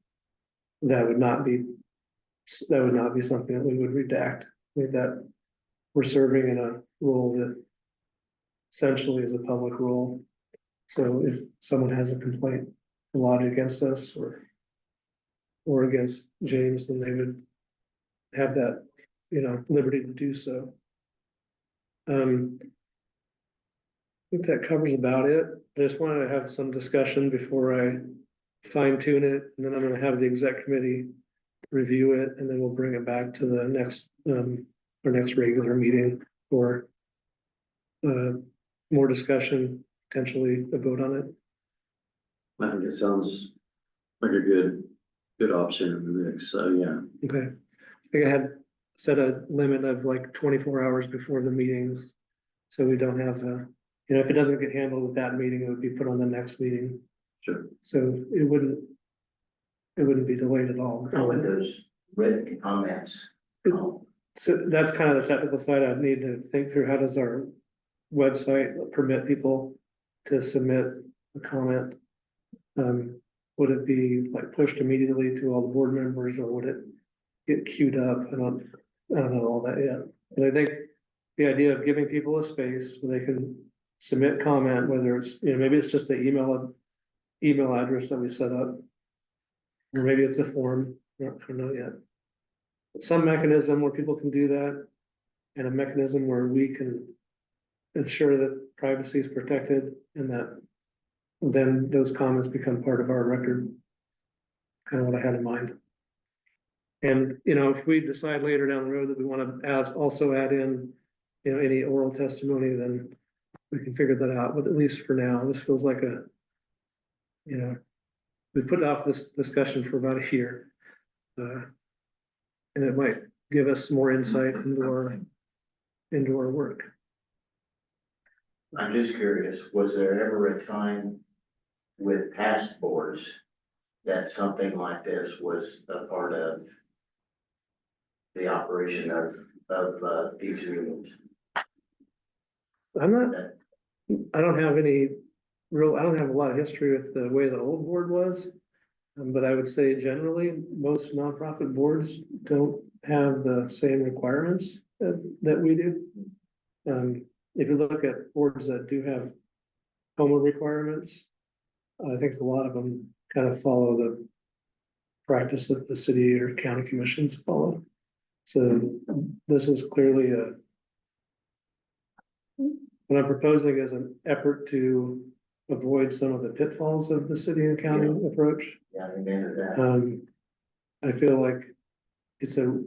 that would not be something that we would redact. That we're serving in a role that essentially is a public role. So if someone has a complaint lodged against us or against James, then they would have that, liberty to do so. I think that covers about it. I just wanted to have some discussion before I fine tune it, and then I'm gonna have the exec committee review it, and then we'll bring it back to the next, our next regular meeting for more discussion, potentially a vote on it. I think it sounds like a good option in the mix, so yeah. Okay. I think I had set a limit of like 24 hours before the meetings. So we don't have, if it doesn't get handled at that meeting, it would be put on the next meeting. Sure. So it wouldn't be delayed at all. How would those written comments go? So that's kind of the technical side. I'd need to think through, how does our website permit people to submit a comment? Would it be like pushed immediately to all the board members, or would it get queued up? I don't know all that yet. But I think the idea of giving people a space where they can submit comment, whether it's, maybe it's just the email address that we set up, or maybe it's a form, I don't know yet. Some mechanism where people can do that, and a mechanism where we can ensure that privacy is protected, and that then those comments become part of our record. Kind of what I had in mind. And, if we decide later down the road that we want to also add in, any oral testimony, then we can figure that out. But at least for now, this feels like we put off this discussion for about a year. And it might give us more insight into our work. I'm just curious, was there ever a time with past boards that something like this was a part of the operation of these meetings? I don't have a lot of history with the way the old board was. But I would say generally, most nonprofit boards don't have the same requirements that we do. If you look at boards that do have HOMA requirements, I think a lot of them kind of follow the practice that the city or county commissions follow. So this is clearly what I'm proposing is an effort to avoid some of the pitfalls of the city and county approach. Yeah, I remember that. I feel like it's a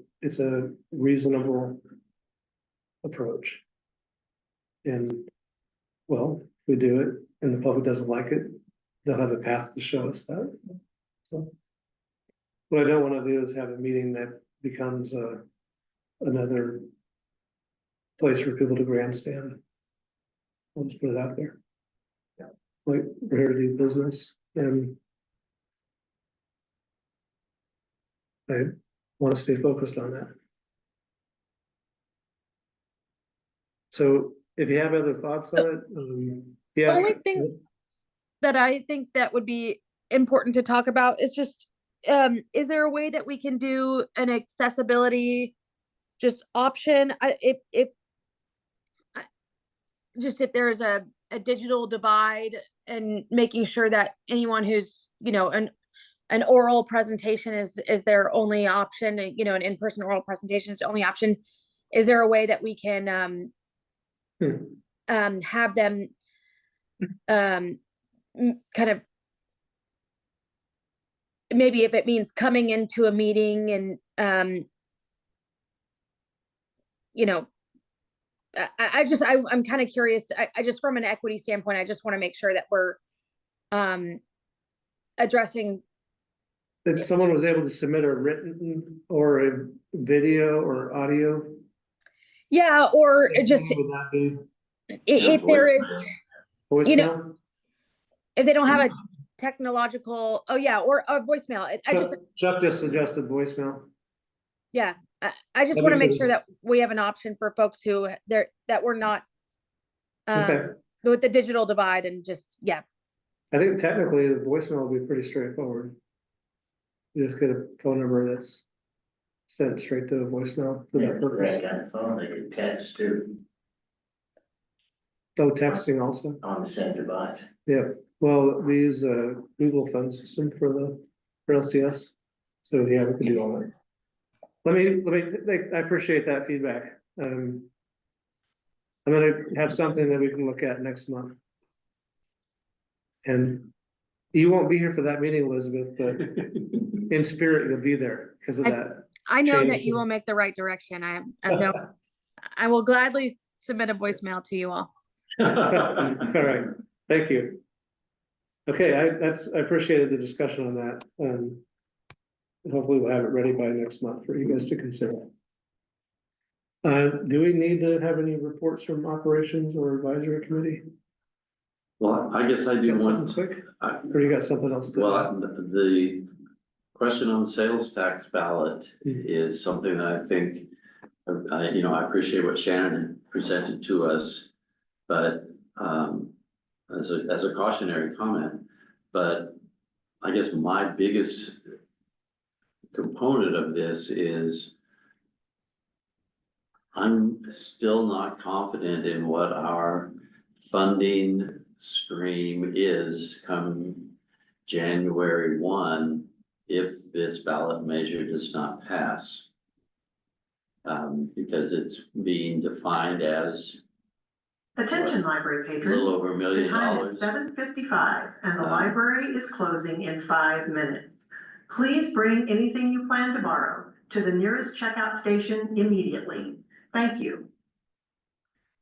reasonable approach. And, well, if we do it and the public doesn't like it, they'll have a path to show us that. So what I don't want to do is have a meeting that becomes another place for people to grandstand. I'll just put it out there. Like, we're here to do business, and I want to stay focused on that. So if you have other thoughts on it, yeah. The only thing that I think that would be important to talk about is just, is there a way that we can do an accessibility just option? If there's a digital divide, and making sure that anyone who's, an oral presentation is their only option, an in-person oral presentation is the only option. Is there a way that we can have them kind of, maybe if it means coming into a meeting and I'm kind of curious. I just, from an equity standpoint, I just want to make sure that we're addressing. If someone was able to submit a written or a video or audio Yeah, or just Would that be if there is, you know, voicemail? if they don't have a technological, oh yeah, or a voicemail. I just, Chuck just suggested voicemail. yeah, I just That'd want to be make sure good. that we have an option for folks who that we're not Okay. with the digital divide and just, yeah. I think technically the voicemail will be pretty straightforward. You just get a phone number that's sent straight to a voicemail for that If purpose. they got a phone, they could text too, Oh, texting also. on the same device. Yeah, well, we use a Google phone system for LCS. So yeah, we can do all that. I appreciate that feedback. I'm gonna have something that we can look at next month. And you won't be here for that meeting, Elizabeth, but in spirit, you'll be there because of that. I know that change. you will make the right direction. I will gladly submit a voicemail to you all. All right, thank you. Okay, I appreciated the discussion on that. Hopefully we'll have it ready by next month for you guys to consider. Do we need to have any reports from operations or advisory committee? Well, I guess I do Got want, something quick? I, Or you got something else? to well, the question on the sales tax ballot is something that I think, I appreciate what Shannon presented to us, but, as a cautionary comment, but I guess my biggest component of this is I'm still not confident in what our funding stream is come January 1, if this ballot measure does not pass. Because it's being defined as Attention library a little patrons, over $1 the million. time is 7:55 and the library is closing in 5 minutes. Please bring anything you plan to borrow to the nearest checkout station immediately. Thank you.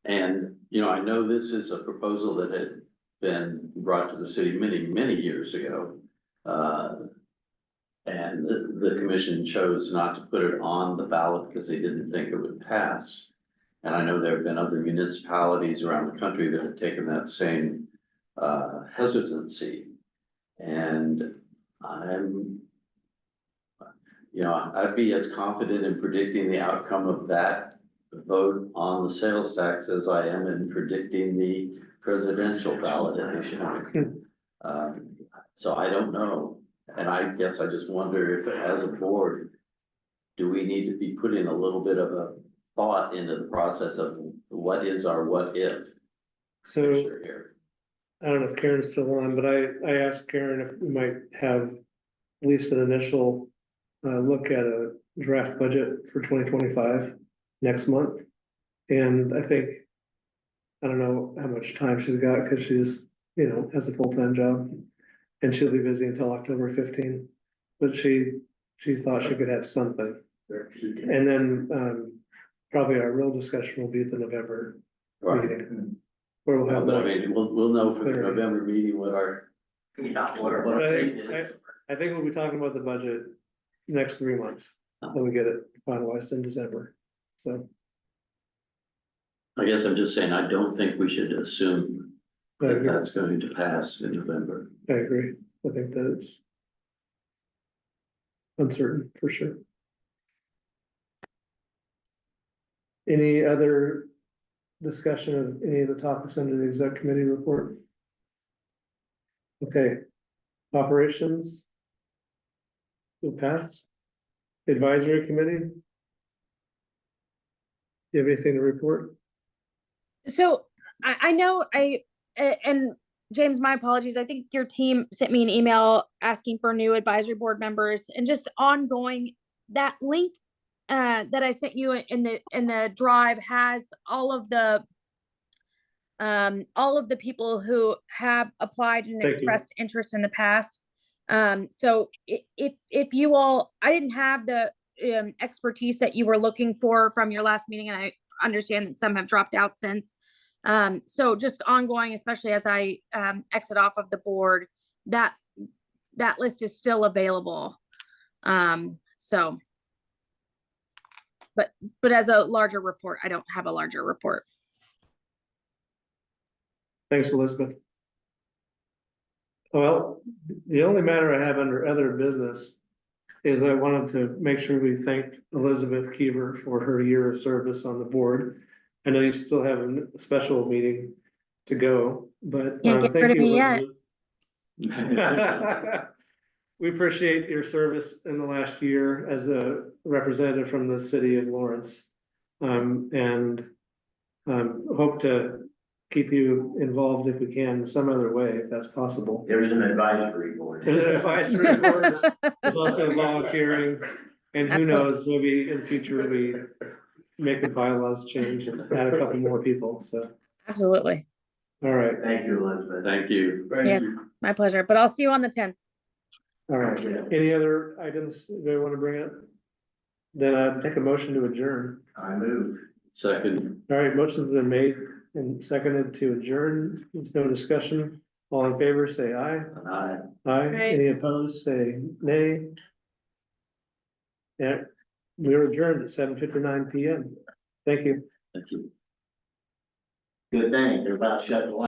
And, I know this is a proposal that had been brought to the city many, many years ago. And the commission chose not to put it on the ballot because they didn't think it would pass. And I know there have been other municipalities around the country that have taken that same hesitancy. And I'd be as confident in predicting the outcome of that vote on the sales tax as I am in predicting the presidential ballot at this point. So I don't know. And I guess I just wonder if, as a board, do we need to be putting a little bit of a thought into the process of what is our what if So picture here? I don't know if Karen's still on, but I asked Karen if we might have at least an initial look at a draft budget for 2025 next month. And I think, I don't know how much time she's got because she's, has a full-time job. And she'll be busy until October 15th, but she thought she could have something. And then probably our real discussion will be at the November meeting. Where we'll have. But I mean, we'll know for the clarity. November meeting what our But I think we'll be talking about the budget next 3 months, when we get it finalized in December, so. I guess I'm just saying, I don't think we should assume I that agree. that's going to pass in November. I agree, I think that it's uncertain for sure. Any other discussion of any of the topics under the exec committee report? Okay, operations. Will pass. Advisory committee. Do you have anything to report? So I know and James, my apologies. I think your team sent me an email asking for new advisory board members and just ongoing. That link that I sent you in the drive has all of the people who have applied and Thank you. expressed interest in the past. So if you all, I didn't have the expertise that you were looking for from your last meeting, and I understand that some have dropped out since. So just ongoing, especially as I exit off of the board, that list is still available. So But as a larger report, I don't have a larger report. Thanks, Elizabeth. Well, the only matter I have under other business is I wanted to make sure we thank Elizabeth Keever for her year of service on the board. I know you still have a special meeting to go, but Can't get thank rid of you, me yet. Elizabeth. We appreciate your service in the last year as a representative from the city of Lawrence. And hope to keep you involved if we can in some other way, if that's possible. There's an advisory board. There's an advisory board, there's also volunteering, and who Absolutely. knows, maybe in the future we make the bylaws change and add a couple more people, so, Absolutely. all right, Thank you, Elizabeth. Thank you. Yeah, my pleasure. But I'll see you on the 10th. all right. Any other items they want to bring up? Then I'd take a motion to adjourn. I move. Second, All right, motion's been made and seconded to adjourn. There's no discussion. All in favor, say aye. Aye. Aye. Right. Any opposed, say nay. Yeah, we are adjourned at 7:59 PM. Thank you. thank you. Good thing, they're about to shut the